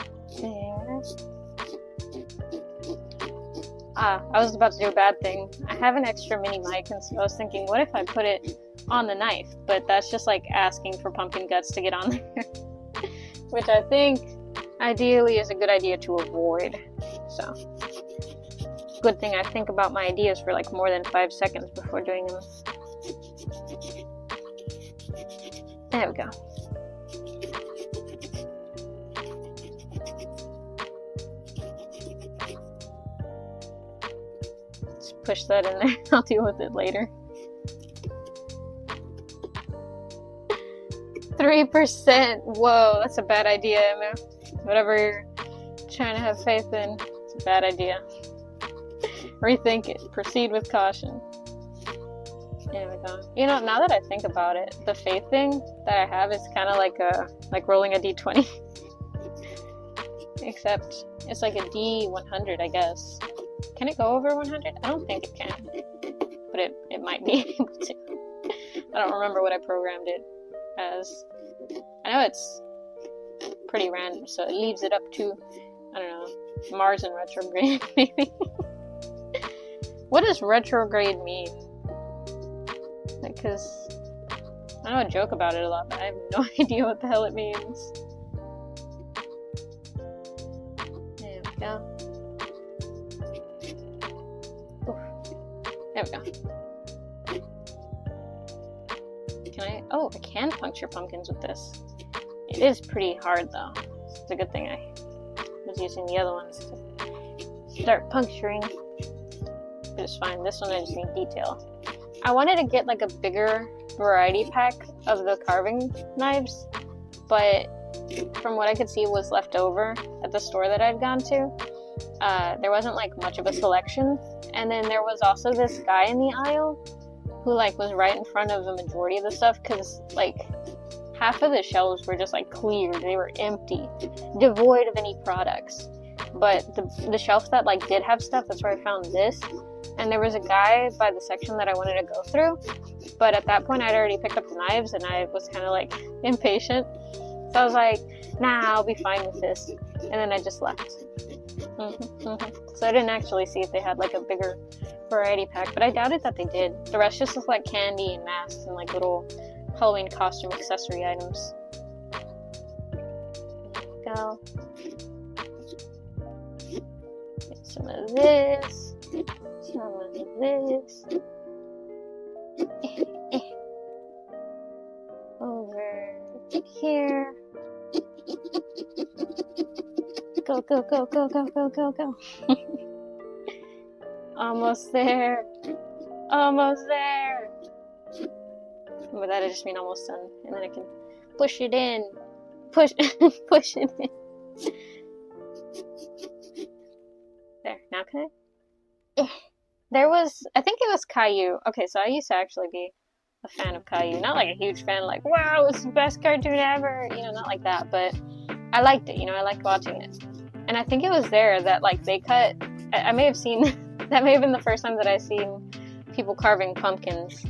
I was about to do a bad thing. I have an extra mini mic, and so I was thinking, what if I put it on the knife? But that's just like asking for pumpkin guts to get on there. Which I think ideally is a good idea to avoid. So, good thing I think about my ideas for like more than 5 seconds before doing them. There we go. Just push that in there. I'll deal with it later. 3%. Whoa, that's a bad idea, Emma. Whatever you're trying to have faith in, it's a bad idea. Rethink it. Proceed with caution. There we go. You know, now that I think about it, the faith thing that I have is kind of like rolling a d20. Except it's like a d100, I guess. Can it go over 100? I don't think it can. But it might be able to. I don't remember what I programmed it as. I know it's pretty random, so it leaves it up to, I don't know, Mars in retrograde, maybe. What does retrograde mean? Because I know I joke about it a lot, but I have no idea what the hell it means. There we go. Oof. There we go. Can I? Oh, I can puncture pumpkins with this. It is pretty hard though. It's a good thing I was using the other ones to start puncturing. But it's fine. This one I just need detail. I wanted to get like a bigger variety pack of the carving knives, but from what I could see was left over at the store that I'd gone to. There wasn't like much of a selection, and then there was also this guy in the aisle who like was right in front of the majority of the stuff, because like half of the shelves were just like cleared, they were empty, devoid of any products. But the shelf that like did have stuff, that's where I found this. And there was a guy by the section that I wanted to go through, but at that point I'd already picked up the knives and I was kind of like impatient. So I was like, nah, I'll be fine with this. And then I just left. So I didn't actually see if they had like a bigger variety pack, but I doubted that they did. The rest just look like candy and masks and like little Halloween costume accessory items. Go. Get some of this. Some of this. Over here. Go, go, go, go, go, go, go, go. Almost there. Almost there. By that I just mean almost done. And then I can push it in. Push push it in. There, now can I? There was, I think it was Caillou. Okay, so I used to actually be a fan of Caillou. Not like a huge fan, like, wow, it's the best cartoon ever. You know, not like that, but I liked it, you know, I liked watching it. And I think it was there that, like, they cut, I may have seen, that may have been the first time that I seen people carving pumpkins.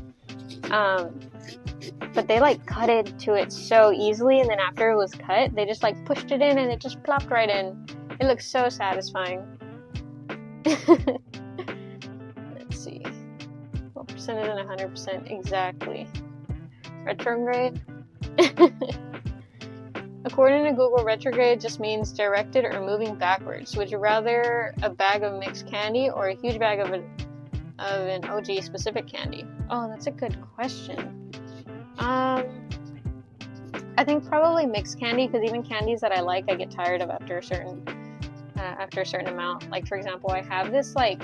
But they, like, cut it to it so easily, and then after it was cut, they just, like, pushed it in, and it just plopped right in. It looks so satisfying. Let's see. What percentage and 100% exactly? Retrograde? According to Google, retrograde just means directed or moving backwards. Would you rather a bag of mixed candy or a huge bag of an OG specific candy? Oh, that's a good question. I think probably mixed candy, because even candies that I like, I get tired of after a certain amount. Like, for example, I have this like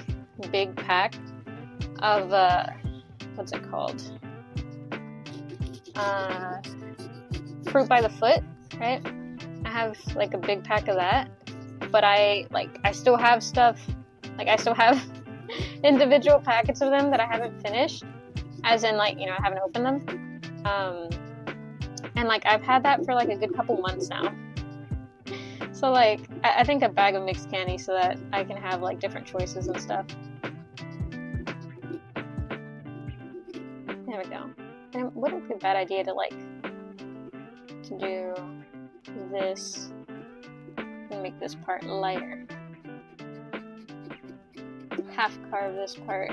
big pack of what's it called? Fruit by the foot, right? I have like a big pack of that, but I still have stuff, like I still have individual packets of them that I haven't finished, as in, like, you know, I haven't opened them. And like I've had that for like a good couple months now. So like I think a bag of mixed candy so that I can have like different choices and stuff. There we go. And it wouldn't be a bad idea to do this and make this part lighter. Half carve this part.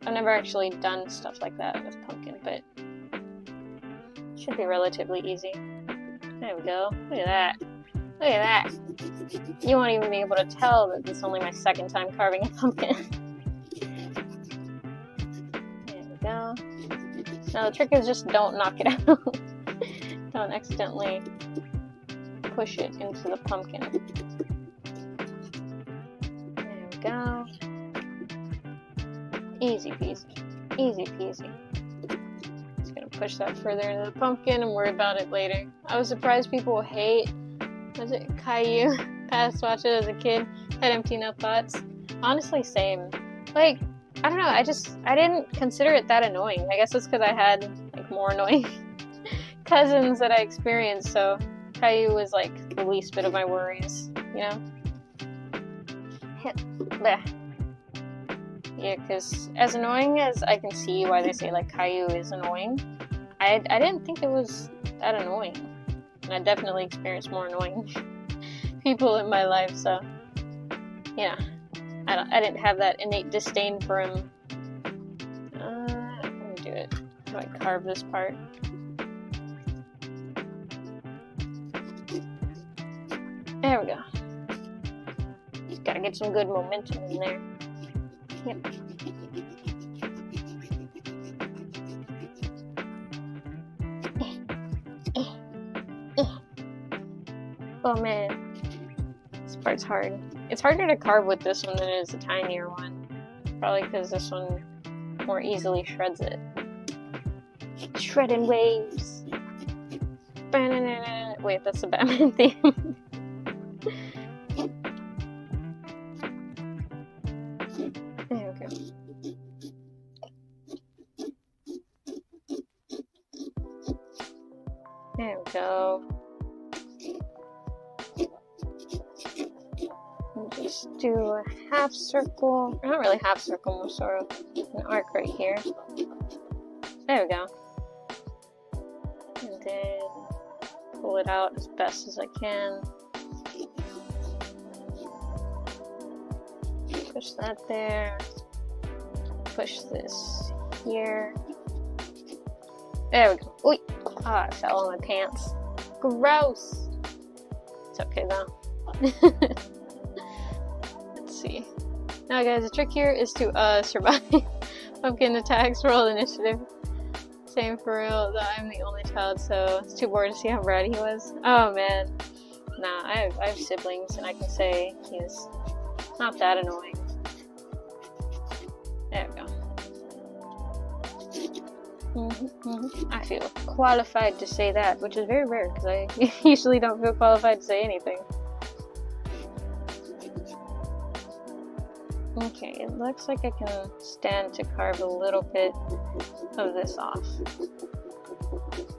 I've never actually done stuff like that with pumpkin, but it should be relatively easy. There we go. Look at that. Look at that. You won't even be able to tell that this is only my second time carving a pumpkin. There we go. Now the trick is just don't knock it out. Don't accidentally push it into the pumpkin. There we go. Easy peasy. Easy peasy. Just gonna push that further into the pumpkin and worry about it later. I was surprised people hate, was it Caillou? Past watch it as a kid, had empty nut thoughts. Honestly, same. Like, I don't know, I didn't consider it that annoying. I guess it's because I had like more annoying cousins that I experienced, so Caillou was like the least bit of my worries, you know? Bleh. Yeah, because as annoying as I can see why they say like Caillou is annoying, I didn't think it was that annoying. And I definitely experienced more annoying people in my life, so yeah, I didn't have that innate disdain for him. Let me do it. How do I carve this part? There we go. Just gotta get some good momentum in there. Yep. Oh man, this part's hard. It's harder to carve with this one than it is a tinier one. Probably because this one more easily shreds it. Shredding waves. Wait, that's the Batman theme. There we go. There we go. And just do a half circle. Not really half circle, more sort of an arc right here. There we go. And then pull it out as best as I can. Push that there. Push this here. There we go. Oi! Ah, I fell on my pants. Gross! It's okay though. Let's see. Now guys, the trick here is to survive pumpkin attacks, roll initiative. Same for real, though I'm the only child, so it's too bored to see how bratty he was. Oh man. Nah, I have siblings and I can say he's not that annoying. There we go. I feel qualified to say that, which is very rare because I usually don't feel qualified to say anything. Okay, it looks like I can stand to carve a little bit of this off.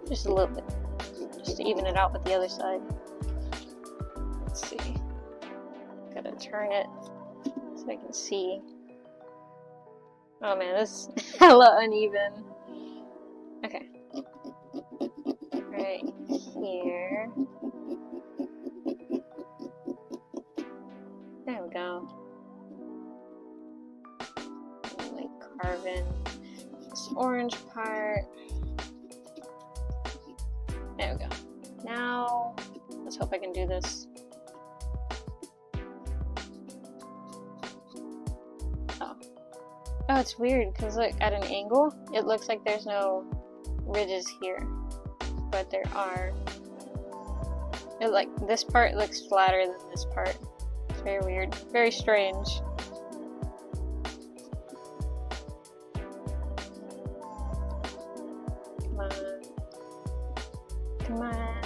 Just a little bit. Just to even it out with the other side. Let's see. Gotta turn it so I can see. Oh man, this is hella uneven. Okay. Right here. There we go. Like carve in this orange part. There we go. Now, let's hope I can do this. Oh, it's weird because look, at an angle, it looks like there's no ridges here, but there are. This part looks flatter than this part. It's very weird, very strange. Come on, come on.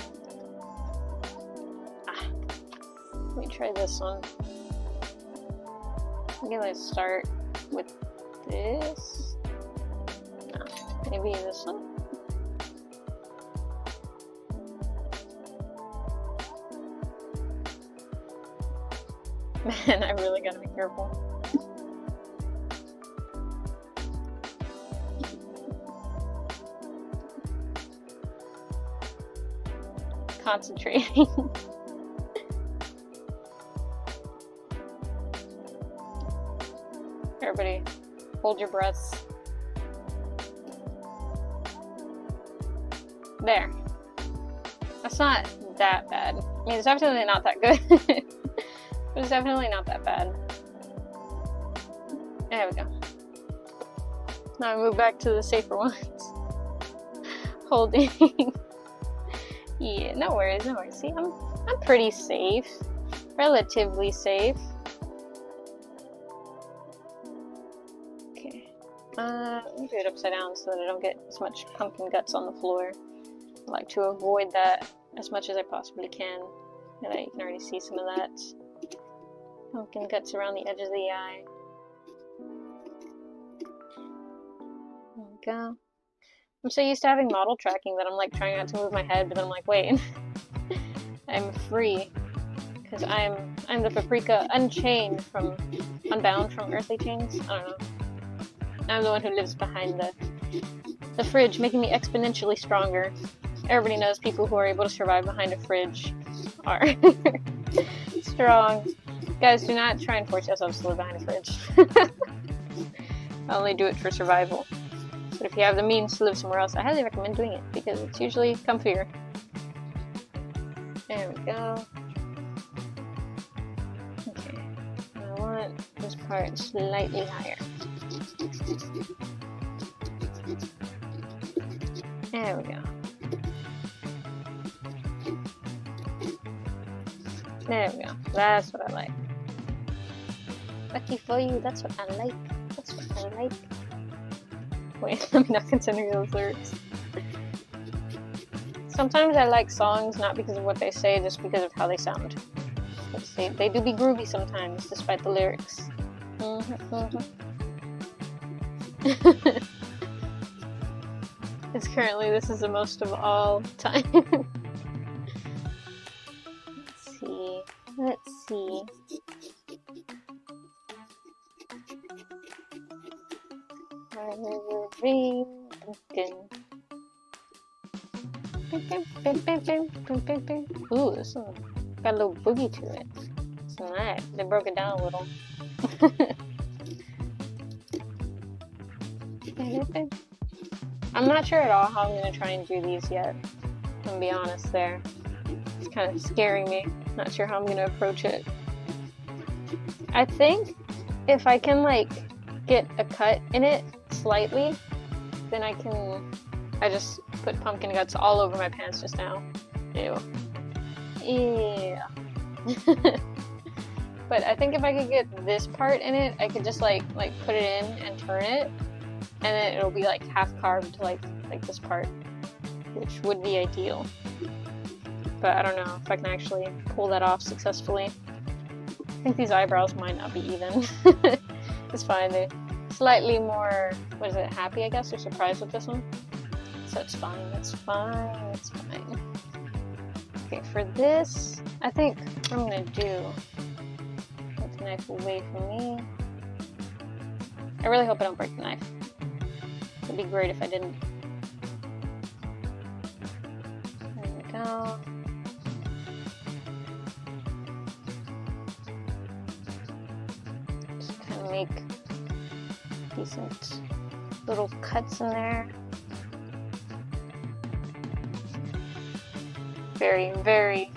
Ah, let me try this one. Okay, let's start with this. No, maybe this one. Man, I really gotta be careful. Concentrating. Everybody, hold your breaths. There. That's not that bad. I mean, it's definitely not that good. But it's definitely not that bad. There we go. Now I move back to the safer ones. Holding. Yeah, no worries, no worries. See, I'm pretty safe. Relatively safe. Okay. Let me do it upside down so that I don't get as much pumpkin guts on the floor. I like to avoid that as much as I possibly can. And you can already see some of that. Pumpkin guts around the edge of the eye. There we go. I'm so used to having model tracking that I'm like trying not to move my head, but then I'm like, wait. I'm free. Because I'm the paprika unchained unbound from earthly chains. I don't know. I'm the one who lives behind the fridge, making me exponentially stronger. Everybody knows people who are able to survive behind a fridge are strong. Guys, do not try and force yourselves to live behind a fridge. I only do it for survival. But if you have the means to live somewhere else, I highly recommend doing it because it's usually comfier. There we go. Okay. I want this part slightly higher. There we go. There we go. That's what I like. Lucky for you, that's what I like. That's what I like. Wait, let me not continue those lyrics. Sometimes I like songs not because of what they say, just because of how they sound. They do be groovy sometimes, despite the lyrics. It's currently, this is the most of all time. Let's see. Ooh, this one got a little boogie to it. It's nice. They broke it down a little. I'm not sure at all how I'm gonna try and do these yet. I'm gonna be honest there. It's kind of scaring me. Not sure how I'm gonna approach it. I think if I can like get a cut in it slightly, then I just put pumpkin guts all over my pants just now. Ew. Yeah. But I think if I could get this part in it, I could just like put it in and turn it, and then it'll be like half carved like this part, which would be ideal. But I don't know if I can actually pull that off successfully. I think these eyebrows might not be even. It's fine. They're slightly more, what is it, happy, I guess, or surprised with this one. So it's fine, it's fine, it's fine. Okay, for this, I think what I'm gonna do, put the knife away from me. I really hope I don't break the knife. It'd be great if I didn't. There we go. Just kind of make decent little cuts in there. Very, very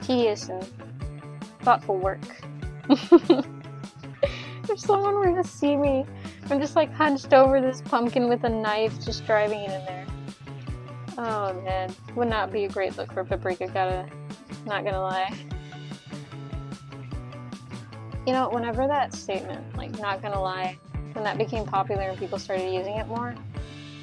tedious and thoughtful work. If someone were to see me, I'm just like hunched over this pumpkin with a knife, just driving it in there. Oh man, would not be a great look for Paprika, not gonna lie. You know, whenever that statement, like not gonna lie, when that became popular and people started using it more,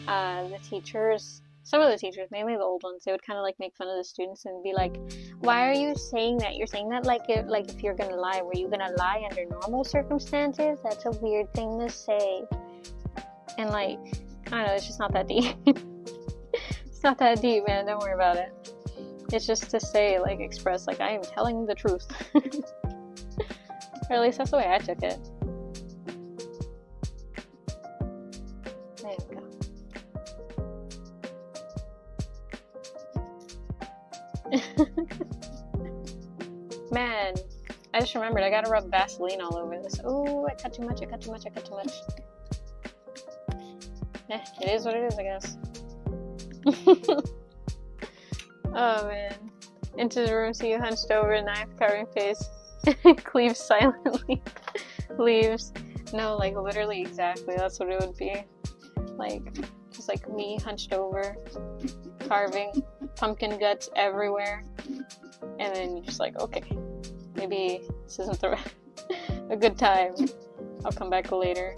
the teachers, some of the teachers, mainly the old ones, they would kind of like make fun of the students and be like, why are you saying that? You're saying that like if you're gonna lie. Were you gonna lie under normal circumstances? That's a weird thing to say. And like, I don't know, it's just not that deep. It's not that deep, man, don't worry about it. It's just to say, like, express, like, I am telling the truth. Or at least that's the way I took it. There we go. Man, I just remembered I gotta rub Vaseline all over this. Ooh, I cut too much, I cut too much, I cut too much. It is what it is, I guess. Oh man. Into the room, see you hunched over, knife carving face. Cleaves silently. Leaves. No, like literally exactly, that's what it would be. Like, just like me hunched over, carving pumpkin guts everywhere. And then you're just like, okay, maybe this isn't a good time. I'll come back later.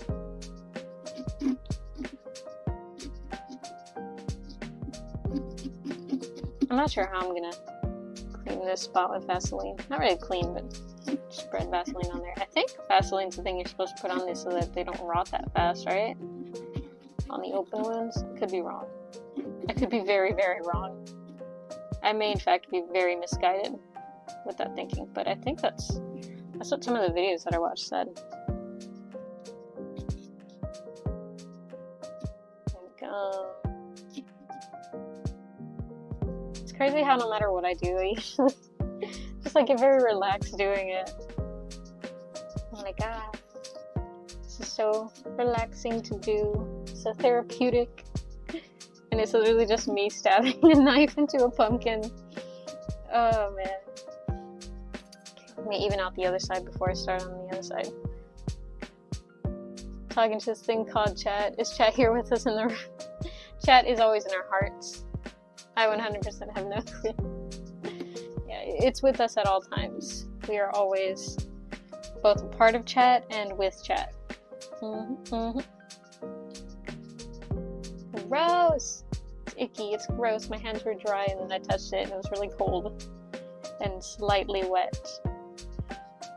I'm not sure how I'm gonna clean this spot with Vaseline. Not really clean, but spread Vaseline on there. I think Vaseline's the thing you're supposed to put on this so that they don't rot that fast, right? On the open wounds? I could be wrong. I could be very, very wrong. I may in fact be very misguided with that thinking, but I think that's what some of the videos that I watched said. There we go. It's crazy how no matter what I do, I usually just like get very relaxed doing it. Oh my god. This is so relaxing to do, so therapeutic. And it's literally just me stabbing a knife into a pumpkin. Oh man. Let me even out the other side before I start on the other side. Talking to this thing called chat. Is chat here with us in the room? Chat is always in our hearts. I 100% have no clue. Yeah, it's with us at all times. We are always both a part of chat and with chat. Gross! It's icky, it's gross. My hands were dry and then I touched it and it was really cold and slightly wet,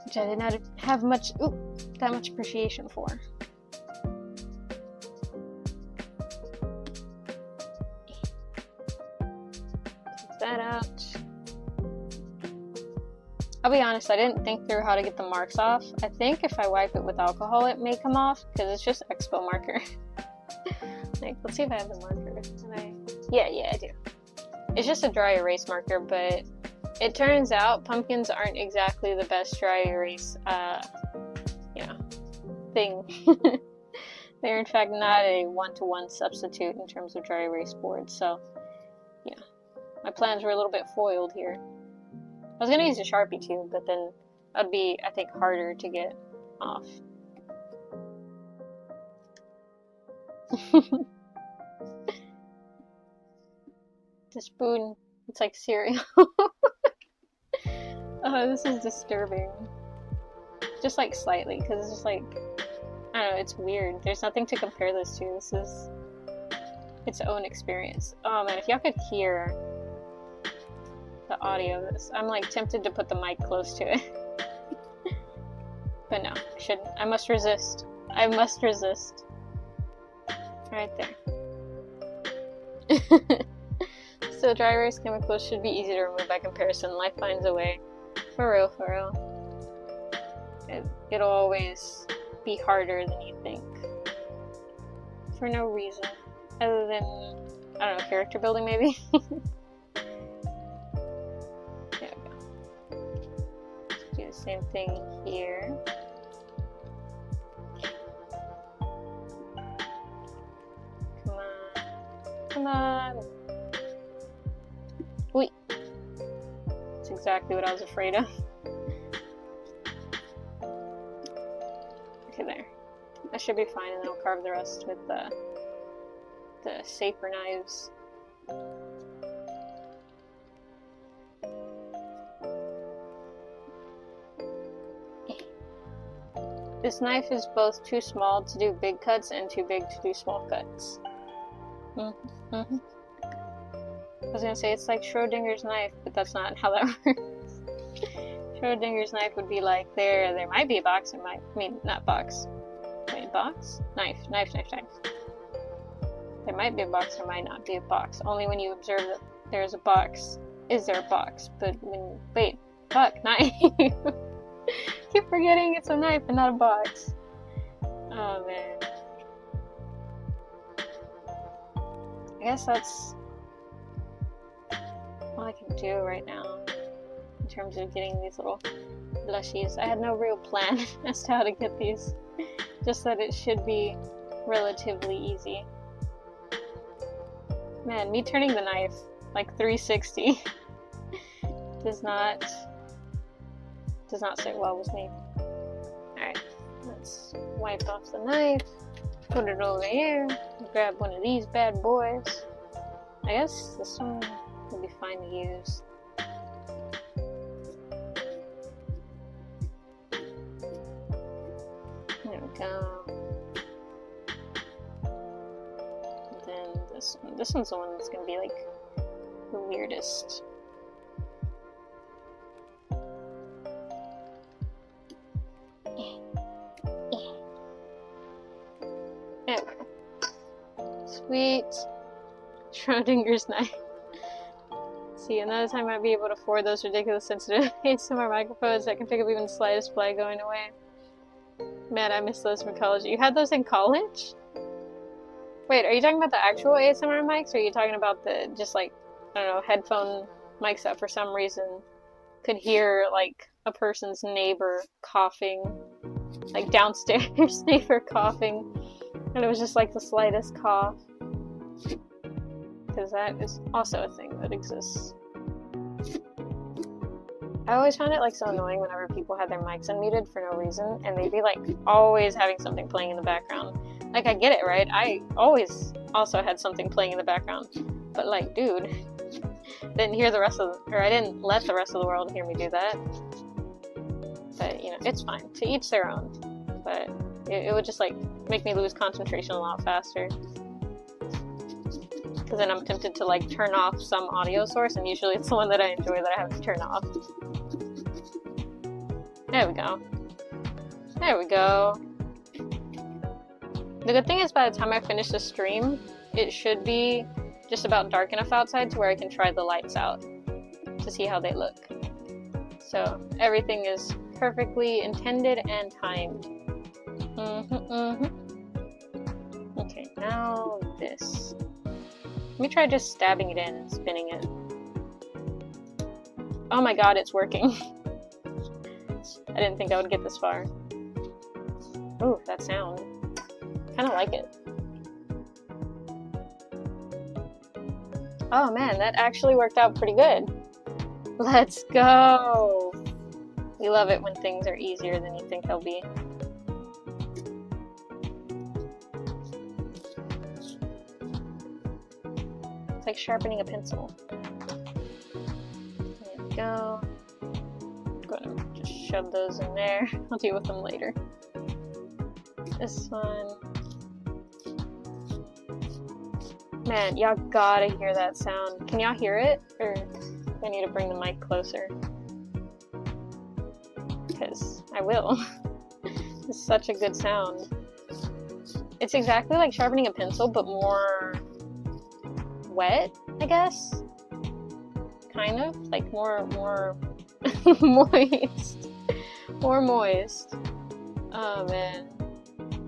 which I did not have that much appreciation for. Take that out. I'll be honest, I didn't think through how to get the marks off. I think if I wipe it with alcohol it may come off because it's just Expo marker. Like, let's see if I have the marker. Yeah, I do. It's just a dry erase marker, but it turns out pumpkins aren't exactly the best dry erase thing. They're in fact not a one-to-one substitute in terms of dry erase boards, so yeah. My plans were a little bit foiled here. I was gonna use a Sharpie too, but then that'd be, I think, harder to get off. The spoon, it's like cereal. Oh, this is disturbing. Just like slightly, because it's just like, I don't know, it's weird. There's nothing to compare this to. This is its own experience. Oh man, if y'all could hear the audio of this. I'm like tempted to put the mic close to it. But no, I shouldn't. I must resist. I must resist. Right there. So dry erase chemicals should be easy to remove by comparison. Life finds a way. For real, for real. It'll always be harder than you think. For no reason. Other than, I don't know, character building maybe? There we go. Let's do the same thing here. Come on. Come on! Wait. That's exactly what I was afraid of. Okay, there. That should be fine, and then I'll carve the rest with the safer knives. This knife is both too small to do big cuts and too big to do small cuts. I was gonna say it's like Schrodinger's knife, but that's not how that works. Schrodinger's knife would be like, there might be a box, I mean, not box. Wait, box? Knife. There might be a box, there might not be a box. Only when you observe that there's a box, is there a box. But when, wait, fuck, knife. Keep forgetting it's a knife and not a box. Oh man. I guess that's all I can do right now in terms of getting these little blushies. I had no real plan as to how to get these, just that it should be relatively easy. Man, me turning the knife like 360 does not sit well with me. Alright, let's wipe off the knife, put it over here, grab one of these bad boys. I guess this one would be fine to use. There we go. And then this one. This one's the one that's gonna be like the weirdest. Sweet. Schrodinger's knife. See, another time I might be able to afford those ridiculous sensitive ASMR microphones that can pick up even the slightest fly going away. Man, I miss those from college. You had those in college? Wait, are you talking about the actual ASMR mics, or are you talking about the, just like, I don't know, headphone mics that for some reason could hear, like, a person's neighbor coughing, like, downstairs neighbor coughing, and it was just, like, the slightest cough? Because that is also a thing that exists. I always found it like so annoying whenever people had their mics unmuted for no reason, and they'd be like always having something playing in the background. Like, I get it, right? I always also had something playing in the background, but like, dude, didn't hear the rest of, or I didn't let the rest of the world hear me do that. But you know, it's fine. To each their own. But it would just like make me lose concentration a lot faster. Because then I'm tempted to like turn off some audio source, and usually it's the one that I enjoy that I have to turn off. There we go. There we go. The good thing is by the time I finish the stream, it should be just about dark enough outside to where I can try the lights out to see how they look. So everything is perfectly intended and timed. Okay, now this. Let me try just stabbing it in and spinning it. Oh my god, it's working. I didn't think I would get this far. Ooh, that sound. Kind of like it. Oh man, that actually worked out pretty good. Let's go! We love it when things are easier than you think they'll be. It's like sharpening a pencil. There we go. I'm gonna just shove those in there. I'll deal with them later. This one. Man, y'all gotta hear that sound. Can y'all hear it? Or do I need to bring the mic closer? Because I will. It's such a good sound. It's exactly like sharpening a pencil, but more wet, I guess? Kind of? Like more moist. More moist. Oh man.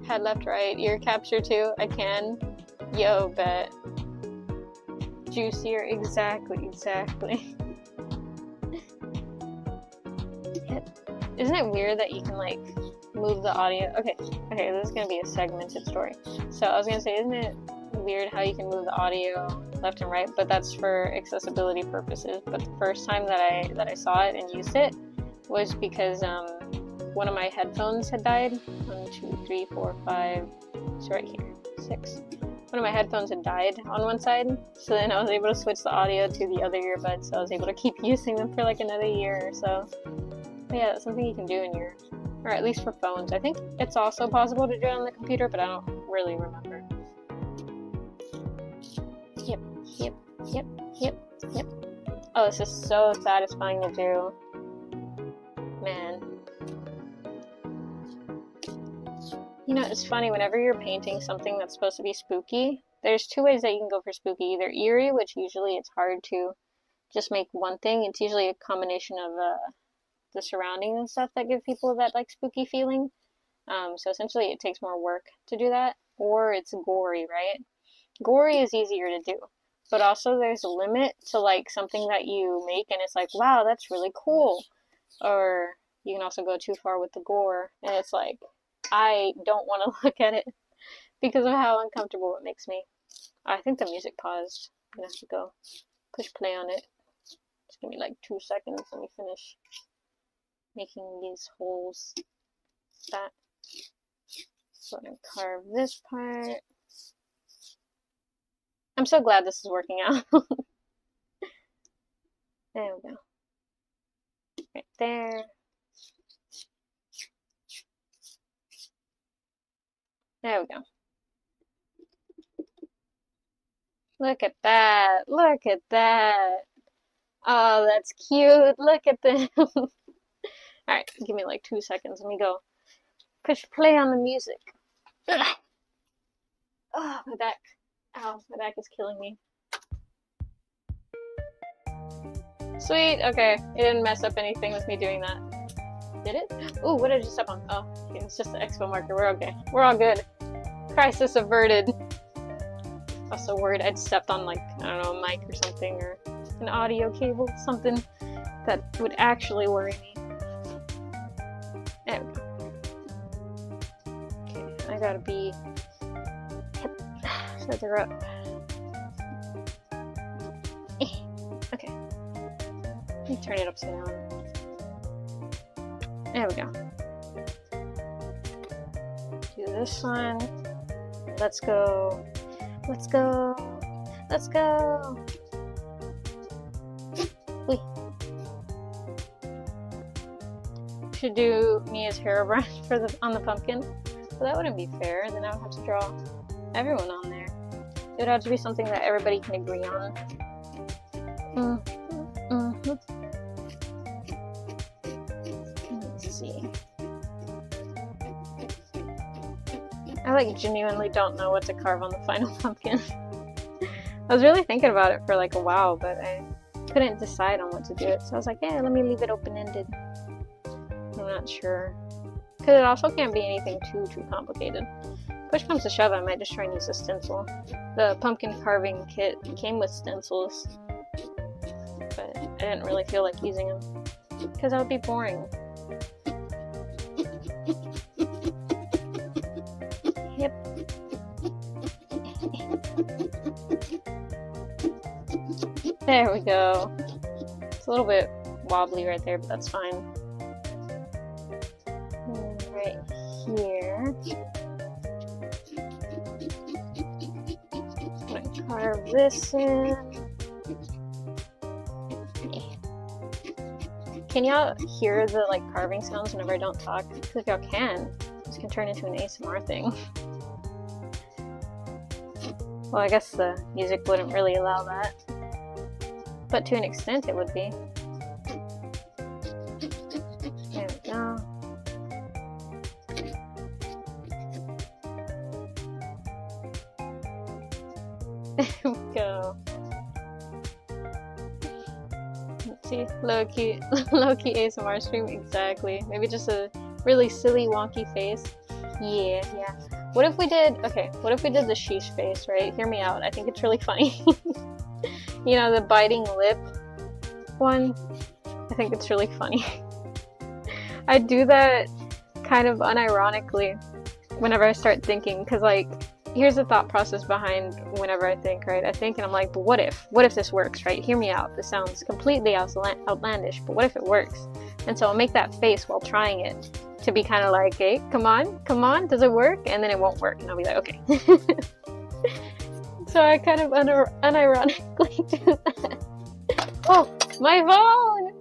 Head left, right, ear capture too. I can. Yo, bet. Juicier, exactly. Isn't it weird that you can like move the audio? Okay, this is gonna be a segmented story. So I was gonna say, isn't it weird how you can move the audio left and right? But that's for accessibility purposes. But the first time that I saw it and used it was because one of my headphones had died. 1, 2, 3, 4, 5. It's right here. 6. One of my headphones had died on one side, so then I was able to switch the audio to the other earbud, so I was able to keep using them for like another year or so. But yeah, that's something you can do in your, or at least for phones. I think it's also possible to do it on the computer, but I don't really remember. Yep. Oh, this is so satisfying to do. Man. You know, it's funny, whenever you're painting something that's supposed to be spooky, there's two ways that you can go for spooky. Either eerie, which usually it's hard to just make one thing. It's usually a combination of the surroundings and stuff that give people that like spooky feeling. So essentially it takes more work to do that. Or it's gory, right? Gory is easier to do. But also there's a limit to like something that you make and it's like, wow, that's really cool. Or you can also go too far with the gore and it's like, I don't want to look at it because of how uncomfortable it makes me. I think the music paused. I'm gonna have to go push play on it. Just give me like 2 seconds. Let me finish making these holes. That. So I'm gonna carve this part. I'm so glad this is working out. There we go. Right there. There we go. Look at that. Look at that. Oh, that's cute. Look at this. Alright, give me like 2 seconds. Let me go push play on the music. Ugh. Oh, my back. Ow, my back is killing me. Sweet, okay. It didn't mess up anything with me doing that. Did it? Ooh, what did I just step on? Oh, okay, it's just the expo marker. We're okay. We're all good. Crisis averted. Also worried I'd stepped on like, I don't know, a mic or something, or an audio cable, something that would actually worry me. There we go. Okay, I gotta be further up. Okay. Let me turn it upside down. There we go. Do this one. Let's go. Let's go. Let's go. Wait. Should do me as Herobrine for on the pumpkin. But that wouldn't be fair. Then I would have to draw everyone on there. It would have to be something that everybody can agree on. Let's see. I like genuinely don't know what to carve on the final pumpkin. I was really thinking about it for like a while, but I couldn't decide on what to do it. So I was like, yeah, let me leave it open-ended. I'm not sure. Because it also can't be anything too complicated. Push comes to shove, I might just try and use a stencil. The pumpkin carving kit came with stencils, but I didn't really feel like using them because that would be boring. Yep. There we go. It's a little bit wobbly right there, but that's fine. And right here. I'm gonna carve this in. Can y'all hear the like carving sounds whenever I don't talk? Because if y'all can, this can turn into an ASMR thing. Well, I guess the music wouldn't really allow that. But to an extent it would be. There we go. There we go. Let's see, low-key ASMR stream, exactly. Maybe just a really silly, wonky face. Yeah. What if we did the sheesh face, right? Hear me out, I think it's really funny. You know, the biting lip one? I think it's really funny. I do that kind of unironically whenever I start thinking, because like, here's the thought process behind whenever I think, right? I think and I'm like, but what if? What if this works, right? Hear me out. This sounds completely outlandish, but what if it works? And so I'll make that face while trying it to be kind of like, hey, come on, does it work? And then it won't work, and I'll be like, okay. So I kind of unironically do that. Oh, my phone!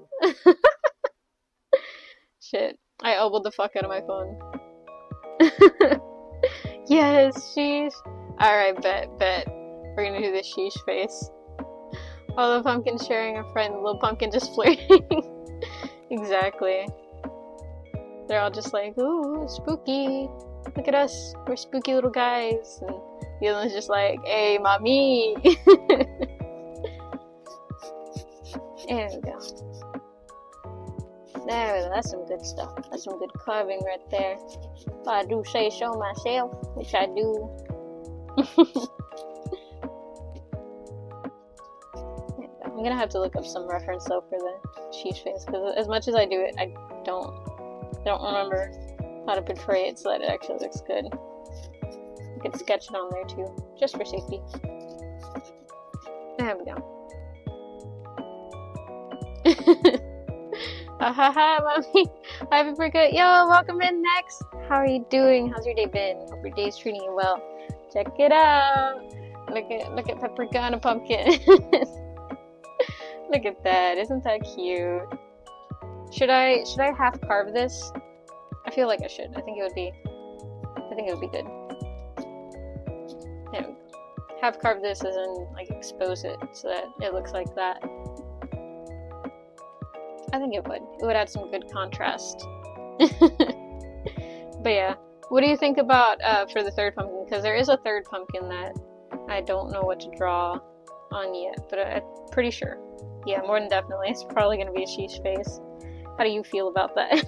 Shit, I elbowed the fuck out of my phone. Yes, sheesh. Alright, bet. We're gonna do the sheesh face. Oh, the pumpkin sharing a friend, the little pumpkin just flirting. Exactly. They're all just like, ooh, spooky. Look at us, we're spooky little guys. And the other one's just like, hey, mommy. There we go. There we go, that's some good stuff. That's some good carving right there. If I do say so myself, which I do. I'm gonna have to look up some reference though for the sheesh face, because as much as I do it, I don't remember how to portray it so that it actually looks good. I could sketch it on there too, just for safety. There we go. Haha, mommy. Happy forget. Yo, welcome in next. How are you doing? How's your day been? Hope your day's treating you well. Check it out. Look at Peppercorn Pumpkin. Look at that. Isn't that cute? Should I half carve this? I feel like I should. I think it would be good. There we go. Half carve this as in like expose it so that it looks like that. I think it would add some good contrast. But yeah, what do you think about for the third pumpkin? Because there is a third pumpkin that I don't know what to draw on yet, but I'm pretty sure. Yeah, more than definitely, it's probably going to be a sheesh face. How do you feel about that?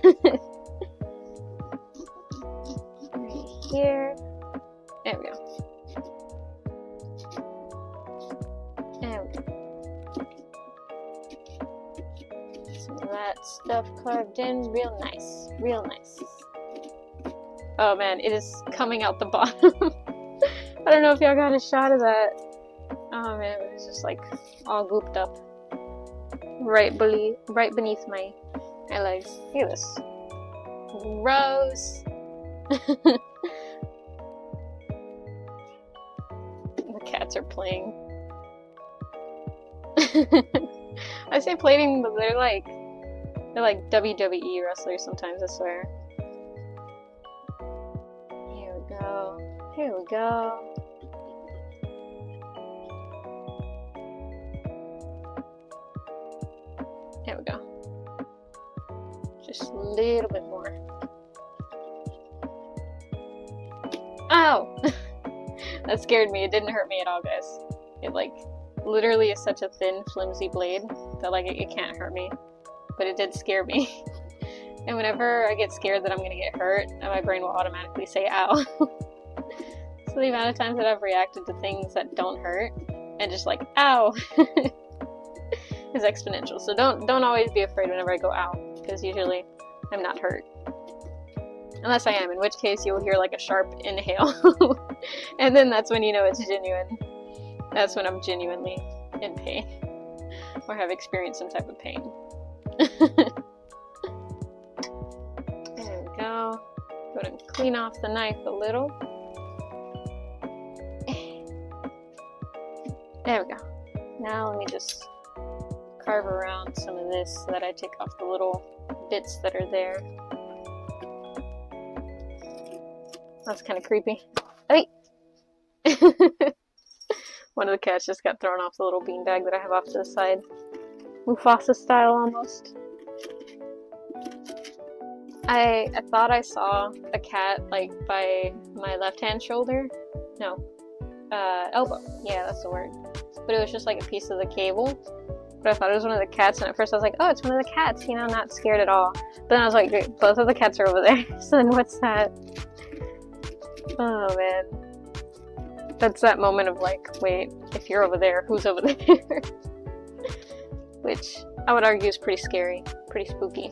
Right here. There we go. There we go. Some of that stuff carved in, real nice, real nice. Oh man, it is coming out the bottom. I don't know if y'all got a shot of that. Oh man, it was just like all gooped up right beneath my legs. Look at this. Gross. The cats are playing. I say playing, but they're like WWE wrestlers sometimes, I swear. Here we go. Here we go. There we go. Just a little bit more. Ow! That scared me. It didn't hurt me at all, guys. It like literally is such a thin, flimsy blade that like it can't hurt me. But it did scare me. And whenever I get scared that I'm gonna get hurt, my brain will automatically say ow. So the amount of times that I've reacted to things that don't hurt and just like ow is exponential. So don't always be afraid whenever I go ow, because usually I'm not hurt. Unless I am, in which case you'll hear like a sharp inhale. And then that's when you know it's genuine. That's when I'm genuinely in pain. Or have experienced some type of pain. There we go. Go ahead and clean off the knife a little. There we go. Now let me just carve around some of this so that I take off the little bits that are there. That's kind of creepy. Hey! One of the cats just got thrown off the little beanbag that I have off to the side. Mufasa style almost. I thought I saw a cat like by my left hand shoulder. No. Elbow. Yeah, that's the word. But it was just like a piece of the cable. But I thought it was one of the cats, and at first I was like, oh, it's one of the cats, you know, not scared at all. But then I was like, great, both of the cats are over there. So then what's that? Oh man. That's that moment of like, wait, if you're over there, who's over there? Which I would argue is pretty scary, pretty spooky.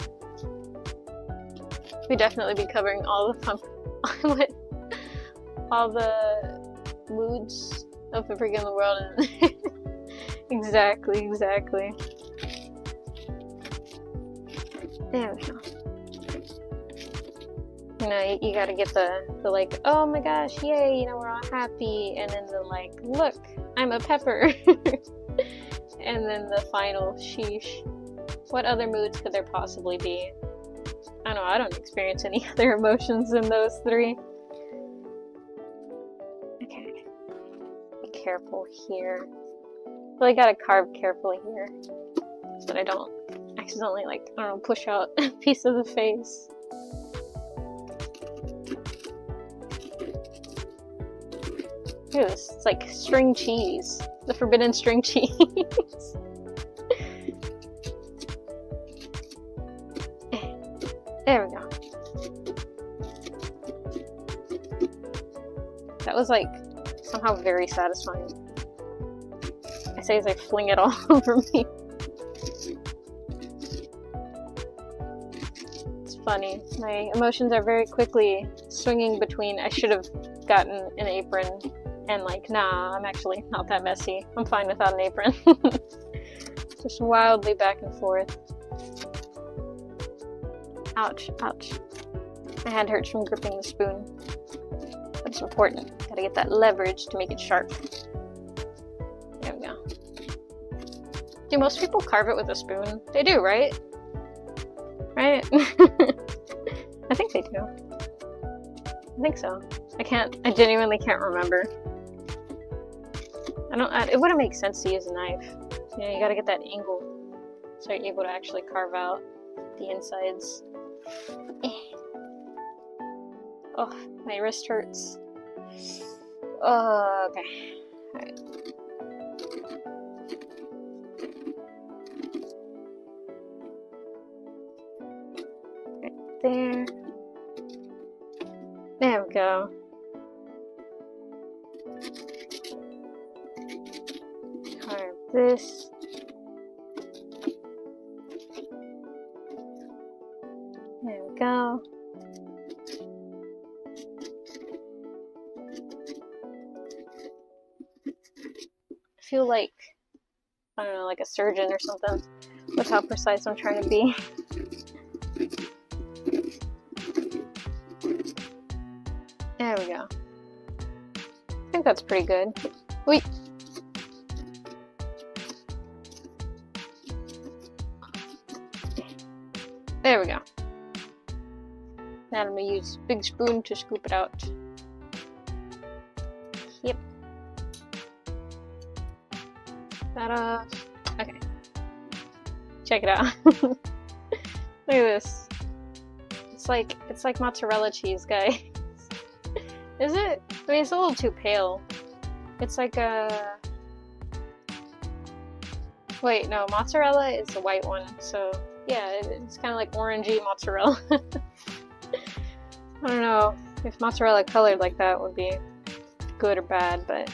We'd definitely be covering all the all the moods of the freaking world. Exactly. There we go. You know, you gotta get the like, oh my gosh, yay, you know, we're all happy, and then the like, look, I'm a pepper. And then the final sheesh. What other moods could there possibly be? I don't know, I don't experience any other emotions than those three. Okay. Be careful here. Really gotta carve carefully here so that I don't accidentally, like, I don't know, push out a piece of the face. Look at this, it's like string cheese. The forbidden string cheese. There we go. That was like somehow very satisfying. I say as I fling it all over me. It's funny. My emotions are very quickly swinging between I should have gotten an apron and like, nah, I'm actually not that messy. I'm fine without an apron. Just wildly back and forth. Ouch, ouch. My hand hurts from gripping the spoon. But it's important. Gotta get that leverage to make it sharp. There we go. Do most people carve it with a spoon? They do, right? Right? I think they do. I think so. I genuinely can't remember. It wouldn't make sense to use a knife. You know, you gotta get that angle so you're able to actually carve out the insides. Oh, my wrist hurts. Oh, okay. Alright. Right there. There we go. Carve this. There we go. I feel like, I don't know, like a surgeon or something with how precise I'm trying to be. There we go. I think that's pretty good. Wait. There we go. Now I'm gonna use big spoon to scoop it out. Yep. That off. Okay. Check it out. Look at this. It's like mozzarella cheese, guys. Is it? I mean, it's a little too pale. It's like a... Wait, no, mozzarella is the white one, so yeah, it's kind of like orangey mozzarella. I don't know if mozzarella colored like that would be good or bad, but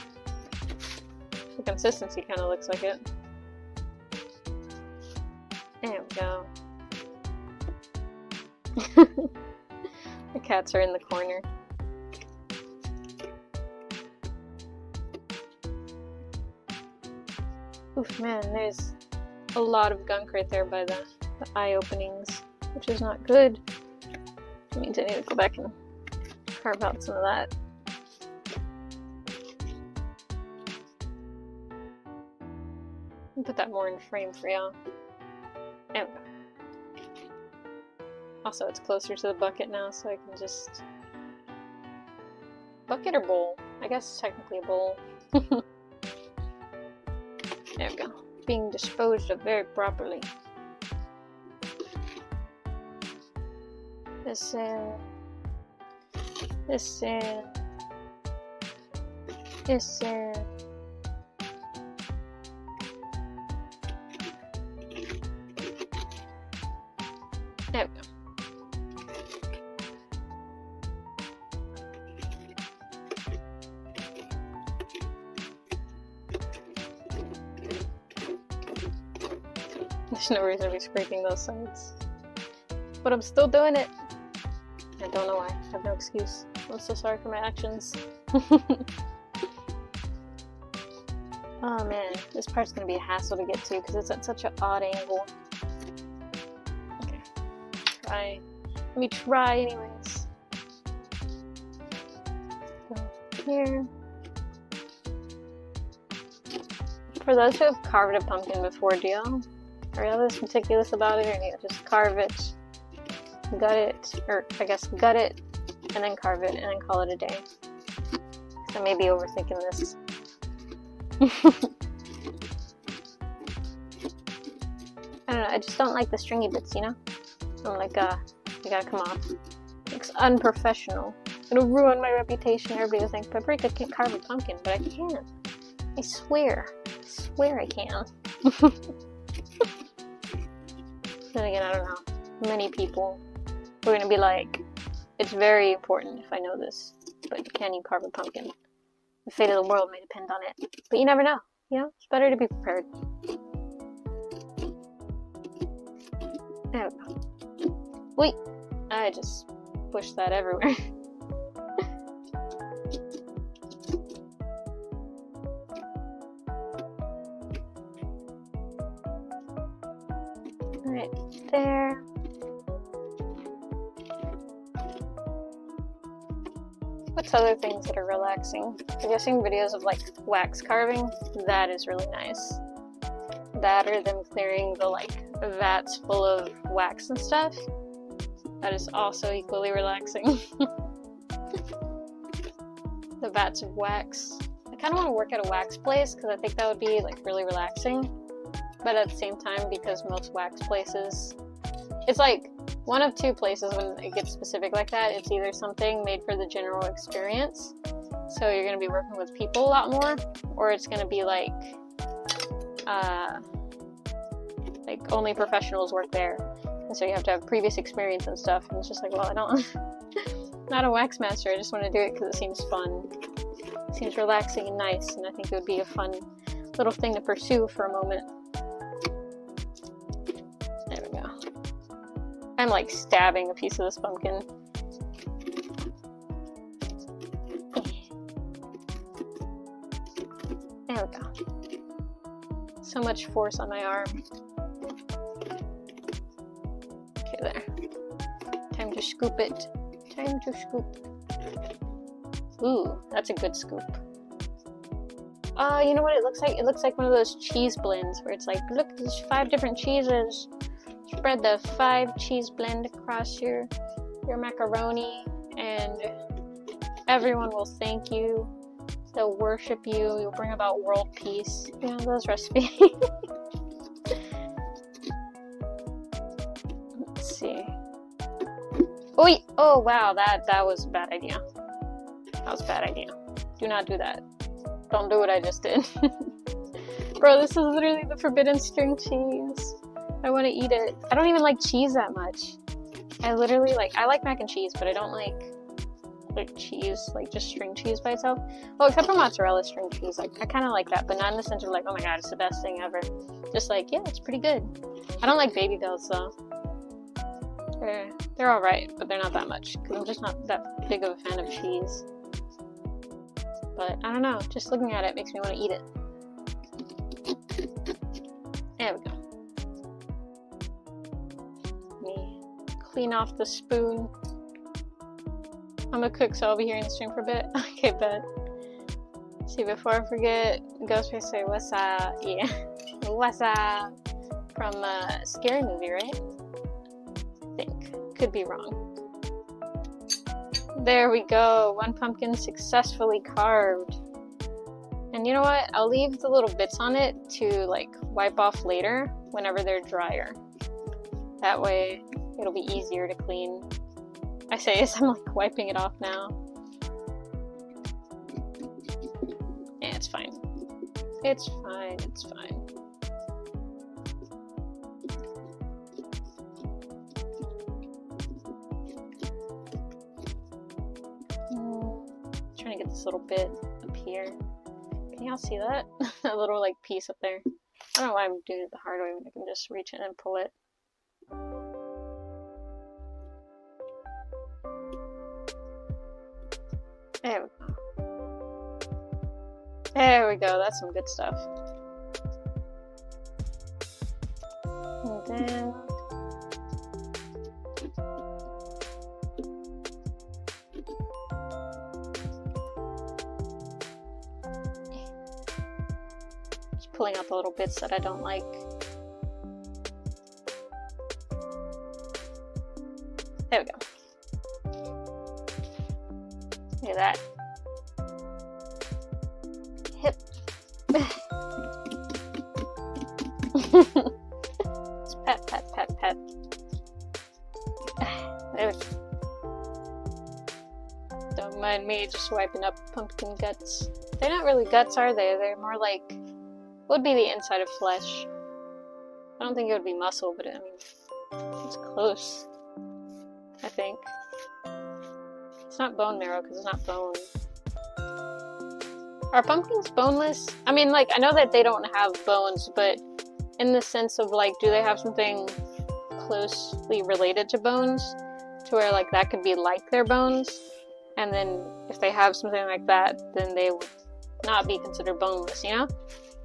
the consistency kind of looks like it. There we go. The cats are in the corner. Oof, man, there's a lot of gunk right there by the eye openings, which is not good. Which means I need to go back and carve out some of that. And put that more in frame for y'all. There we go. Also, it's closer to the bucket now, so I can just... Bucket or bowl? I guess it's technically a bowl. There we go. Being disposed of very properly. This in. This in. This in. There we go. There's no reason to be scraping those sides. But I'm still doing it. I don't know why. I have no excuse. I'm so sorry for my actions. Oh man, this part's gonna be a hassle to get to because it's at such an odd angle. Okay. Let me try anyways. Go here. For those who have carved a pumpkin before, are y'all this meticulous about it, or do you just carve it, gut it, or I guess gut it, and then carve it, and then call it a day? So I may be overthinking this. I don't know, I just don't like the stringy bits, you know? I'm like, they gotta come off. Looks unprofessional. It'll ruin my reputation. Everybody will think, Paprika can't carve a pumpkin, but I can. I swear. I swear I can. Then again, I don't know. Many people who are gonna be like, it's very important if I know this, but can you carve a pumpkin? The fate of the world may depend on it. But you never know, you know? It's better to be prepared. There we go. Wait! I just pushed that everywhere. Right there. What's other things that are relaxing? Have you seen videos of like wax carving? That is really nice. That or them clearing the like vats full of wax and stuff. That is also equally relaxing. The vats of wax. I kind of want to work at a wax place because I think that would be like really relaxing. But at the same time, because most wax places, it's like one of two places when it gets specific like that. It's either something made for the general experience, so you're going to be working with people a lot more, or it's going to be like only professionals work there, and so you have to have previous experience and stuff. And it's just like, well, I don't, not a wax master. I just want to do it because it seems fun. It seems relaxing and nice, and I think it would be a fun little thing to pursue for a moment. There we go. I'm like stabbing a piece of this pumpkin. There we go. So much force on my arm. Okay, there. Time to scoop it. Time to scoop. Ooh, that's a good scoop. You know what it looks like? It looks like one of those cheese blends where it's like, look, there's 5 different cheeses. Spread the 5 cheese blend across your macaroni, and everyone will thank you. They'll worship you. You'll bring about world peace. You know, those recipes. Let's see. Oh wow, that was a bad idea. That was a bad idea. Do not do that. Don't do what I just did. Bro, this is literally the forbidden string cheese. I want to eat it. I don't even like cheese that much. I literally I like mac and cheese, but I don't like cheese, like just string cheese by itself. Well, except for mozzarella string cheese. Like, I kind of like that, but not in the sense of like, oh my god, it's the best thing ever. Just like, yeah, it's pretty good. I don't like baby bells though. They're alright, but they're not that much, because I'm just not that big of a fan of cheese. But, I don't know, just looking at it makes me want to eat it. There we go. Let me clean off the spoon. I'm a cook, so I'll be here in the stream for a bit. Okay, bet. See, before I forget, Ghostface say, what's up? Yeah. What's up? From a scary movie, right? I think. Could be wrong. There we go. One pumpkin successfully carved. And you know what? I'll leave the little bits on it to like wipe off later whenever they're drier. That way it'll be easier to clean. I say as I'm like wiping it off now. Yeah, it's fine. It's fine, it's fine. Trying to get this little bit up here. Can y'all see that? A little like piece up there. I don't know why I'm doing it the hard way when I can just reach in and pull it. There we go. There we go, that's some good stuff. And then... just pulling out the little bits that I don't like. There we go. Look at that. Hip. Just pat, pat, pat, pat. There we go. Don't mind me just wiping up pumpkin guts. They're not really guts, are they? They're more like... would be the inside of flesh. I don't think it would be muscle, but I mean... it's close. I think. It's not bone marrow because it's not bone. Are pumpkins boneless? I mean, like, I know that they don't have bones, but in the sense of, like, do they have something closely related to bones? To where, like, that could be like their bones? And then if they have something like that, then they would not be considered boneless, you know?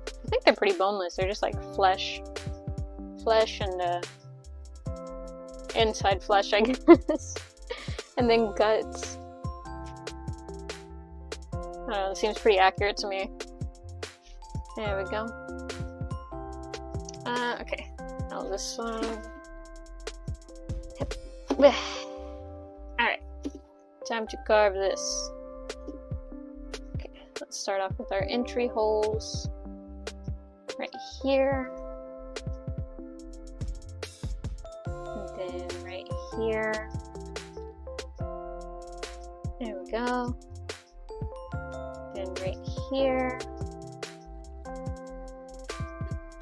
I think they're pretty boneless. They're just, like, flesh. Flesh and, inside flesh, I guess. And then guts. I don't know, it seems pretty accurate to me. There we go. Okay. Now this one. Alright. Time to carve this. Okay, let's start off with our entry holes. Right here. And then right here. There we go. Then right here.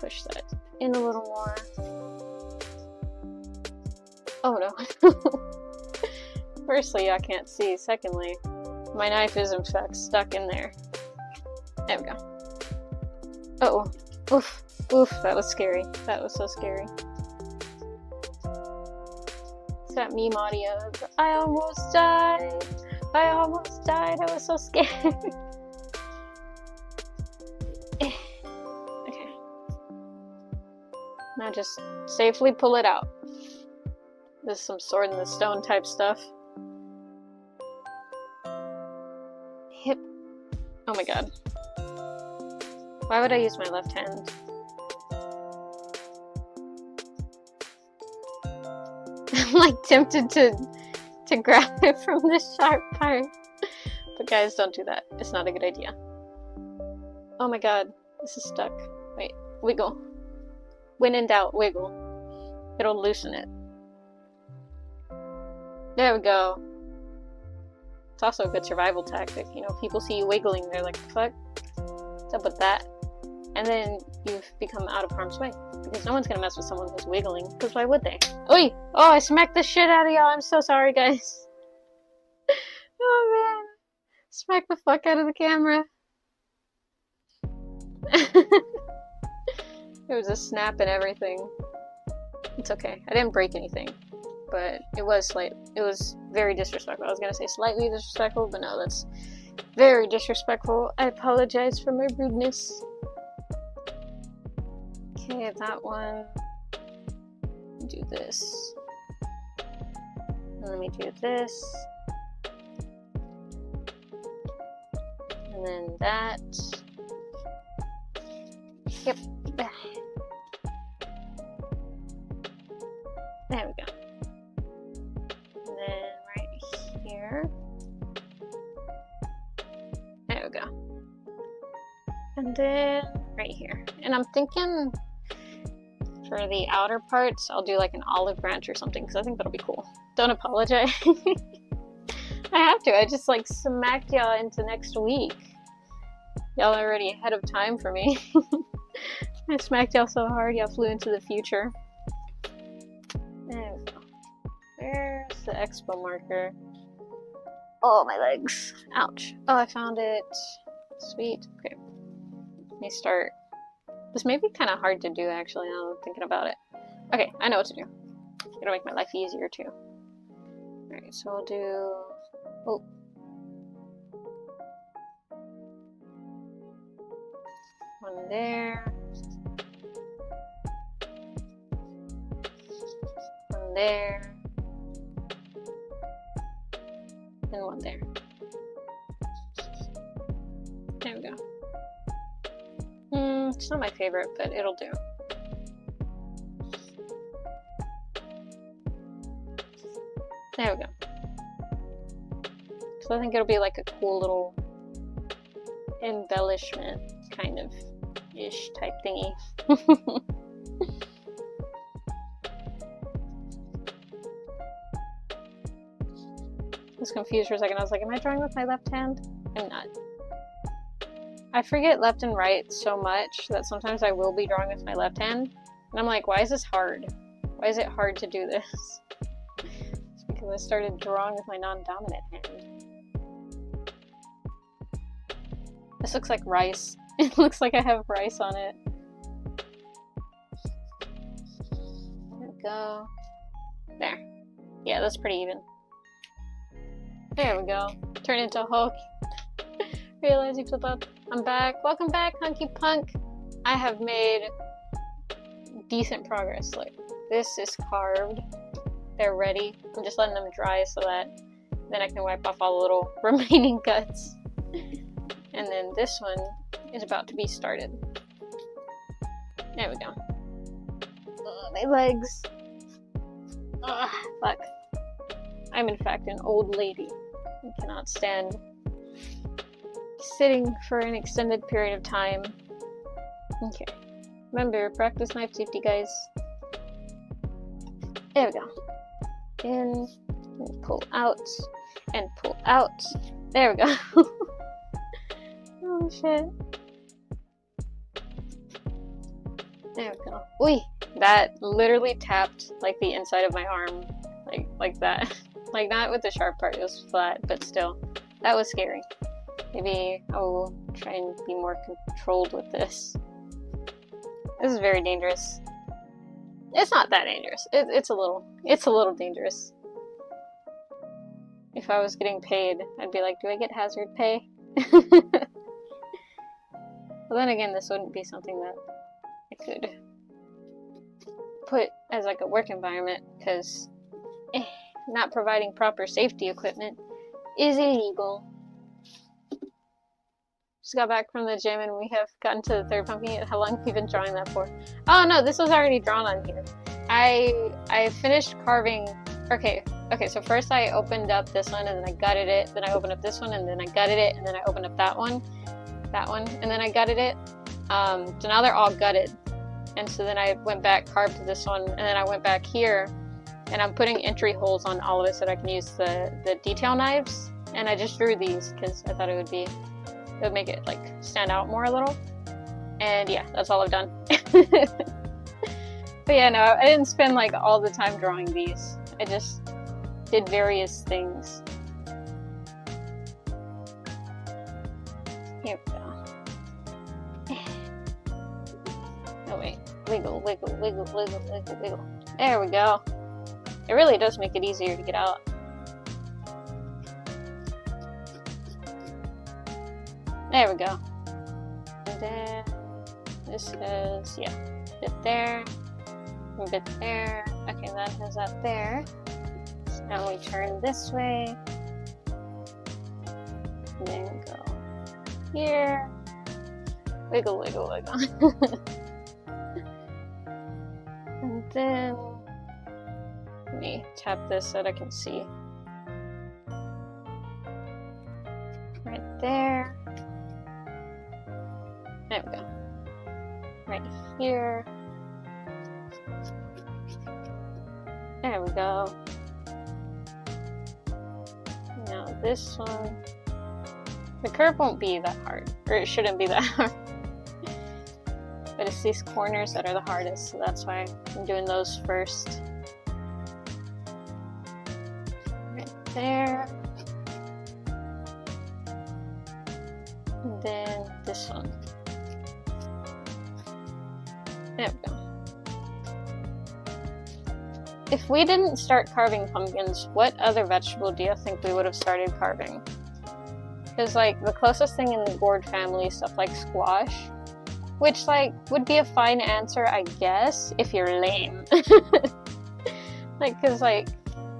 Push that in a little more. Oh no. Firstly, I can't see. Secondly, my knife is in fact stuck in there. There we go. Uh oh. Oof. Oof, that was scary. That was so scary. It's that meme audio. I almost died. I almost died. I was so scared. Okay. Now just safely pull it out. This is some sword in the stone type stuff. Hip. Oh my god. Why would I use my left hand? I'm like tempted to grab it from the sharp part. But guys, don't do that. It's not a good idea. Oh my god. This is stuck. Wait. Wiggle. When in doubt, wiggle. It'll loosen it. There we go. It's also a good survival tactic. You know, people see you wiggling, they're like, fuck? What's up with that? And then you've become out of harm's way. Because no one's gonna mess with someone who's wiggling. Because why would they? Oi! Oh, I smacked the shit out of y'all. I'm so sorry, guys. Oh, man. Smack the fuck out of the camera. There was a snap and everything. It's okay. I didn't break anything. but it was very disrespectful. I was gonna say slightly disrespectful, but no, that's very disrespectful. I apologize for my rudeness. Okay, that one. Do this. And let me do this. And then that. Yep. There we go. And then right here. There we go. And then right here. And I'm thinking for the outer parts, I'll do like an olive branch or something, because I think that'll be cool. Don't apologize. I have to. I just like smacked y'all into next week. Y'all are already ahead of time for me. I smacked y'all so hard, y'all flew into the future. There we go. Where's the expo marker? Oh, my legs. Ouch. Oh, I found it. Sweet. Okay. Let me start. This may be kind of hard to do, actually, now that I'm thinking about it. Okay, I know what to do. It'll make my life easier, too. Alright, so we'll do... Oh. One there. One there. And one there. There we go. It's not my favorite, but it'll do. There we go. So I think it'll be like a cool little embellishment kind of ish type thingy. I was confused for a second. I was like, am I drawing with my left hand? I'm not. I forget left and right so much that sometimes I will be drawing with my left hand. And I'm like, why is this hard? Why is it hard to do this? It's because I started drawing with my non-dominant hand. This looks like rice. It looks like I have rice on it. There we go. There. Yeah, that's pretty even. There we go. Turn into Hulk. Realize you flip up. I'm back. Welcome back, Hunky Punk. I have made decent progress. Like, this is carved. They're ready. I'm just letting them dry so that then I can wipe off all the little remaining guts. And then this one is about to be started. There we go. My legs. Ugh, fuck. I'm in fact an old lady. I cannot stand sitting for an extended period of time. Okay. Remember, practice knife safety, guys. There we go. In, and pull out, and pull out. There we go. Oh shit. There we go. Oi! That literally tapped like the inside of my arm. Like that. Like, not with the sharp part, it was flat, but still. That was scary. Maybe I will try and be more controlled with this. This is very dangerous. It's not that dangerous. It's a little dangerous. If I was getting paid, I'd be like, do I get hazard pay? Well, then again, this wouldn't be something that I could put as like a work environment, because not providing proper safety equipment is illegal. Just got back from the gym and we have gotten to the third pumpkin. How long have you been drawing that for? Oh no, this was already drawn on here. I finished carving. Okay, so first I opened up this one and then I gutted it. Then I opened up this one and then I gutted it. And then I opened up that one, and then I gutted it. So now they're all gutted. And so then I went back, carved this one, and then I went back here. And I'm putting entry holes on all of it so that I can use the detail knives. And I just drew these because I thought it would make it like stand out more a little. And yeah, that's all I've done. But yeah, no, I didn't spend like all the time drawing these. I just did various things. Here we go. Oh wait, wiggle, wiggle, wiggle, wiggle, wiggle, wiggle. There we go. It really does make it easier to get out. There we go. And then this is, yeah, a bit there, a bit there. Okay, that has that there. So now we turn this way. And then go here. Wiggle, wiggle, wiggle. And then let me tap this so that I can see. Right there. There we go. Right here. There we go. Now this one. The curve won't be that hard, or it shouldn't be that hard. But it's these corners that are the hardest, so that's why I'm doing those first. Right there. And then this one. There we go. If we didn't start carving pumpkins, what other vegetable do you think we would have started carving? Because, like, the closest thing in the gourd family is stuff like squash, which, like, would be a fine answer, I guess, if you're lame. Like, because, like,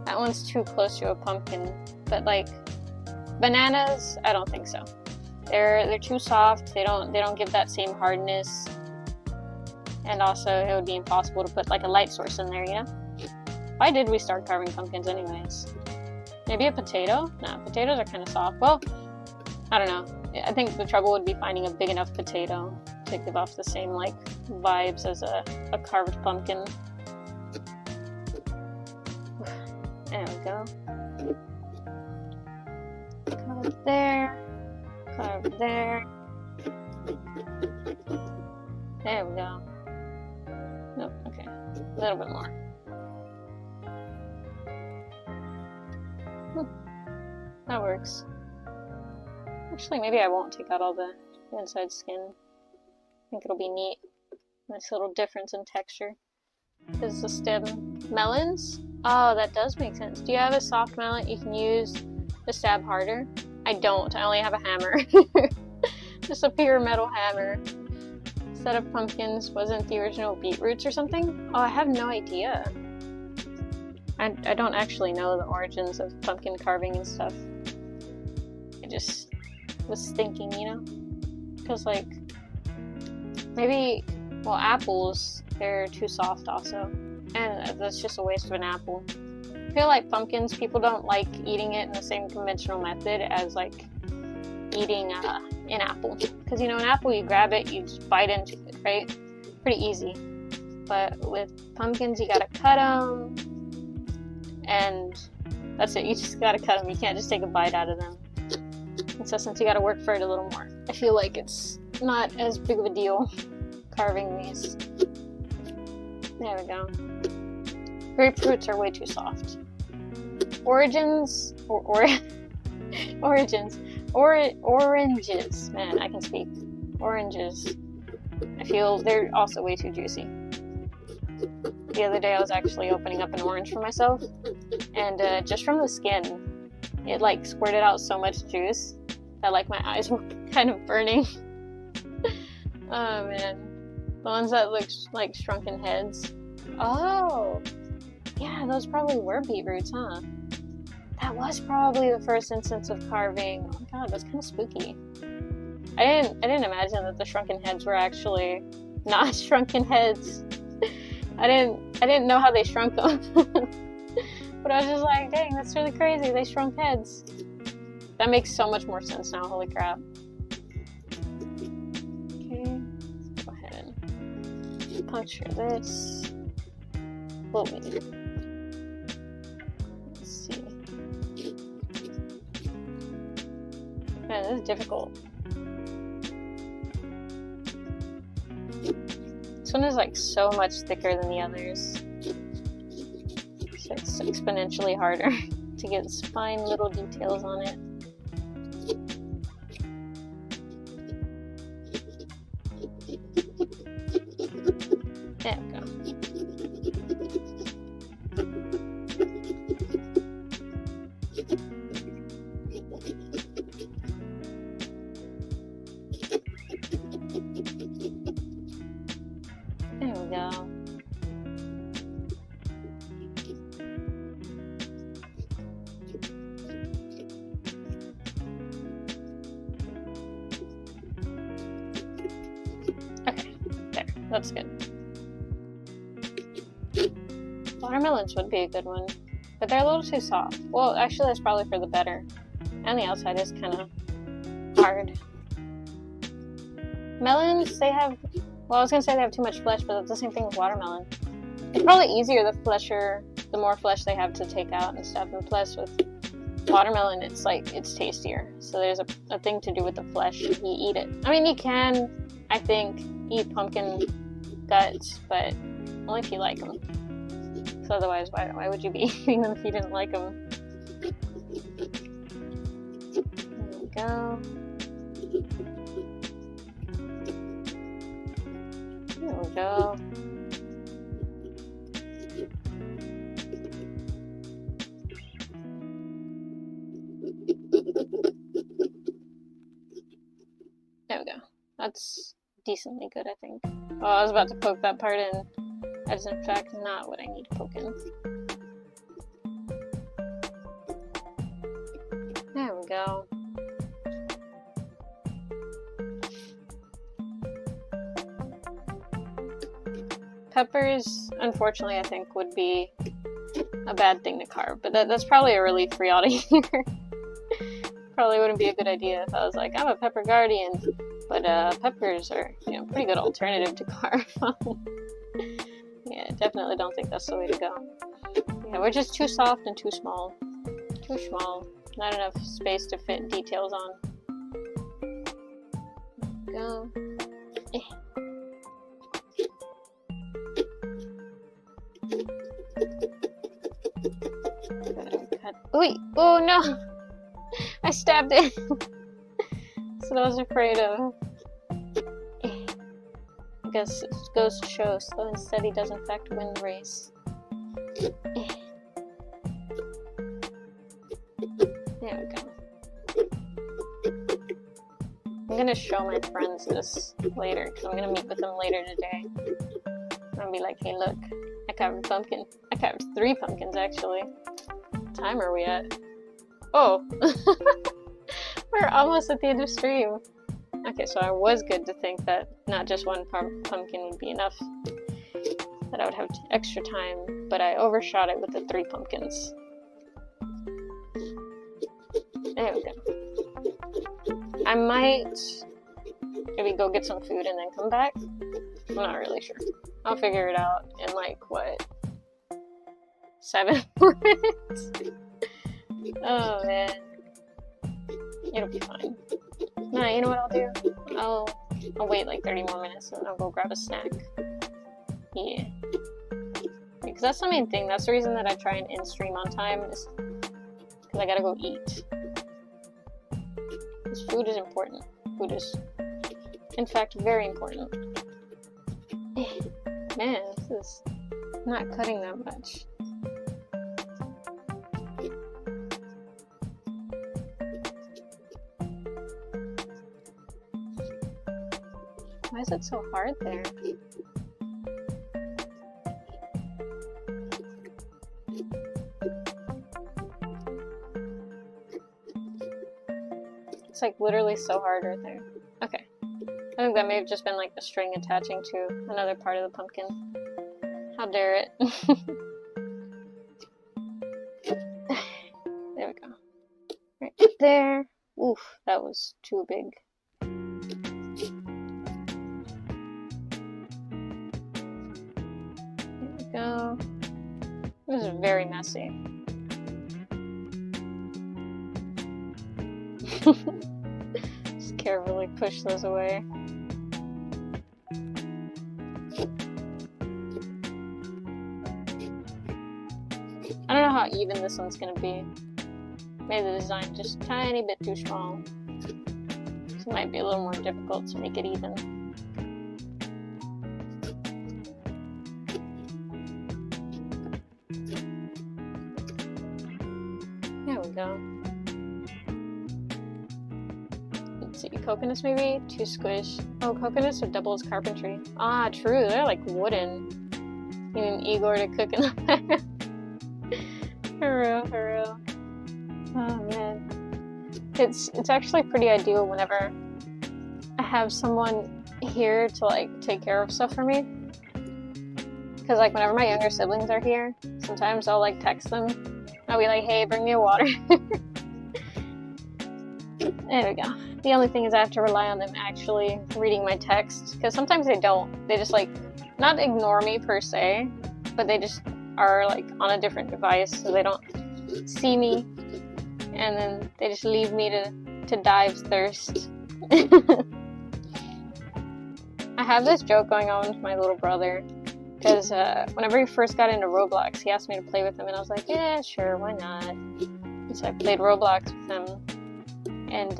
that one's too close to a pumpkin. But, like, bananas, I don't think so. They're too soft. They don't give that same hardness. And also, it would be impossible to put, like, a light source in there, you know? Why did we start carving pumpkins anyways? Maybe a potato? No, potatoes are kind of soft. Well, I don't know. I think the trouble would be finding a big enough potato to give off the same, like, vibes as a carved pumpkin. There we go. Carve there. Carve there. There we go. Nope, okay. A little bit more. That works. Actually, maybe I won't take out all the inside skin. I think it'll be neat. Nice little difference in texture. This is the stem. Melons? Oh, that does make sense. Do you have a soft melon you can use to stab harder? I don't. I only have a hammer. Just a pure metal hammer. Set of pumpkins wasn't the original beetroots or something? Oh, I have no idea. I don't actually know the origins of pumpkin carving and stuff. I just was thinking, you know? Because, like, maybe, well, apples, they're too soft also. And that's just a waste of an apple. I feel like pumpkins, people don't like eating it in the same conventional method as, like, eating an apple. Because, you know, an apple, you grab it, you just bite into it, right? Pretty easy. But with pumpkins, you gotta cut them. And that's it, you just gotta cut them. You can't just take a bite out of them. And so since you gotta work for it a little more, I feel like it's not as big of a deal carving these. There we go. Grapefruits are way too soft. Oranges. Man, I can speak. Oranges. I feel they're also way too juicy. The other day I was actually opening up an orange for myself, and just from the skin, it like squirted out so much juice that like my eyes were kind of burning. Oh man. The ones that look like shrunken heads. Oh! Yeah, those probably were beetroots, huh? That was probably the first instance of carving. Oh my god, that's kind of spooky. I didn't imagine that the shrunken heads were actually not shrunken heads. I didn't know how they shrunk them. But I was just like, dang, that's really crazy. They shrunk heads. That makes so much more sense now, holy crap. Okay, let's go ahead and puncture this. Whoa, wait. Let's see. Man, this is difficult. This one is like so much thicker than the others. So it's exponentially harder to get fine little details on it. There we go. go. Okay, there. That's good. Watermelons would be a good one, but they're a little too soft. Well, actually, that's probably for the better. And the outside is kind of hard. Melons, they have, well, I was gonna say they have too much flesh, but that's the same thing with watermelon. It's probably easier the more flesh they have to take out and stuff. And plus, with watermelon, it's like, it's tastier. So there's a thing to do with the flesh. You eat it. I mean, you can, I think, eat pumpkin guts, but only if you like them. So otherwise, why would you be eating them if you didn't like them? There we go. There we go. There we go. That's decently good, I think. Oh, I was about to poke that part in. That is in fact not what I need to poke in. There we go. Peppers, unfortunately, I think would be a bad thing to carve, but that's probably a relief for y'all to hear. Probably wouldn't be a good idea if I was like, I'm a pepper guardian, but peppers are, you know, pretty good alternative to carve. Yeah, definitely don't think that's the way to go. Yeah, we're just too soft and too small. Too small. Not enough space to fit details on. Go. Wait! Oh no! I stabbed it! That's what I was afraid of. I guess it goes to show, slow and steady does in fact win the race. There we go. I'm gonna show my friends this later, because I'm gonna meet with them later today. I'm gonna be like, hey look, I carved a pumpkin. I carved 3 pumpkins actually. What time are we at? Oh! We're almost at the end of stream. Okay, so I was good to think that not just 1 pumpkin would be enough. That I would have extra time, but I overshot it with the 3 pumpkins. There we go. I might maybe go get some food and then come back. I'm not really sure. I'll figure it out in like, what? 7 minutes? Oh man. It'll be fine. Nah, you know what I'll do? I'll wait like 30 more minutes and I'll go grab a snack. Yeah. Because that's the main thing. That's the reason that I try and end stream on time, is because I gotta go eat. Because food is important. Food is, in fact, very important. Man, this is not cutting that much. Why is it so hard there? It's like literally so hard right there. Okay. I think that may have just been like the string attaching to another part of the pumpkin. How dare it. There we go. Right there. Oof, that was too big. There we go. This is very messy. Just carefully push those away. I don't know how even this one's gonna be. Maybe the design just a tiny bit too small. So it might be a little more difficult to make it even. There we go. Let's see. coconuts maybe? 2 squish. Oh, coconuts would double as carpentry. Ah, true. They're like wooden. You need an Igor to cook in the For real, for real. Oh man. It's actually pretty ideal whenever I have someone here to like take care of stuff for me. Because like whenever my younger siblings are here, sometimes I'll like text them. I'll be like, hey, bring me a water. There we go. The only thing is I have to rely on them actually reading my text. Because sometimes they don't. They just like, not ignore me per se, but they just are like on a different device so they don't see me. And then they just leave me to die of thirst. I have this joke going on with my little brother. Because whenever he first got into Roblox, he asked me to play with him, and I was like, yeah, sure, why not? And so I played Roblox with him. And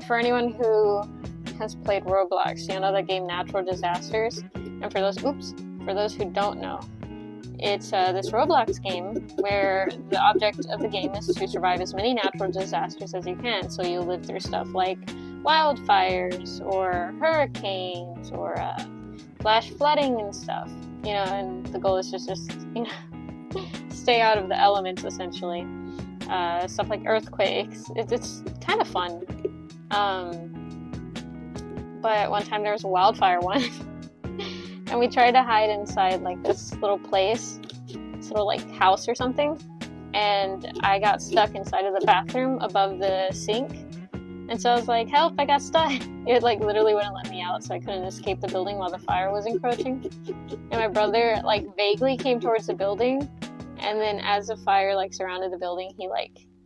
for anyone who has played Roblox, you know the game Natural Disasters. And for those who don't know, it's this Roblox game where the object of the game is to survive as many natural disasters as you can. So you live through stuff like wildfires or hurricanes or flash flooding and stuff, you know, and the goal is just you know, stay out of the elements essentially. Stuff like earthquakes, it's kind of fun. But one time there was a wildfire one, and we tried to hide inside like this little place, this little like house or something, and I got stuck inside of the bathroom above the sink. And so I was like, help, I got stuck. It like literally wouldn't let me out, so I couldn't escape the building while the fire was encroaching. And my brother like vaguely came towards the building, and then as the fire like surrounded the building,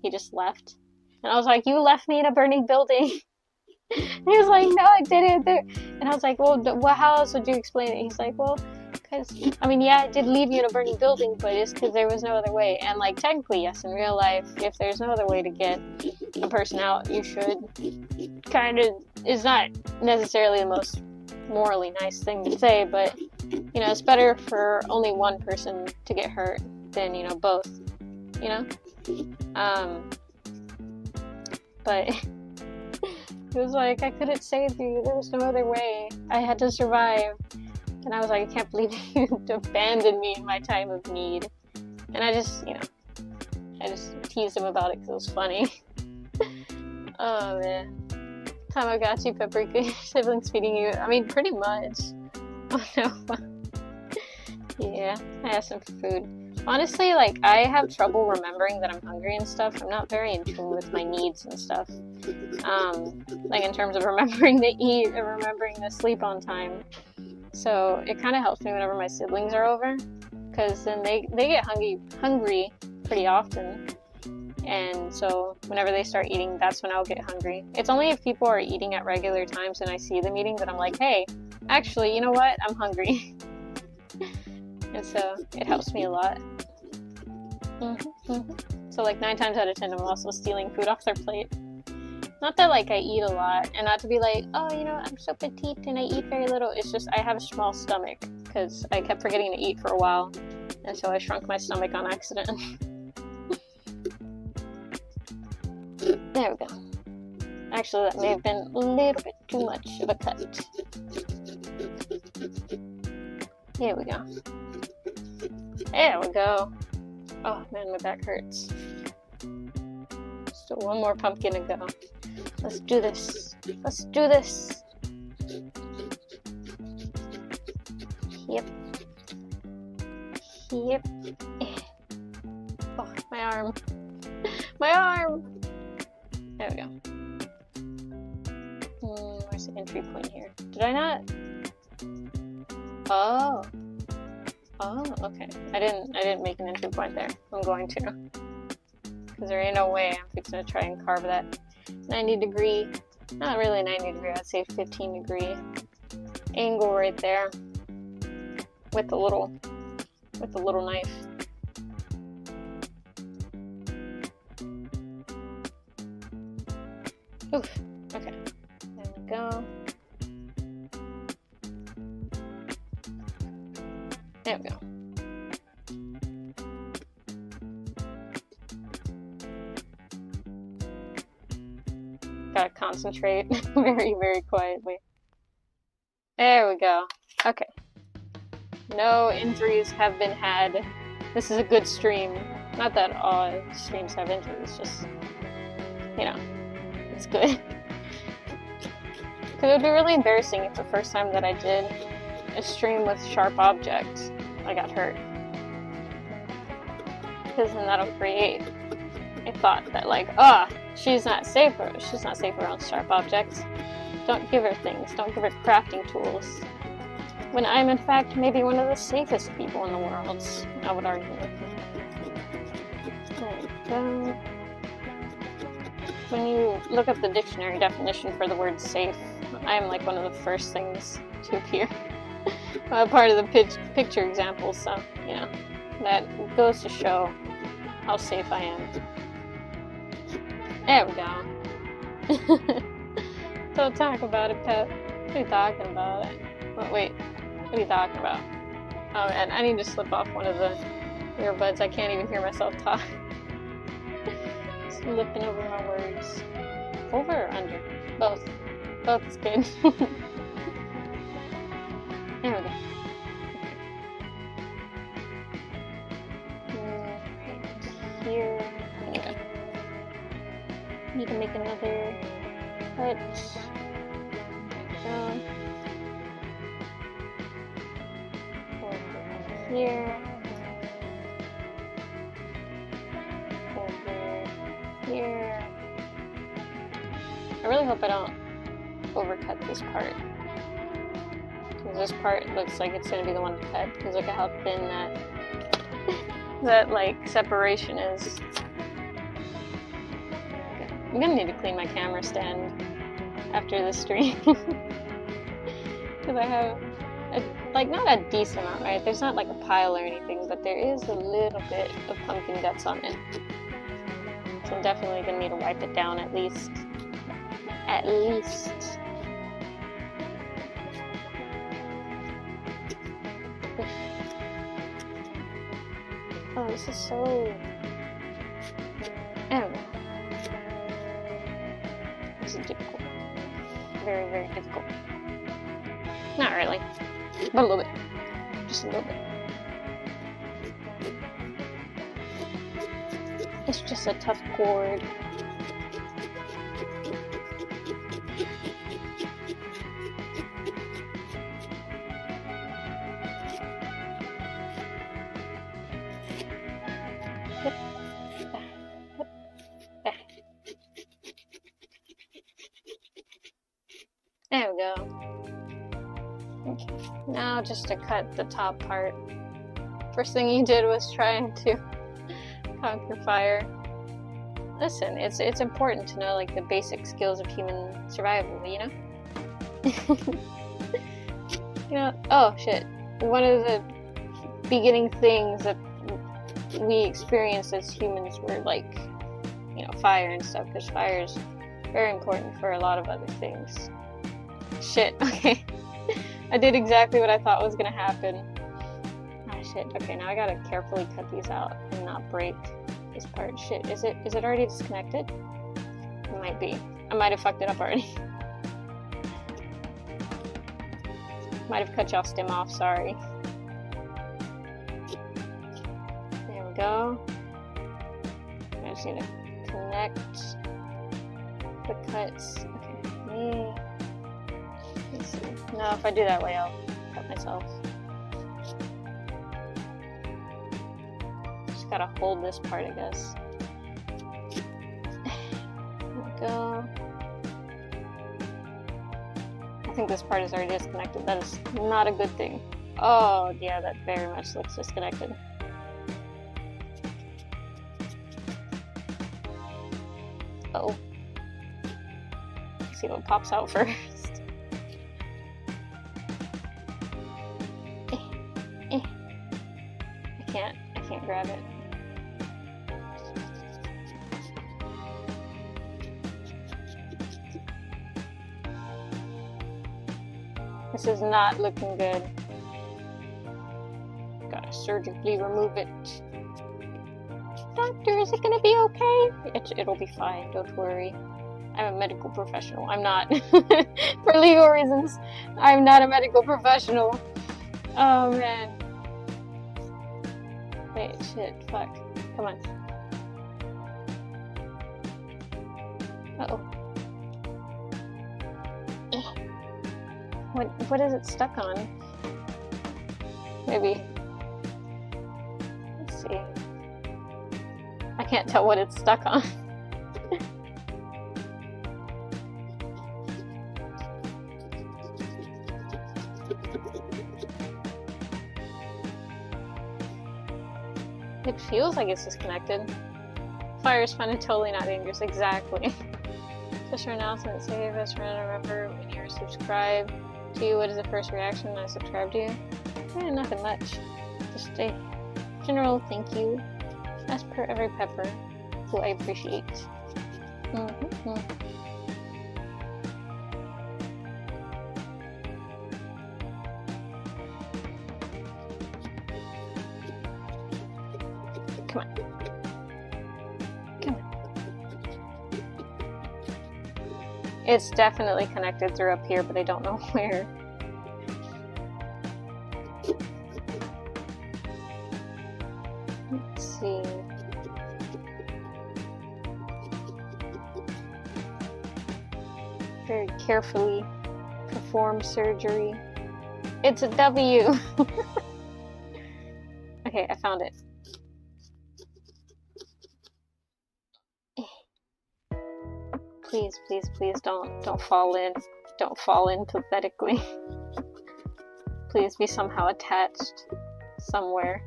he just left. And I was like, you left me in a burning building. And he was like, no, I didn't. And I was like, well, how else would you explain it? He's like, well, because, I mean, yeah, I did leave you in a burning building, but it's because there was no other way. And, like, technically, yes, in real life, if there's no other way to get a person out, you should. Kind of, it's not necessarily the most morally nice thing to say, but, you know, it's better for only one person to get hurt than, you know, both, you know? But it was like, I couldn't save you, there was no other way. I had to survive. And I was like, I can't believe you abandoned me in my time of need. And I just, you know, I just teased him about it because it was funny. Oh, man. Tamagotchi, paprika, siblings feeding you. I mean, pretty much. Oh, no. Yeah, I asked him for food. Honestly, like, I have trouble remembering that I'm hungry and stuff. I'm not very in tune with my needs and stuff. Like, in terms of remembering to eat and remembering to sleep on time. So it kind of helps me whenever my siblings are over, because then they get hungry pretty often, and so whenever they start eating, that's when I'll get hungry. It's only if people are eating at regular times and I see them eating that I'm like, hey, actually, you know what? I'm hungry. And so it helps me a lot. So like 9 times out of 10, I'm also stealing food off their plate. Not that, like, I eat a lot, and not to be like, oh, you know, I'm so petite and I eat very little. It's just I have a small stomach, because I kept forgetting to eat for a while, and so I shrunk my stomach on accident. There we go. Actually, that may have been a little bit too much of a cut. Here we go. There we go. Oh, man, my back hurts. Still one more pumpkin to go. Let's do this. Let's do this. Yep. Yep. Oh, my arm. My arm! There we go. Where's the entry point here? Did I not? Oh. Oh, okay. I didn't make an entry point there. I'm going to. Because there ain't no way I'm fixing to try and carve that 90-degree, not really 90-degree, I'd say 15-degree angle right there with the little knife. Oof. Okay. There we go. There we go. Gotta concentrate very, very quietly. There we go. Okay. No injuries have been had. This is a good stream. Not that all streams have injuries, just, you know, it's good. Because it would be really embarrassing if the first time that I did a stream with sharp objects, I got hurt. Because then that'll create a thought that like, she's not safe around sharp objects. Don't give her things, don't give her crafting tools. When I'm in fact maybe one of the safest people in the world, I would argue. There we go. When you look up the dictionary definition for the word safe, I am like one of the first things to appear. Part of the picture examples, so, you know, that goes to show how safe I am. There we go. Don't talk about it, Pep. What are you talking about? Oh, wait, what are you talking about? Oh man, I need to slip off one of the earbuds. I can't even hear myself talk. Slipping over my words. Over or under? Both. Both is good. There we go. Here. There we go. Need to make another cut. There we go. Over here. Over here. I really hope I don't overcut this part. Because this part looks like it's gonna be the one to cut. Because look at how thin that like separation is. Okay. I'm gonna need to clean my camera stand after this stream. Because I have like not a decent amount, right? There's not like a pile or anything, but there is a little bit of pumpkin guts on it. So I'm definitely gonna need to wipe it down at least. At least. Oh, this is so... There we go. This is difficult. Very, very difficult. Not really. But a little bit. Just a little bit. It's just a tough chord. There we go. Okay, now just to cut the top part. First thing you did was trying to conquer fire. Listen, it's important to know like the basic skills of human survival, you know? You know, oh shit. One of the beginning things that we experienced as humans were like, you know, fire and stuff, because fire is very important for a lot of other things. Shit, okay. I did exactly what I thought was gonna happen. Ah, shit. Okay, now I gotta carefully cut these out and not break this part. Shit, is it already disconnected? It might be. I might have fucked it up already. Might have cut y'all stem off, sorry. There we go. I just need to connect the cuts. Okay, let's see. No, if I do that way, I'll cut myself. Just gotta hold this part, I guess. There we go. I think this part is already disconnected. That is not a good thing. Oh, yeah, that very much looks disconnected. Uh-oh. Let's see what pops out first. I can't grab it. This is not looking good. Gotta surgically remove it. Doctor, is it gonna be okay? It'll be fine, don't worry. I'm a medical professional. I'm not. For legal reasons, I'm not a medical professional. Oh man. Wait, shit, fuck. Come on. Uh-oh. What is it stuck on? Maybe. Let's see. I can't tell what it's stuck on. It feels like it's disconnected. Fire is fun and totally not dangerous. Exactly. Just your announcement, save us, remember when you're subscribed to you. What is the first reaction when I subscribe to you? Yeah, nothing much. Just a general thank you. As per every pepper, who I appreciate. Mm-hmm. Come on. Come on. It's definitely connected through up here, but I don't know where. Let's see. Very carefully perform surgery. It's a W. Okay, I found it. Please, please, please don't fall in. Don't fall in pathetically. Please be somehow attached somewhere.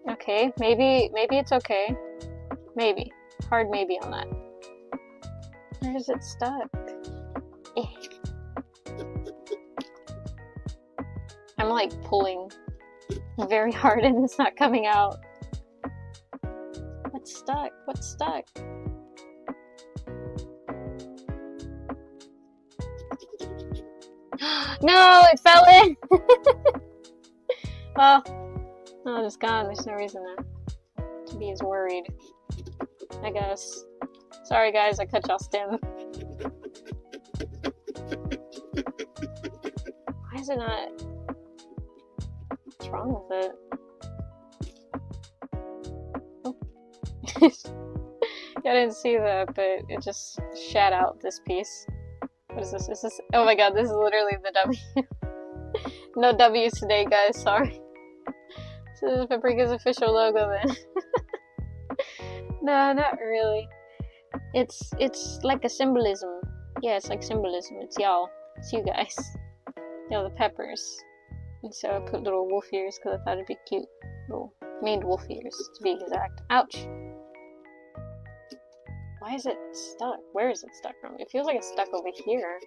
Okay, maybe it's okay. Maybe. Hard maybe on that. Where is it stuck? I'm like pulling very hard and it's not coming out. What's stuck? What's stuck? No, it fell in! Well, no, it's gone. There's no reason to be as worried, I guess. Sorry guys, I cut y'all stem. Why is it not? What's wrong with it? Oh. Yeah, I didn't see that, but it just shat out this piece. What is this? Is this? Oh my god, this is literally the W. No W's today, guys. Sorry. This is Paprika's official logo, then. No, not really. It's like a symbolism. Yeah, it's like symbolism. It's y'all. It's you guys. Y'all, the peppers. And so I put little wolf ears because I thought it'd be cute. Little maned wolf ears, to be exact. Ouch. Why is it stuck? Where is it stuck from? It feels like it's stuck over here.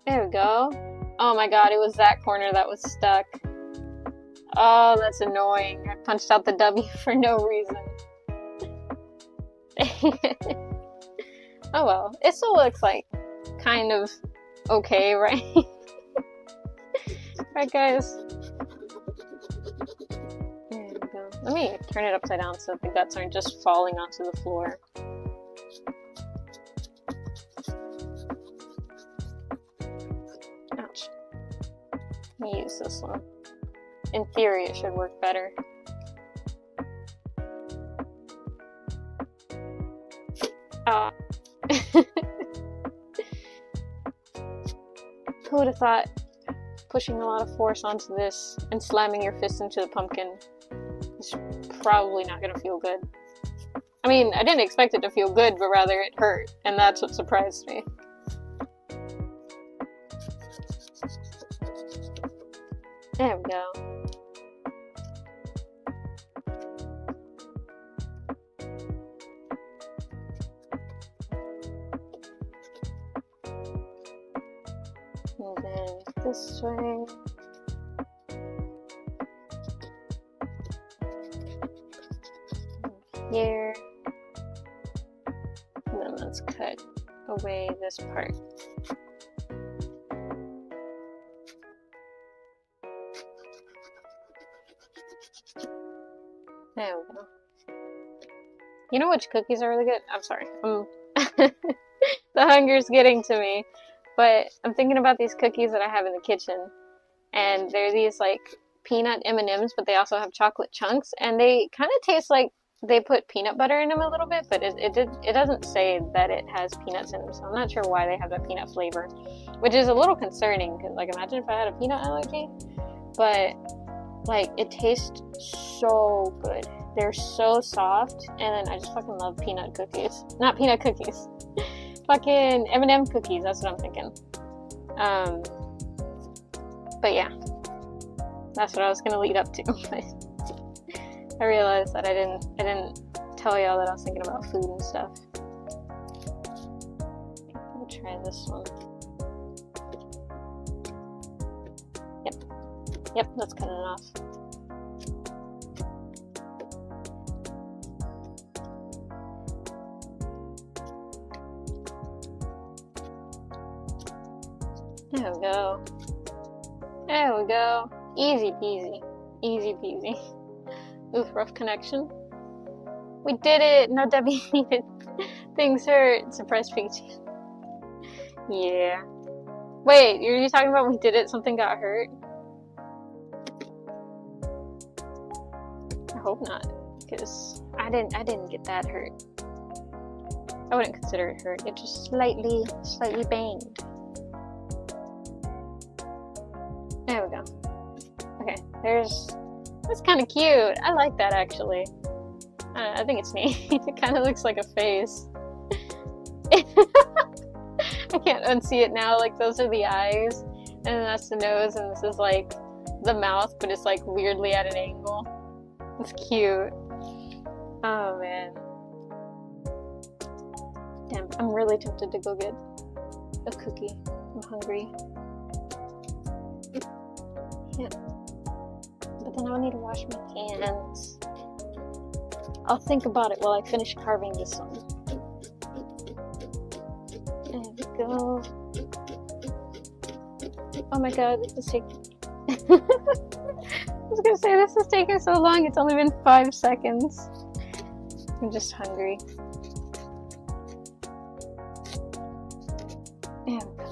There we go. Oh my god, it was that corner that was stuck. Oh, that's annoying. I punched out the W for no reason. Oh well, it still looks like kind of okay, right? Right, guys? There we go. Let me turn it upside down so that the guts aren't just falling onto the floor. Ouch. Let me use this one. In theory, it should work better. Who would have thought pushing a lot of force onto this and slamming your fist into the pumpkin is probably not gonna feel good. I mean, I didn't expect it to feel good, but rather it hurt, and that's what surprised me. There we go. And then this way. then let's cut away this part. There we go. You know which cookies are really good? I'm sorry. The hunger's getting to me. But I'm thinking about these cookies that I have in the kitchen. And they're these like peanut M&Ms, but they also have chocolate chunks. And they kind of taste like they put peanut butter in them a little bit, but it doesn't say that it has peanuts in them. So I'm not sure why they have that peanut flavor, which is a little concerning because like imagine if I had a peanut allergy. But like it tastes so good. They're so soft, and then I just fucking love peanut cookies. Not peanut cookies. Fucking M&M cookies, that's what I'm thinking. But yeah. That's what I was gonna lead up to. I realized that I didn't tell y'all that I was thinking about food and stuff. I'll try this one. Yep, that's cutting it off. There we go. There we go. Easy peasy. Easy peasy. Oof, rough connection. We did it! No W needed. Things hurt. Suppressed peach. Yeah. Wait, are you talking about we did it? Something got hurt? I hope not, because I didn't get that hurt. I wouldn't consider it hurt. It just slightly banged. There we go. Okay, that's kind of cute. I like that actually. I think it's neat. It kind of looks like a face. I can't unsee it now. Like those are the eyes, and then that's the nose, and this is like the mouth, but it's like weirdly at an angle. It's cute. Oh man. Damn, I'm really tempted to go get a cookie. I'm hungry. Yeah. But then I'll need to wash my hands. I'll think about it while I finish carving this one. There we go. Oh my god, this is taking... I was gonna say, this is taking so long. It's only been 5 seconds. I'm just hungry. There we go.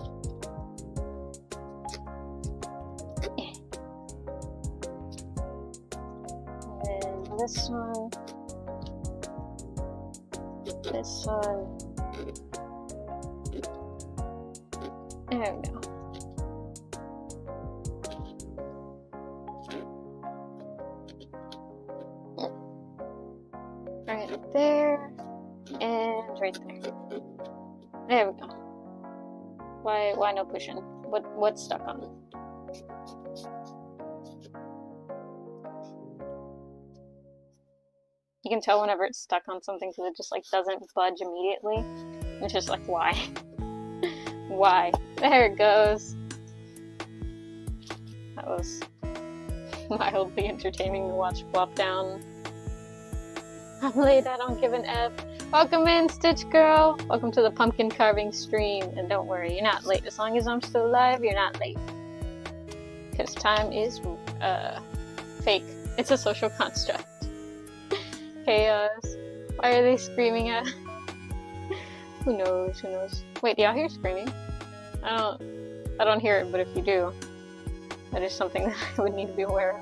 And then this one. This one. There we go. Right there, and right there. There we go. Why no pushing? What's stuck on it? You can tell whenever it's stuck on something because it just like doesn't budge immediately. It's just like, why? Why? There it goes. That was mildly entertaining to watch flop down. I'm late, I don't give an F. Welcome in, Stitch Girl. Welcome to the pumpkin carving stream. And don't worry, you're not late. As long as I'm still alive, you're not late. Because time is fake. It's a social construct. Chaos. Why are they screaming at? Who knows? Who knows? Wait, do y'all hear screaming? I don't hear it, but if you do, that is something that I would need to be aware of.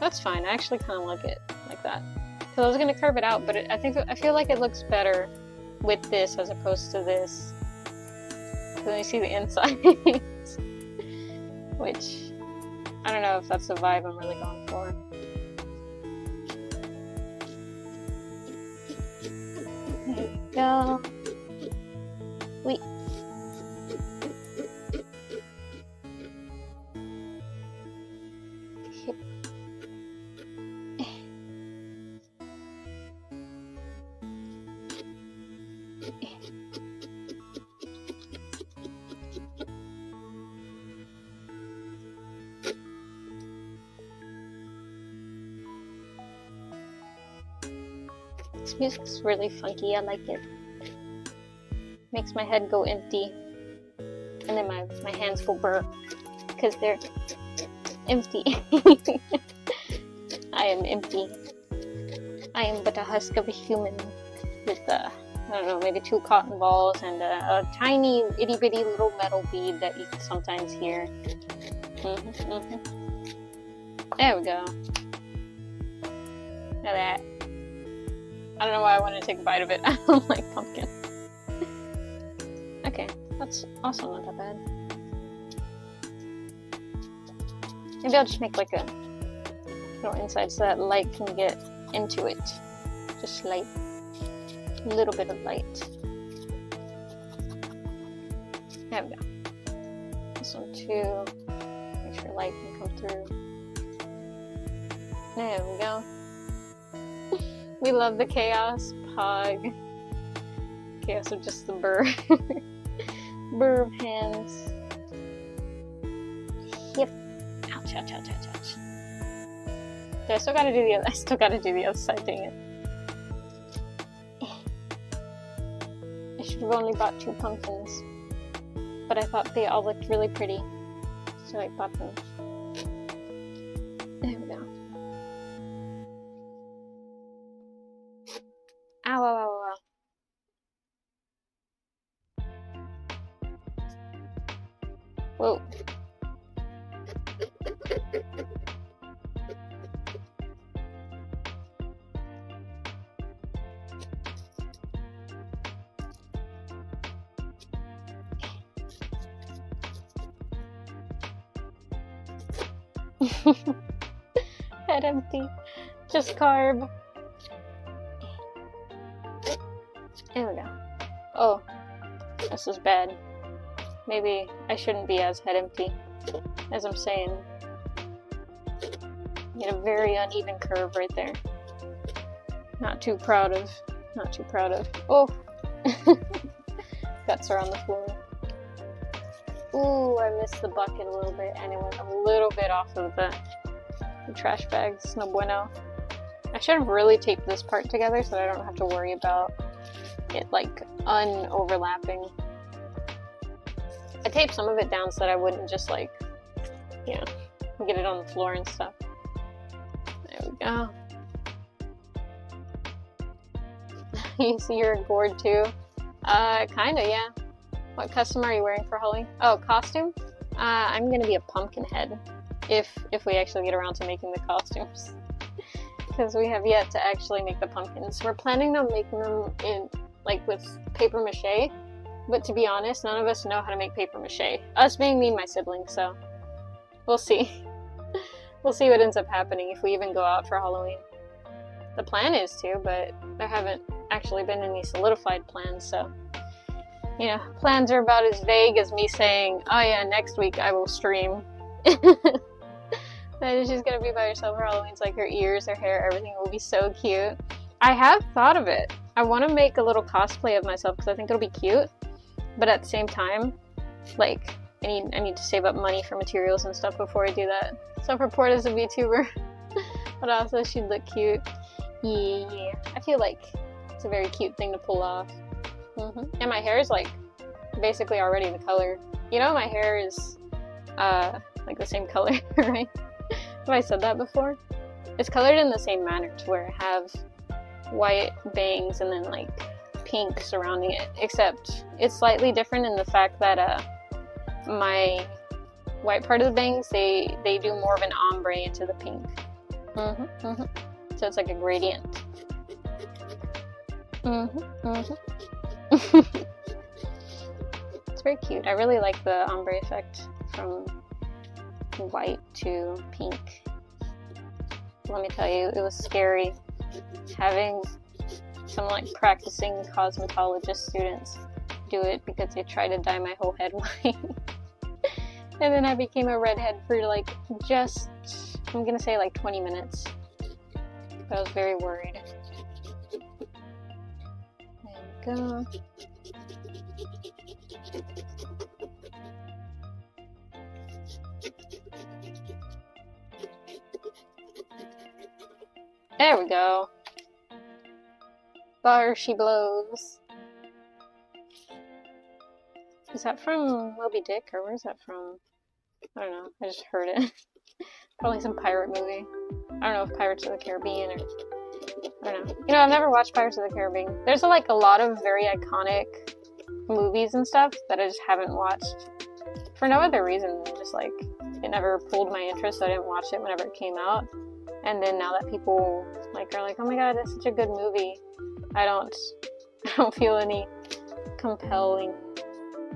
That's fine. I actually kind of like it like that. Because I was gonna curve it out, but I feel like it looks better with this as opposed to this. Because then you see the inside, which I don't know if that's the vibe I'm really going for. There we go. Wait. This This music's really funky. I like it. Makes my head go empty. And then my hands go burr. Because they're empty. I am empty. I am but a husk of a human with, I don't know, maybe 2 cotton balls and a tiny itty bitty little metal bead that you can sometimes hear. There we go. Now that. I don't know why I wanted to take a bite of it. I don't like pumpkin. Okay, that's also not that bad. Maybe I'll just make like a little inside so that light can get into it. Just light. A little bit of light. There we go. This one too. Make sure light can come through. There we go. We love the chaos. Pog. Chaos of just the burr. Burr of hands. Yep. Ouch, ouch, ouch, ouch, ouch. I still gotta do the other side, dang it. I should have only bought 2 pumpkins. But I thought they all looked really pretty. So I bought them. There we go. Ow, ow, ow, ow. Whoa. Head empty. Just carb. There we go. Oh, this is bad. Maybe I shouldn't be as head empty as I'm saying. Get a very uneven curve right there. Not too proud of. Not too proud of. Oh! Guts are on the floor. Ooh, I missed the bucket a little bit and it went a little bit off of the trash bags. No bueno. I should have really taped this part together so that I don't have to worry about it like un-overlapping. I taped some of it down so that I wouldn't just like, you know, get it on the floor and stuff. There we go. You see you're gourd too? Kinda, yeah. What costume are you wearing for Halloween? Oh, costume? I'm gonna be a pumpkin head. If we actually get around to making the costumes. Because we have yet to actually make the pumpkins. We're planning on making them in, like, with paper mache. But to be honest, none of us know how to make paper mache. Us being me and my siblings, so we'll see. We'll see what ends up happening if we even go out for Halloween. The plan is to, but there haven't actually been any solidified plans, so you know, plans are about as vague as me saying, oh yeah, next week I will stream. That is just gonna be by herself for Halloween. It's like her ears, her hair, everything will be so cute. I have thought of it. I want to make a little cosplay of myself because I think it'll be cute. But at the same time, like, I need to save up money for materials and stuff before I do that. Self-report as a VTuber. But also she'd look cute. Yeah. I feel like it's a very cute thing to pull off. And my hair is like basically already the color. You know, my hair is like the same color, right? Have I said that before? It's colored in the same manner to where I have white bangs and then like pink surrounding it, except it's slightly different in the fact that my white part of the bangs, they do more of an ombre into the pink. So it's like a gradient. It's very cute. I really like the ombre effect from white to pink. Let me tell you, it was scary having some like practicing cosmetologist students do it because they tried to dye my whole head white. And then I became a redhead for like just, I'm gonna say like 20 minutes. But I was very worried. There we go. There we go. Bar She Blows. Is that from Moby Dick, or where's that from? I don't know, I just heard it. Probably some pirate movie. I don't know if Pirates of the Caribbean or... I don't know. You know, I've never watched Pirates of the Caribbean. There's like a lot of very iconic movies and stuff that I just haven't watched. For no other reason than just like, it never pulled my interest, so I didn't watch it whenever it came out. And then now that people like are like, oh my god, that's such a good movie, I don't feel any compelling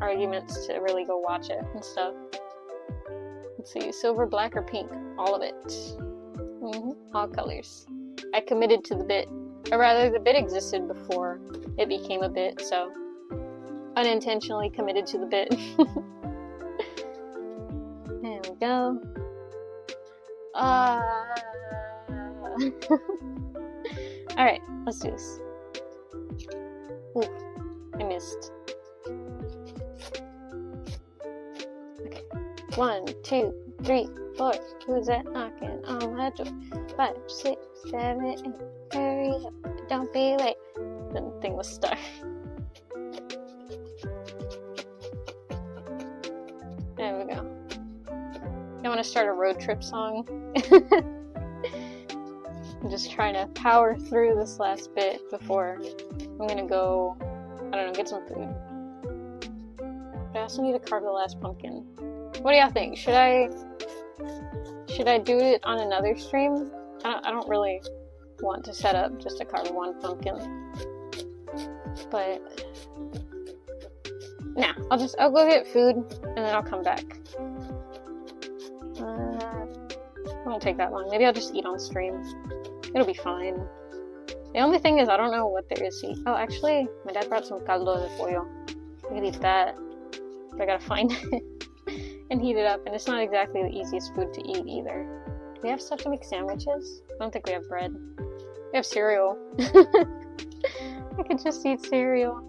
arguments to really go watch it and stuff. Let's see, silver, black, or pink? All of it. All colors. I committed to the bit. Or rather, the bit existed before it became a bit, so unintentionally committed to the bit. There we go. Alright, let's do this. Ooh, I missed. Okay. 1, 2, 3, 4. Who's that knocking on my door? 5, 6, 7, 8. Hurry up, don't be late. The thing was stuck. There we go. I want to start a road trip song. I'm just trying to power through this last bit before I'm gonna go, I don't know, get some food. But I also need to carve the last pumpkin. What do y'all think? Should I do it on another stream? I don't really want to set up just to carve one pumpkin. But nah, I'll go get food and then I'll come back. It won't take that long. Maybe I'll just eat on stream. It'll be fine. The only thing is I don't know what there is to eat. Oh, actually, my dad brought some caldo de pollo. I could eat that. But I gotta find it and heat it up. And it's not exactly the easiest food to eat either. Do we have stuff to make sandwiches? I don't think we have bread. We have cereal. I could just eat cereal.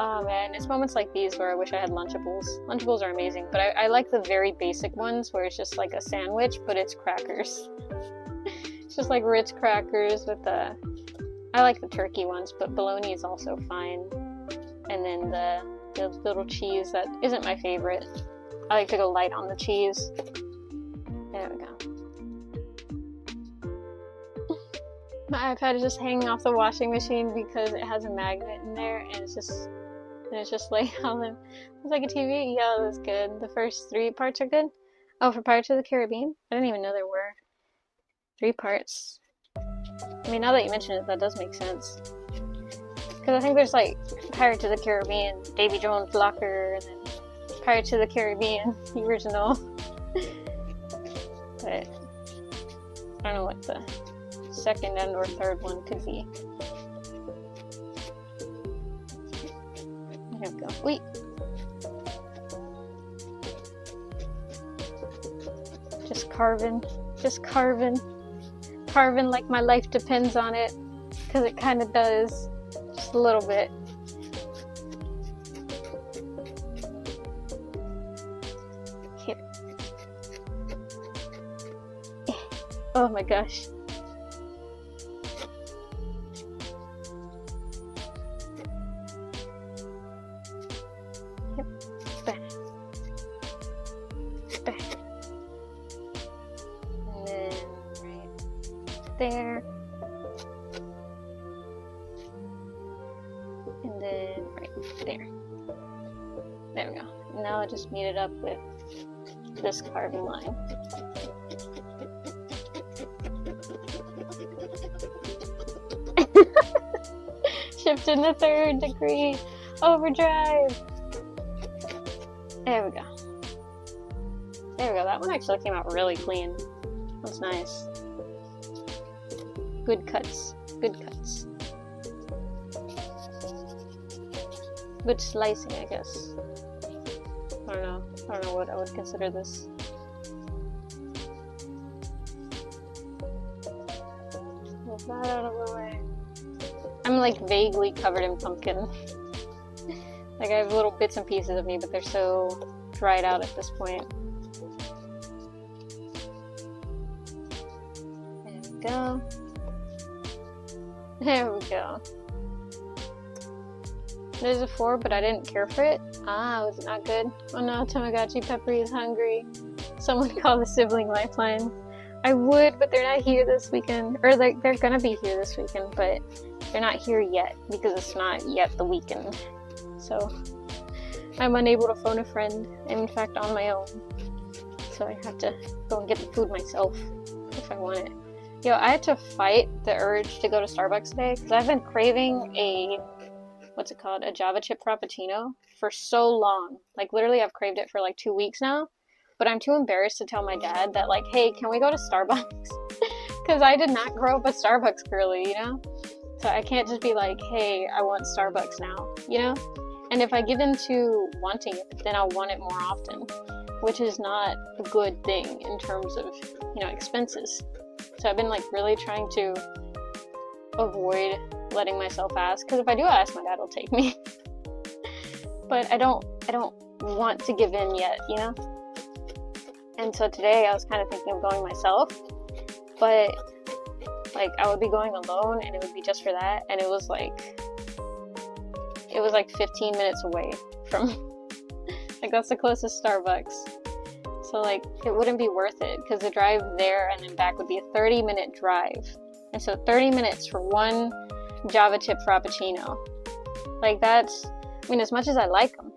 Oh man, it's moments like these where I wish I had Lunchables. Lunchables are amazing, but I like the very basic ones where it's just like a sandwich, but it's crackers. It's just like Ritz crackers with the... I like the turkey ones, but bologna is also fine. And then the little cheese that isn't my favorite. I like to go light on the cheese. There we go. My iPad is just hanging off the washing machine because it has a magnet in there, and it's just laying on them. It's like a TV. Yeah, that's good. The first 3 parts are good. Oh, for Pirates of the Caribbean? I didn't even know there were 3 parts. I mean, now that you mention it, that does make sense. Because I think there's like Pirates of the Caribbean, Davy Jones' Locker, and then Pirates of the Caribbean, the original. But I don't know what the second and or third one could be. There we go. Wait! Just carving like my life depends on it, because it kind of does, just a little bit. Here. Oh my gosh. Yep. Back. Back. And then right there. And then right there. There we go. And now I just meet it up with this carving line. Shift in the 3rd degree. Overdrive. There we go. There we go. That one actually came out really clean. That's nice. Good cuts. Good cuts. Good slicing, I guess. I don't know what I would consider this. Move that out of the way. I'm like vaguely covered in pumpkin. Like I have little bits and pieces of me, but they're so dried out at this point. There we go. There we go. There's a 4, but I didn't care for it. Ah, was it not good? Oh no, Tamagotchi Peppery is hungry. Someone call the sibling lifeline. I would, but they're not here this weekend. Or they're gonna be here this weekend, but they're not here yet because it's not yet the weekend. So I'm unable to phone a friend. I'm in fact on my own. So I have to go and get the food myself if I want it. Yo, I had to fight the urge to go to Starbucks today because I've been craving a, what's it called? A Java chip frappuccino for so long. Like literally I've craved it for like 2 weeks now. But I'm too embarrassed to tell my dad that like, hey, can we go to Starbucks? Because I did not grow up a Starbucks girly, you know? So I can't just be like, hey, I want Starbucks now, you know? And if I get into wanting it, then I'll want it more often, which is not a good thing in terms of, you know, expenses. So I've been like really trying to avoid letting myself ask, because if I do ask, my dad will take me. But I don't want to give in yet, you know? And so today I was kind of thinking of going myself, but like I would be going alone and it would be just for that, and it was like 15 minutes away from like that's the closest Starbucks. So like it wouldn't be worth it because the drive there and then back would be a 30-minute drive. And so 30 minutes for one Java chip frappuccino. Like that's, I mean, as much as I like them,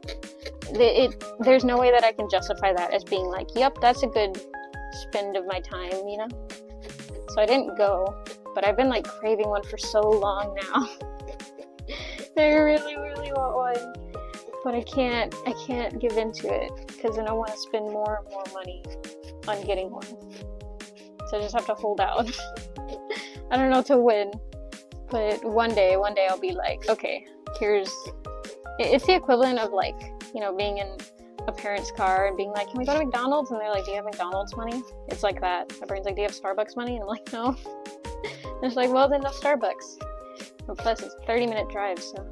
there's no way that I can justify that as being like, yep, that's a good spend of my time, you know? So I didn't go, but I've been like craving one for so long now. I really, really want one, but I can't give into it because then I want to spend more and more money on getting one. So I just have to hold out. I don't know to when, but one day I'll be like, okay, it's the equivalent of like, you know, being in a parent's car and being like, can we go to McDonald's? And they're like, do you have McDonald's money? It's like that. My brain's like, do you have Starbucks money? And I'm like, no. And it's like, well, then no Starbucks. And plus, it's a 30-minute drive, so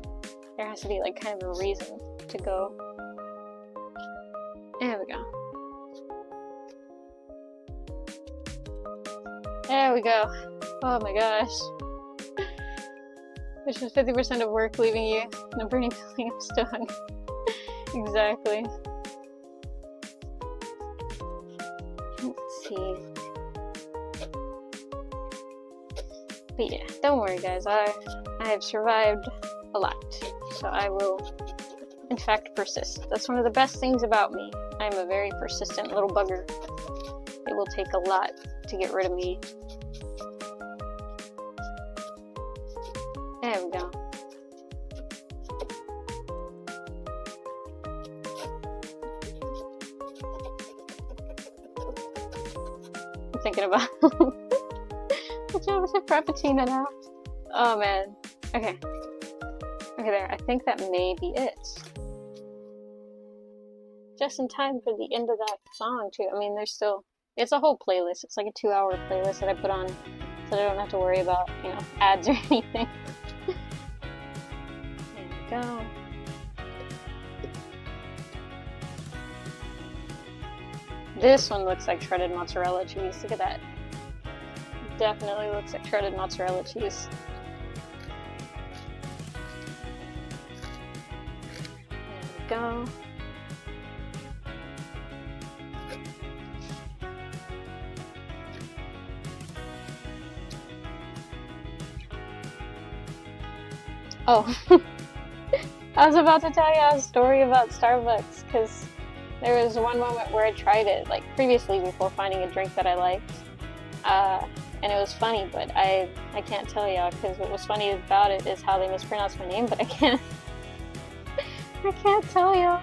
there has to be like kind of a reason to go. There we go. There we go. Oh my gosh. It's just 50% of work leaving you. No burning feeling, I'm still hungry. Exactly. Let's see. But yeah, don't worry guys, I have survived a lot. So I will, in fact, persist. That's one of the best things about me. I'm a very persistent little bugger. It will take a lot to get rid of me. There we go. I'm thinking about the Java chip frappuccino now. Oh man. Okay. Okay, there. I think that may be it. Just in time for the end of that song, too. I mean, it's a whole playlist. It's like a 2-hour playlist that I put on so that I don't have to worry about, you know, ads or anything. There we go. This one looks like shredded mozzarella cheese. Look at that. Definitely looks like shredded mozzarella cheese. There we go. Oh, I was about to tell you a story about Starbucks because there was one moment where I tried it, like previously before finding a drink that I liked, and it was funny, but I can't tell y'all because what was funny about it is how they mispronounced my name, but I can't tell y'all.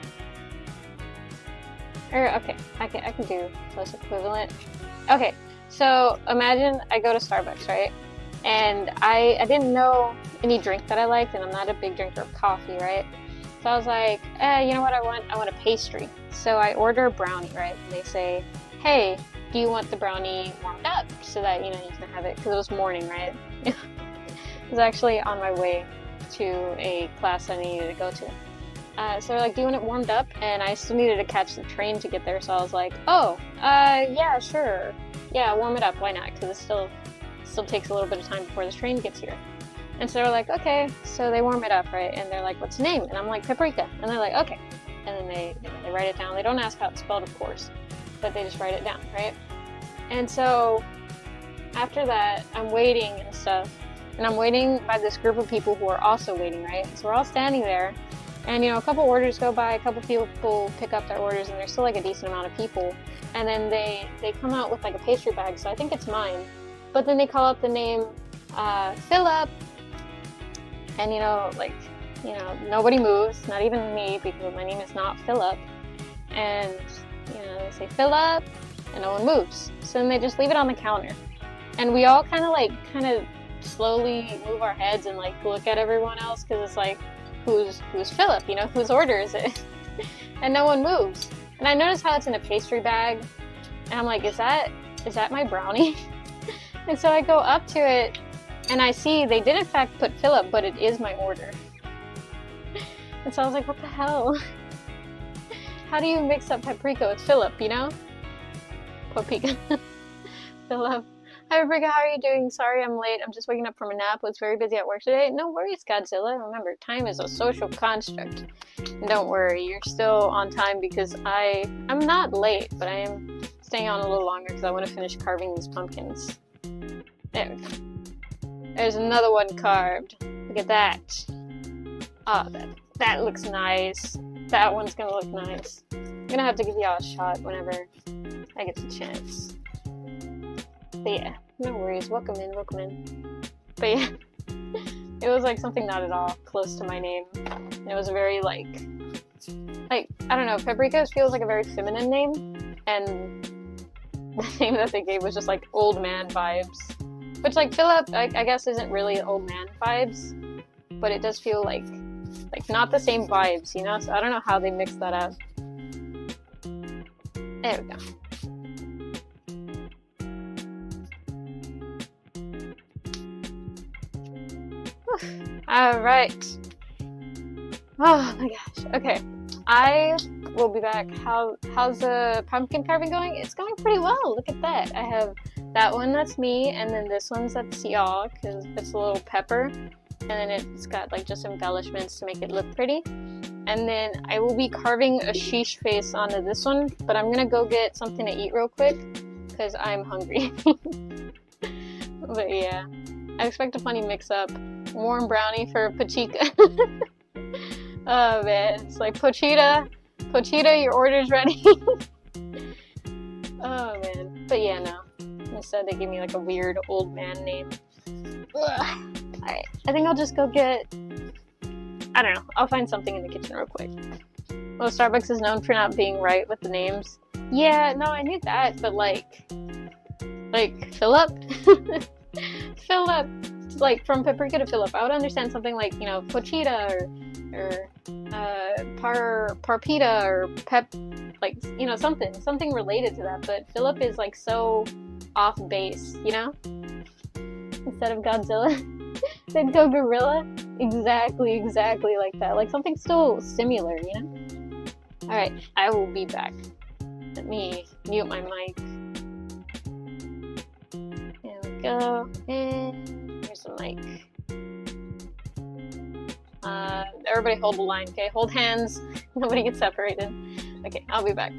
Or okay, I can do close equivalent. Okay, so imagine I go to Starbucks, right? And I didn't know any drink that I liked, and I'm not a big drinker of coffee, right? So I was like, you know what I want? I want a pastry. So I order a brownie, right? And they say, hey, do you want the brownie warmed up so that, you know, you can have it? Because it was morning, right? I was actually on my way to a class I needed to go to. So they're like, do you want it warmed up? And I still needed to catch the train to get there, so I was like, oh, yeah, sure. Yeah, warm it up, why not? Because it still takes a little bit of time before the train gets here. And so they're like, okay. So they warm it up, right? And they're like, what's the name? And I'm like, paprika. And they're like, okay. And then they write it down. They don't ask how it's spelled, of course, but they just write it down, right? And so after that, I'm waiting and stuff. And I'm waiting by this group of people who are also waiting, right? So we're all standing there. And, a couple orders go by, a couple people pick up their orders, and there's still like a decent amount of people. And then they come out with like a pastry bag, so I think it's mine. But then they call out the name Philip. And, nobody moves, not even me, because my name is not Philip. And, they say Philip, and no one moves. So then they just leave it on the counter. And we all kind of slowly move our heads and like look at everyone else, because it's like, who's Philip? Whose order is it? And no one moves. And I notice how it's in a pastry bag, and I'm like, is that my brownie? And so I go up to it, and I see they did in fact put Philip, but it is my order. And so I was like, what the hell? How do you mix up paprika with Philip, Paprika. Philip. Hi, Paprika, how are you doing? Sorry I'm late. I'm just waking up from a nap. Was very busy at work today. No worries, Godzilla. Remember, time is a social construct. And don't worry, you're still on time, because I'm not late, but I am staying on a little longer because I want to finish carving these pumpkins. There we go. There's another one carved. Look at that. Oh, that looks nice. That one's gonna look nice. I'm gonna have to give y'all a shot whenever I get the chance. But yeah, no worries. Welcome in. But yeah, it was like something not at all close to my name. It was very like I don't know. Paprika feels like a very feminine name, and the name that they gave was just like old man vibes. Which like Philip, I guess, isn't really old man vibes, but it does feel like not the same vibes, So I don't know how they mixed that up. There we go. Alright. Oh my gosh. Okay. I will be back. How's the pumpkin carving going? It's going pretty well. Look at that. I have that one, that's me, and then this one's that's y'all, because it's a little pepper. And then it's got like just embellishments to make it look pretty. And then I will be carving a sheesh face onto this one, but I'm gonna go get something to eat real quick, because I'm hungry. But yeah, I expect a funny mix-up. Warm brownie for Pachika. Oh man, it's like, Pochita, your order's ready. Oh man, but yeah, no. Instead they gave me like a weird old man name. Alright, I think I'll just go get, I don't know, I'll find something in the kitchen real quick. Well, Starbucks is known for not being right with the names. Yeah, no, I knew that, but like Philip? Philip, like from paprika to Philip. I would understand something like, Pochita or Parpita or Pep, like, something related to that, but Philip is like so off base, Instead of Godzilla, they'd go gorilla. Exactly like that. Like something still similar, Alright, I will be back. Let me mute my mic. There we go. And here's the mic. Everybody hold the line, okay? Hold hands. Nobody gets separated. Okay, I'll be back.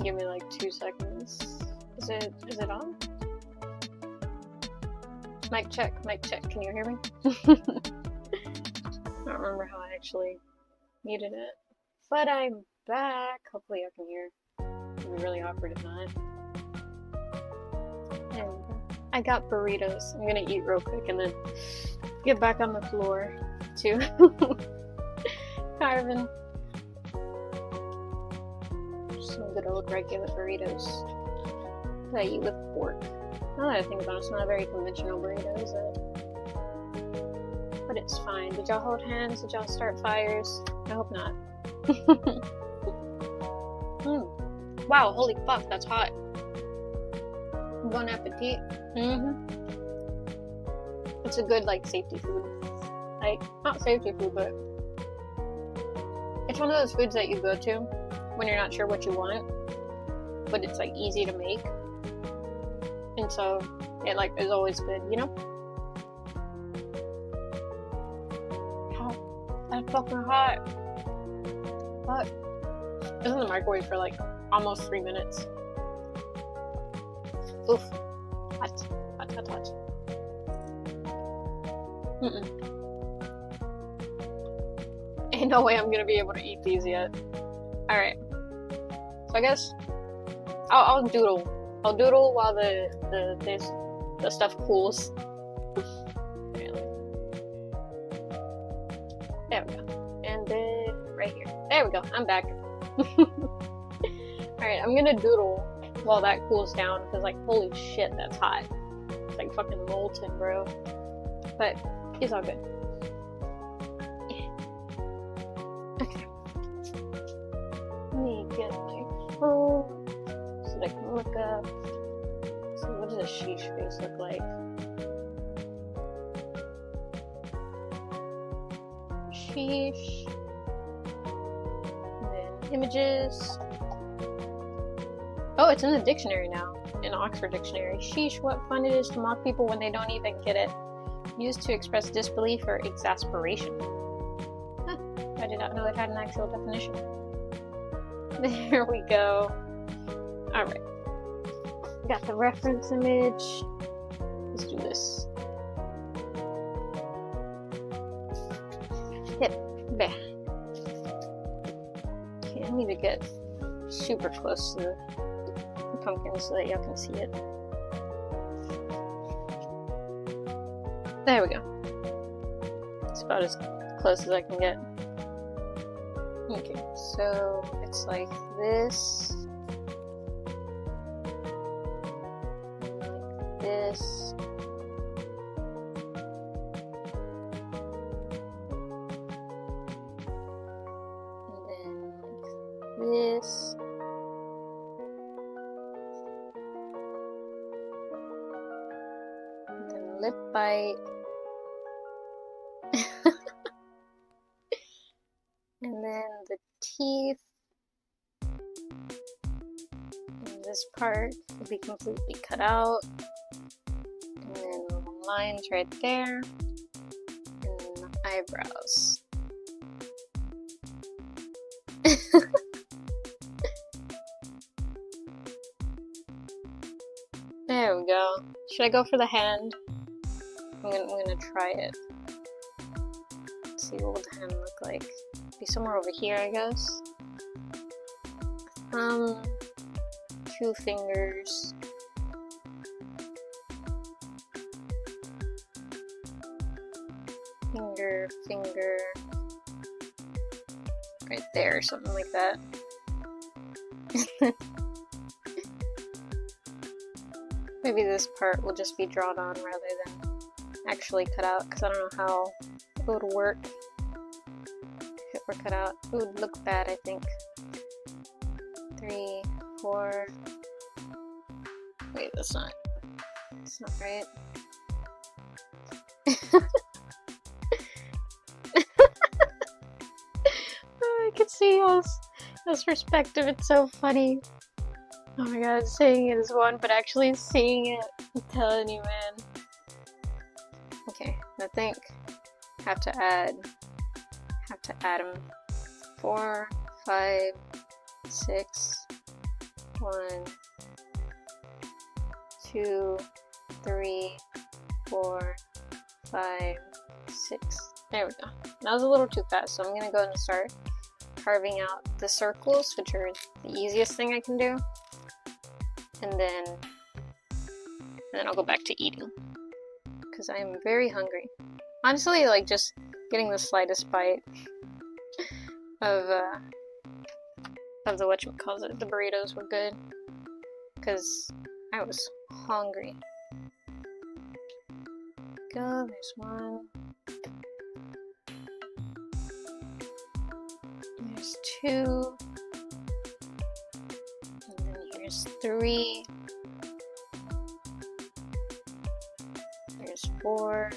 Give me like 2 seconds. Is it on? Mic check, can you hear me? I don't remember how I actually muted it. But I'm back. Hopefully I can hear. It'd be really awkward if not. And I got burritos. I'm gonna eat real quick and then get back on the floor to carving some good old regular burritos that I eat with pork. Now that I think about it, it's not a very conventional burrito, is it? But it's fine. Did y'all hold hands? Did y'all start fires? I hope not. Wow, holy fuck, that's hot. Bon appetit. It's a good, like, safety food. Like, not safety food, but it's one of those foods that you go to when you're not sure what you want, but it's, like, easy to make. And so, it, like, is always good, you know? Oh, that's fucking hot. Fuck. It was in the microwave for, like, almost 3 minutes. Oof. Hot. Ain't no way I'm gonna be able to eat these yet. Alright. So I guess I'll doodle. I'll doodle while the stuff cools. There we go. And then right here. There we go. I'm back. Alright, I'm gonna doodle while that cools down because, like, holy shit, that's hot. It's like fucking molten, bro. But it's all good. Okay. Let me get my phone so that I can look up. So what does a sheesh face look like? Sheesh. And then images. Oh, it's in the dictionary now. In Oxford Dictionary. Sheesh, what fun it is to mock people when they don't even get it. Used to express disbelief or exasperation. Huh. I did not know it had an actual definition. There we go. Alright. Got the reference image. Let's do this. Hit. There. Okay, I need to get super close to the pumpkin so that y'all can see it. There we go. It's about as close as I can get. Okay, so it's like this. Like this. And then like this. And then lip bite. And then the teeth, and this part will be completely cut out, and then lines right there, and then the eyebrows. There we go. Should I go for the hand? I'm gonna try it. Let's see, what would the hand look like? Be somewhere over here, I guess. 2 fingers. Finger. Right there, something like that. Maybe this part will just be drawn on rather than actually cut out, because I don't know how it would work. If it were cut out, it would look bad, I think. 3, 4. Wait, that's not right. I can see y'all's perspective. It's so funny. Oh my god, saying it is one, but actually seeing it, I'm telling you, man. Okay, I think have to add them. 4, 5, 6, 1, 2, 3, 4, 5, 6. There we go. That was a little too fast, so I'm gonna go ahead and start carving out the circles, which are the easiest thing I can do. And then I'll go back to eating, because I am very hungry. Honestly, like, just getting the slightest bite of the whatchamacallit, the burritos were good, because I was hungry. Go, there's 1. There's 2. And then here's 3. There's 4.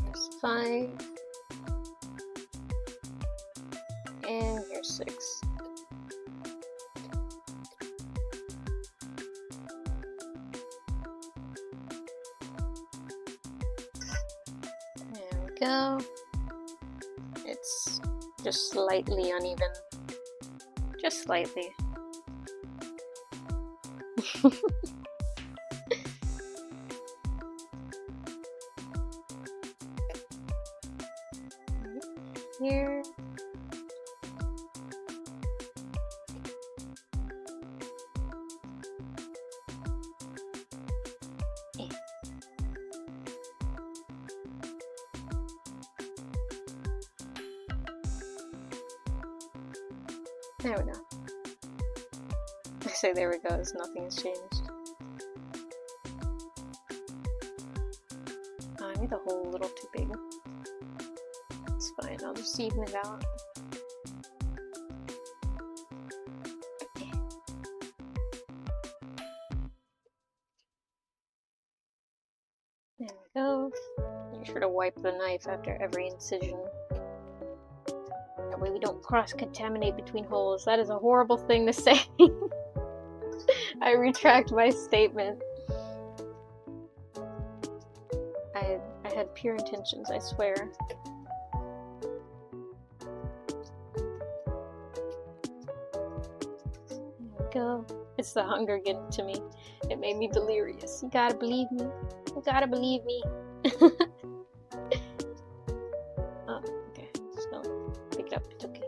Here's 5. And here's 6. There we go. It's just slightly uneven. Just slightly. Here. There we go. I say there we go as nothing has changed. Oh, I made the hole a little too big. It's fine, I'll just even it out. There we go. Make sure to wipe the knife after every incision. That way we don't cross-contaminate between holes. That is a horrible thing to say. I retract my statement. I had pure intentions, I swear. There we go. It's the hunger getting to me. It made me delirious. You gotta believe me. You gotta believe me. Oh, okay. Just don't pick it up. It's okay.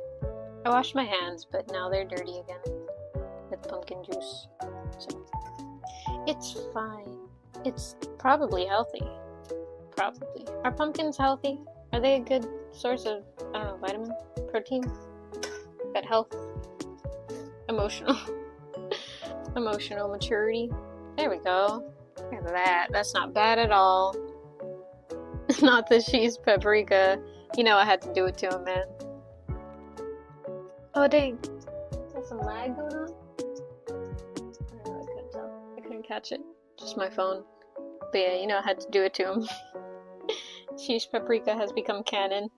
I washed my hands, but now they're dirty again with pumpkin juice. So it's fine. It's probably healthy. Probably. Are pumpkins healthy? Are they a good source of, I don't know, vitamin, protein, gut health, emotional, emotional maturity? There we go. Look at that. That's not bad at all. Not the cheese paprika. You know I had to do it to him, man. Oh dang. Is there some lag going on? I don't know, I couldn't tell. I couldn't catch it. Just my phone. But yeah, you know I had to do it to him. Cheese paprika has become canon.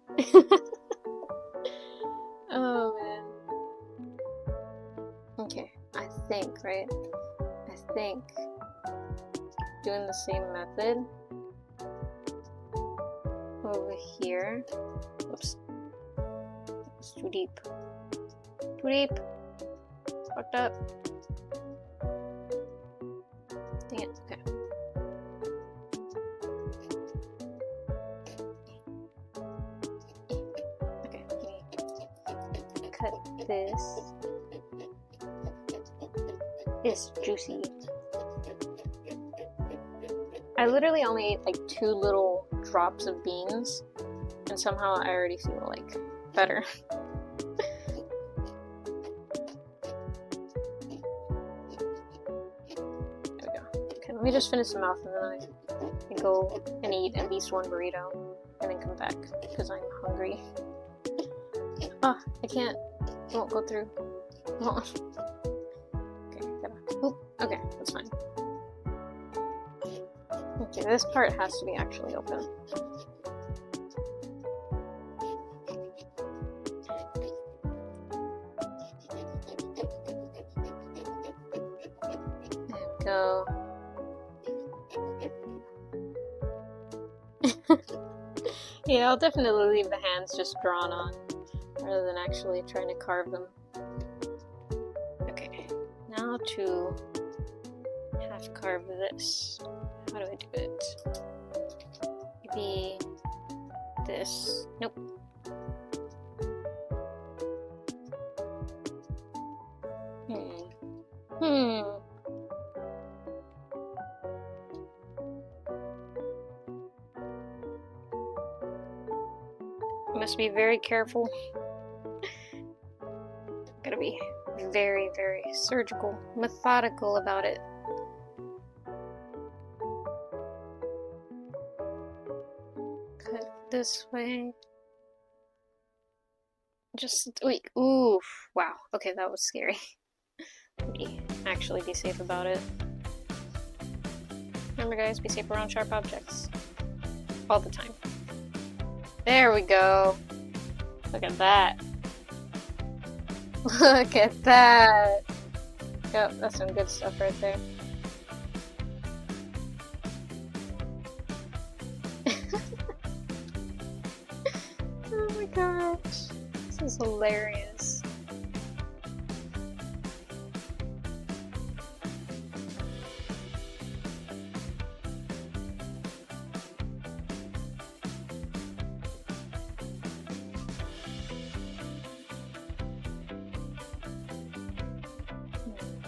Oh man. Okay, I think, right? I think doing the same method over here. Whoops. It's too deep. Too deep. It's fucked up. Dang it. Okay. Okay, let me cut this. It's juicy. I literally only ate like 2 little drops of beans, and somehow I already feel like better. There we go. Okay, let me just finish the mouth and then I can go and eat at least 1 burrito and then come back because I'm hungry. Ah, I can't. It won't go through. Oh. Okay, oop, okay, that's fine. Okay, this part has to be actually open. There we go. Yeah, I'll definitely leave the hands just drawn on. rather than actually trying to carve them. Okay, now to half carve this. How do I do it? Maybe this. Nope. Must be very careful. Gotta be very, very surgical, methodical about it. Cut this way. Just wait. Oof. Wow. Okay, that was scary. Actually be safe about it. Remember, guys, be safe around sharp objects. All the time. There we go. Look at that. Look at that. Yep, that's some good stuff right there. Oh my gosh. This is hilarious.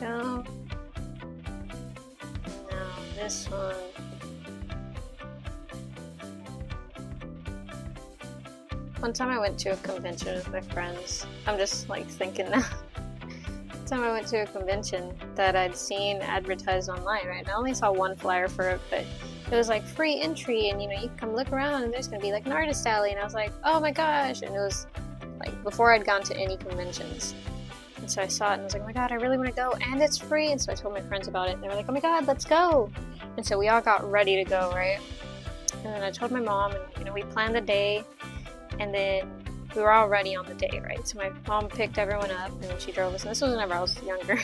Go. Now this one. One time I went to a convention with my friends. I'm just like thinking now. One time I went to a convention that I'd seen advertised online, right? And I only saw one flyer for it, but it was like free entry, and you know, you can come look around and there's gonna be like an artist alley, and I was like, oh my gosh. And it was like before I'd gone to any conventions. And so I saw it and I was like, oh my god, I really want to go, and it's free. And so I told my friends about it, and they were like, oh my god, let's go. And so we all got ready to go, right? And then I told my mom, and you know, we planned the day, and then we were all ready on the day, right? So my mom picked everyone up, and then she drove us, and this was whenever I was younger.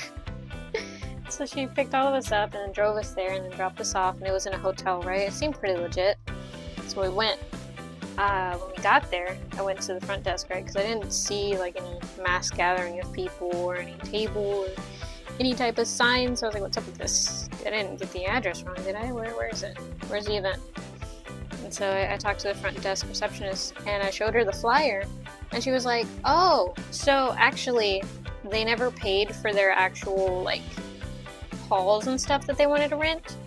So she picked all of us up and then drove us there and then dropped us off, and it was in a hotel, right? It seemed pretty legit. So we went. When we got there, I went to the front desk, right? Because I didn't see like any mass gathering of people or any table or any type of sign. So I was like, what's up with this? I didn't get the address wrong, did I? Where is it? Where's the event? And so I talked to the front desk receptionist and I showed her the flyer, and she was like, oh, so actually they never paid for their actual like halls and stuff that they wanted to rent.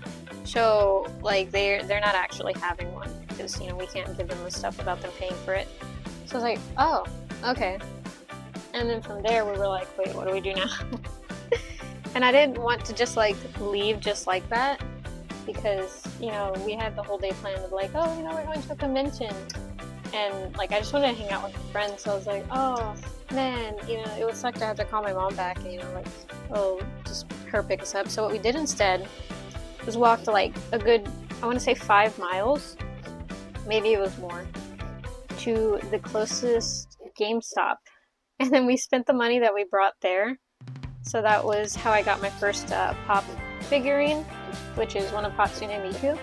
So like they're not actually having one, because you know, we can't give them the stuff without them paying for it. So I was like, oh, okay. And then from there we were like, wait, what do we do now? And I didn't want to just like leave just like that, because you know, we had the whole day planned of like, oh, you know, we're going to a convention, and like I just wanted to hang out with my friends. So I was like, oh man, you know, it would suck to have to call my mom back and, you know, like, oh, just her pick us up. So what we did instead was walk to like a good, I want to say 5 miles, maybe it was more, to the closest GameStop, and then we spent the money that we brought there. So that was how I got my first Pop figurine, which is one of Hatsune Miku,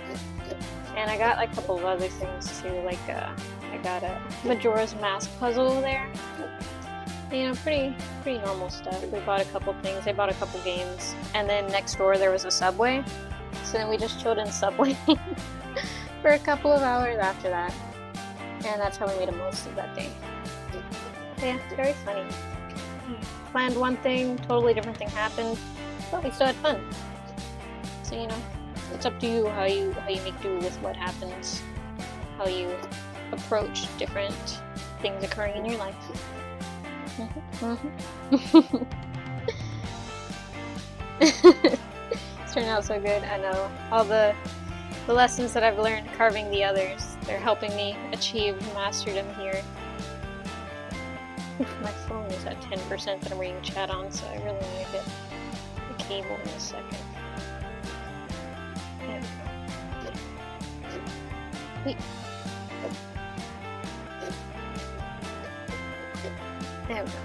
and I got like a couple of other things too, like I got a Majora's Mask puzzle there. You know, pretty normal stuff. We bought a couple things, they bought a couple games, and then next door there was a Subway, so then we just chilled in Subway for a couple of hours after that, and that's how we made the most of that day. So yeah, it's very funny. Planned one thing, totally different thing happened, but we still had fun. So you know, it's up to you how you make do with what happens, how you approach different things occurring in your life. It's turned out so good. I know all the lessons that I've learned carving the others, they're helping me achieve masterdom here. My phone is at 10% that I'm reading chat on, so I really need to get the cable in a second. Wait. There we go.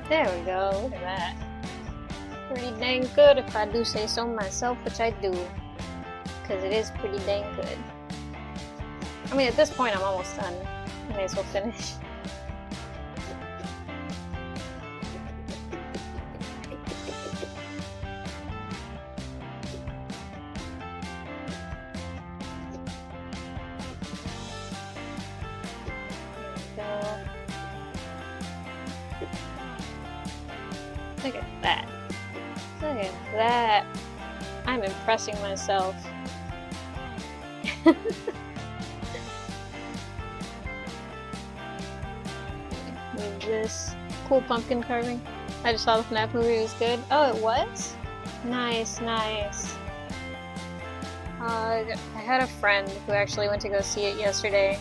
There we go, look at that. Pretty dang good if I do say so myself, which I do. because it is pretty dang good. I mean, at this point, I'm almost done. I may as well finish. Look at that. Look at that. I'm impressing myself. Move this. Cool pumpkin carving. I just saw the FNAF movie, it was good. Oh, it was? Nice, nice. I had a friend who actually went to go see it yesterday,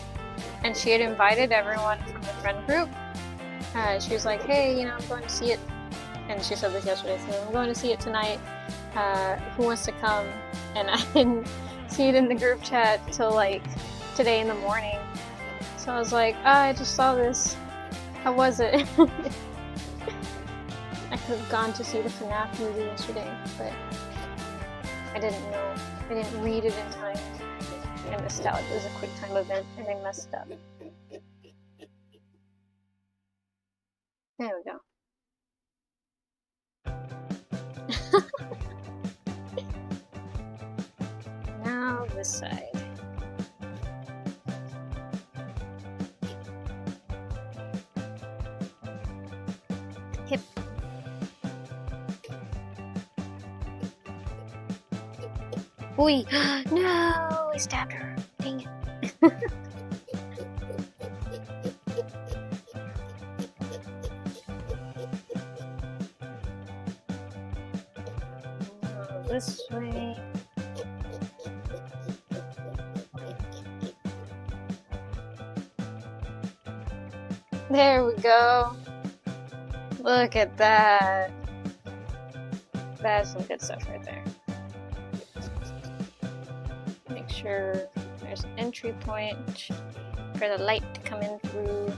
and she had invited everyone from the friend group. She was like, hey, you know, I'm going to see it. And she said this yesterday, so I'm going to see it tonight. Who wants to come? And I didn't see it in the group chat till like today in the morning. So I was like, I just saw this. How was it? I could have gone to see the FNAF movie yesterday, but I didn't know. I didn't read it in time. I missed out. It was a quick time event and I messed up. There we go. Now this side. Hip. Oi! No! I stabbed her. Dang it. This way. There we go. Look at that. That's some good stuff right there. Make sure there's an entry point for the light to come in through.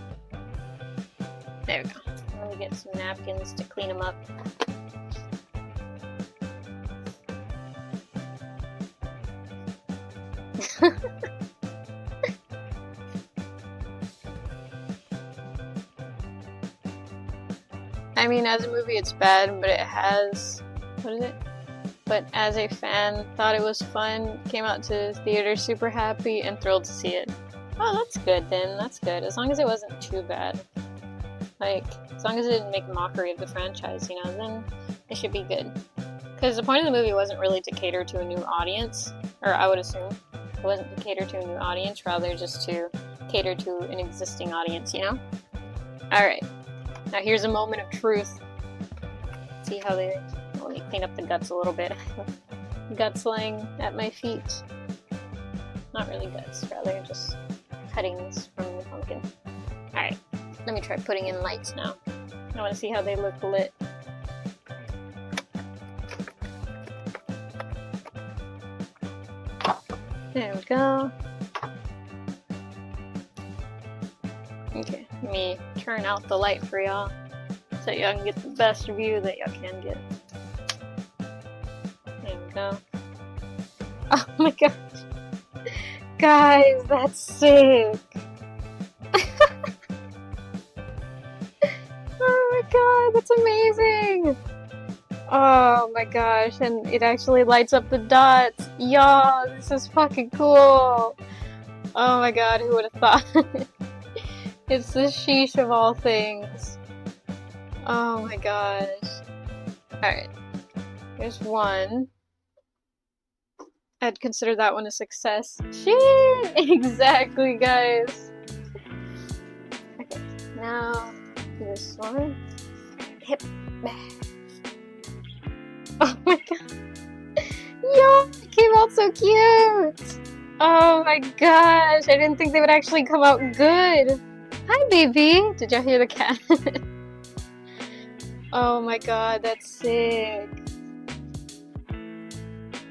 There we go. Let me get some napkins to clean them up. I mean, as a movie it's bad, but it has, what is it? But as a fan, thought it was fun, came out to theater super happy and thrilled to see it. Oh, that's good then, that's good. As long as it wasn't too bad. Like, as long as it didn't make a mockery of the franchise, you know, then it should be good. Because the point of the movie wasn't really to cater to a new audience, or I would assume. It wasn't to cater to a new audience, rather just to cater to an existing audience, you know? Alright. Now here's a moment of truth. See how they... Let me clean up the guts a little bit. Guts laying at my feet. Not really guts, rather just cuttings from the pumpkin. Alright, let me try putting in lights now. I want to see how they look lit. There we go. Okay, let me turn out the light for y'all so y'all can get the best view that y'all can get. There we go. Oh my gosh. Guys, that's sick. Oh my god, that's amazing. Oh my gosh, and it actually lights up the dots. Y'all, this is fucking cool. Oh my god, who would have thought? It's the sheesh of all things. Oh my gosh. Alright. Here's one. I'd consider that one a success. Shit! Exactly, guys. Okay, now this one. Hip. Oh my god. Yo, it came out so cute! Oh my gosh, I didn't think they would actually come out good. Hi, baby! Did y'all hear the cat? Oh my god, that's sick.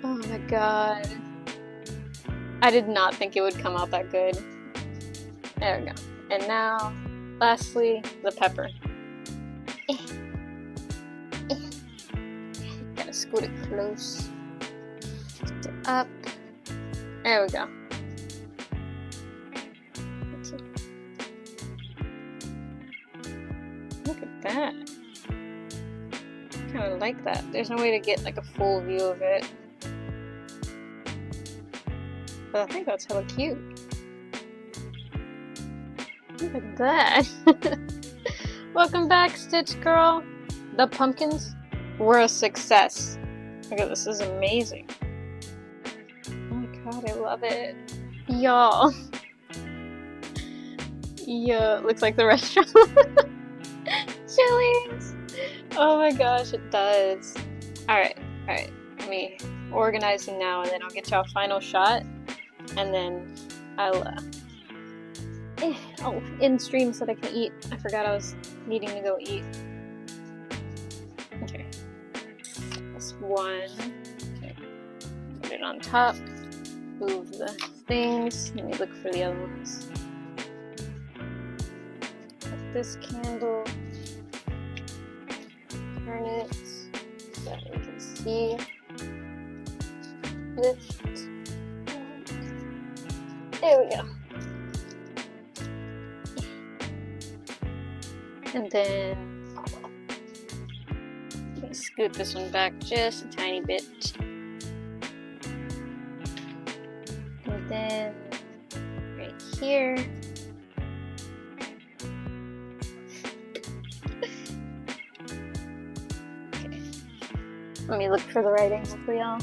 Oh my god. I did not think it would come out that good. There we go. And now, lastly, the pepper. Gotta scoot it close. Lift it up. There we go. Look at that. Kind of like that. There's no way to get like a full view of it. But I think that's hella cute. Look at that. Welcome back, Stitch Girl. The pumpkins were a success. Look at this, this is amazing. Oh my god, I love it. Y'all. Yeah, looks like the restaurant. Chili's. Oh my gosh, it does. Alright. Let me organize them now and then I'll get y'all a final shot. And then I'll end stream so that I can eat. I forgot I was needing to go eat. Okay. That's one. Okay. Put it on top. Move the things. Let me look for the other ones. Put this candle. Turn it so that we can see. Lift. There we go. And then let me scoot this one back just a tiny bit. And then right here. Okay. Let me look for the right angle for y'all.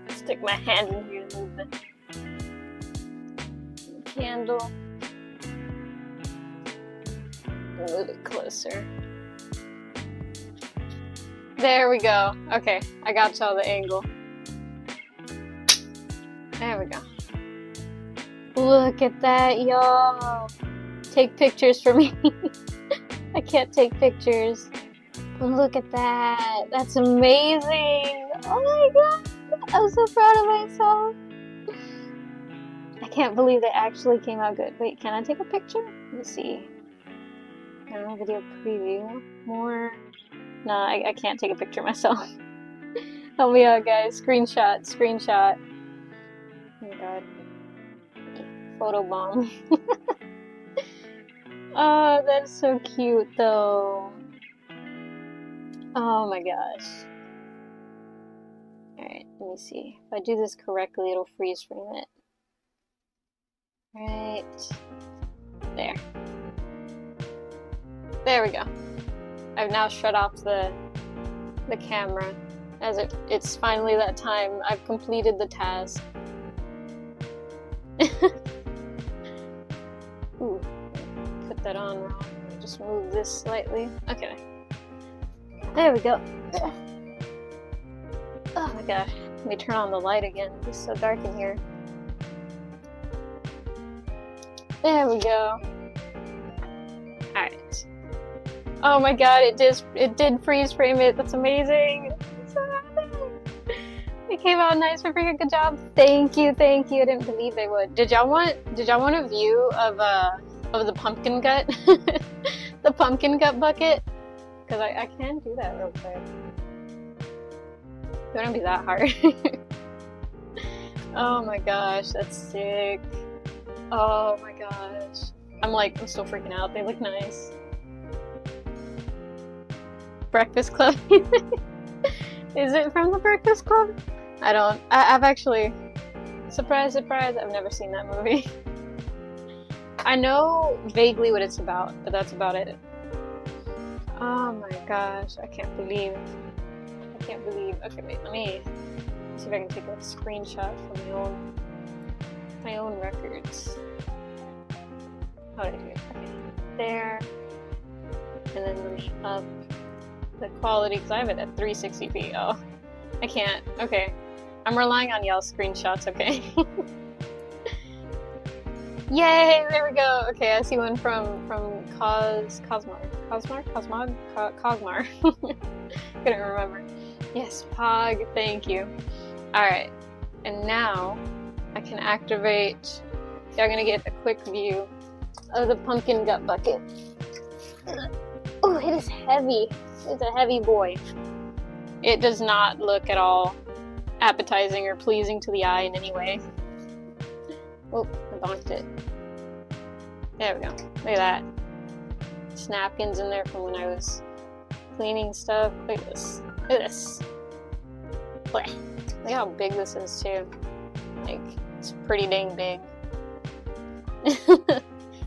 Stick my hand in here to move the candle. Move it closer. There we go. Okay, I got y'all the angle. There we go. Look at that, y'all. Take pictures for me. I can't take pictures. But look at that. That's amazing. Oh my god. I'm so proud of myself. I can't believe they actually came out good. Wait, can I take a picture? Let me see. Video preview. More. No, I can't take a picture myself. Help me out, guys. Screenshot. Oh my god. Photo bomb. Oh, that's so cute, though. Oh my gosh. Alright, let me see. If I do this correctly, it'll freeze frame it. Right there. There we go. I've now shut off the camera, as it's finally that time. I've completed the task. Ooh, put that on wrong. Just move this slightly. Okay. There we go. Oh my gosh. Let me turn on the light again. It's so dark in here. There we go. Alright. Oh my god, it did freeze frame it. That's amazing. I'm so happy. It came out nice. Freaking good job. Thank you. I didn't believe they would. Did y'all want a view of the pumpkin gut? The pumpkin gut bucket? Because I can do that real quick. It wouldn't be that hard. Oh my gosh, that's sick. Oh my gosh. I'm still freaking out. They look nice. Breakfast Club. Is it from the Breakfast Club? I've actually, surprise, I've never seen that movie. I know vaguely what it's about, but that's about it. Oh my gosh, I can't believe. Okay, wait, let me see if I can take a screenshot from my own records. How did I do it? Okay, there. And then let me up the quality, because I have it at 360p. Oh, I can't. Okay, I'm relying on y'all's screenshots, okay? Yay, there we go. Okay, I see one from Cosmar. Couldn't remember. Yes, Pog, thank you. Alright, and now I can activate. Y'all gonna get a quick view of the pumpkin gut bucket. Oh, it is heavy. It's a heavy boy. It does not look at all appetizing or pleasing to the eye in any way. Oh, I bonked it. There we go. Look at that. Napkins in there from when I was cleaning stuff. Look at this. Look at this. Look how big this is too. Like, it's pretty dang big.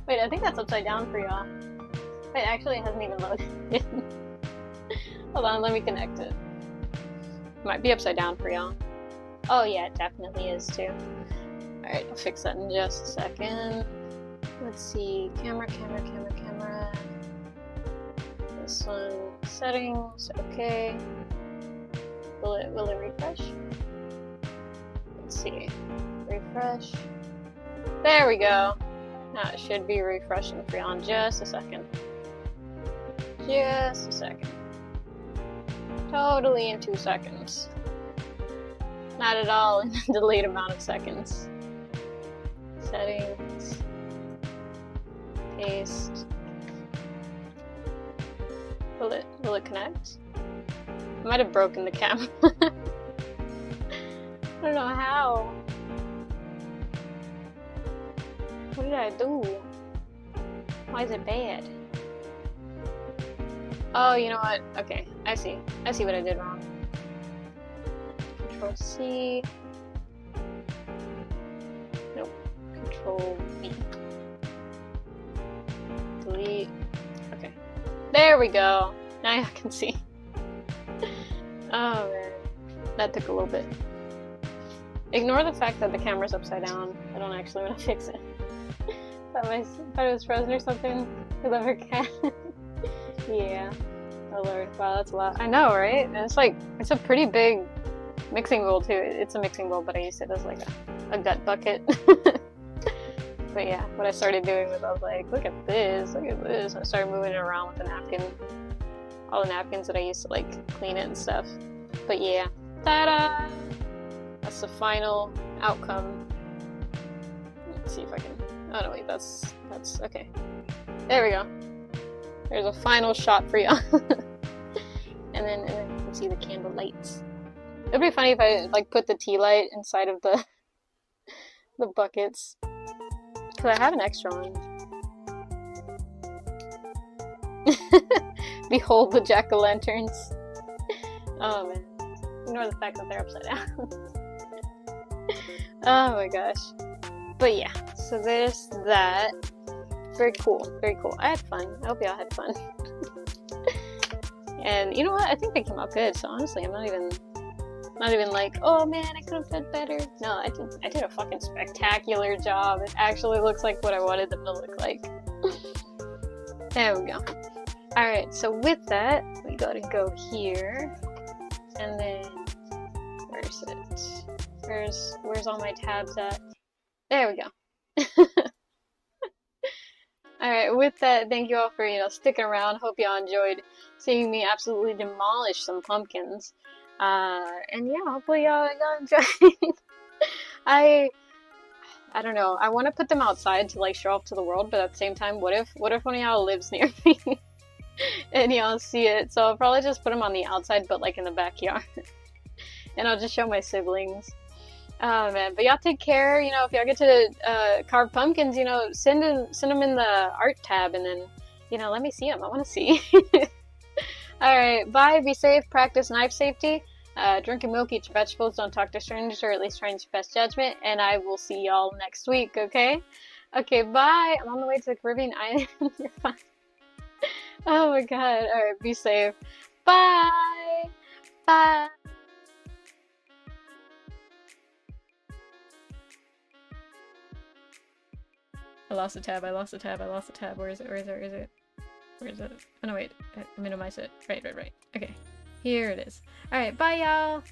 Wait, I think that's upside down for y'all. Wait, actually it hasn't even loaded. Hold on, let me connect it. Might be upside down for y'all. Oh yeah, it definitely is too. Alright, I'll fix that in just a second. Let's see, camera. This one, settings, okay. Will it refresh? Let's see, refresh. There we go. Now it should be refreshing for y'all in just a second. Just a second. Totally in 2 seconds. Not at all in a delayed amount of seconds. Settings. Paste. Will it connect? I might have broken the camera. I don't know how. What did I do? Why is it bad? Oh, you know what? Okay, I see. I see what I did wrong. Control C. Nope. Control V. Delete. Okay. There we go. Now I can see. Oh man. That took a little bit. Ignore the fact that the camera's upside down. I don't actually want to fix it. Thought it was frozen or something. I love her cat. Yeah. Oh lord. Wow, that's a lot. I know, right? And it's like, it's a pretty big mixing bowl too. It's a mixing bowl, but I used it as like a gut bucket. But yeah, what I started doing was I was like, look at this, look at this. And I started moving it around with the napkin. All the napkins that I used to like clean it and stuff. But yeah. Ta-da! That's the final outcome. Let's see if I can... Oh no, wait, that's okay. There we go. There's a final shot for you. and then you can see the candle lights. It'd be funny if I like put the tea light inside of the buckets. Cause I have an extra one. Behold the jack-o'-lanterns. Oh man. Ignore the fact that they're upside down. Oh my gosh. But yeah, so there's that. Very cool, very cool. I had fun. I hope y'all had fun. And you know what? I think they came out good. So honestly, I'm not even like, oh man, I could have done better. No, I did a fucking spectacular job. It actually looks like what I wanted them to look like. There we go. Alright, so with that, we gotta go here. And then, where is it? Where's all my tabs at? There we go. Alright, with that, thank you all for, sticking around. Hope y'all enjoyed seeing me absolutely demolish some pumpkins. And yeah, hopefully y'all enjoyed. I don't know. I want to put them outside to like show off to the world, but at the same time, what if one of y'all lives near me and y'all see it? So I'll probably just put them on the outside, but like in the backyard. And I'll just show my siblings. Oh man, but y'all take care. If y'all get to carve pumpkins, send them in the art tab, and then let me see them. I want to see. All right, bye. Be safe. Practice knife safety. Drink your milk. Eat your vegetables. Don't talk to strangers, or at least try and use your best judgment. And I will see y'all next week. Okay. Okay. Bye. I'm on the way to the Caribbean island. You're fine. Oh my god. All right. Be safe. Bye. Bye. I lost the tab. Where is it? Oh no, wait. I minimized it. Right. Okay. Here it is. Alright, bye y'all!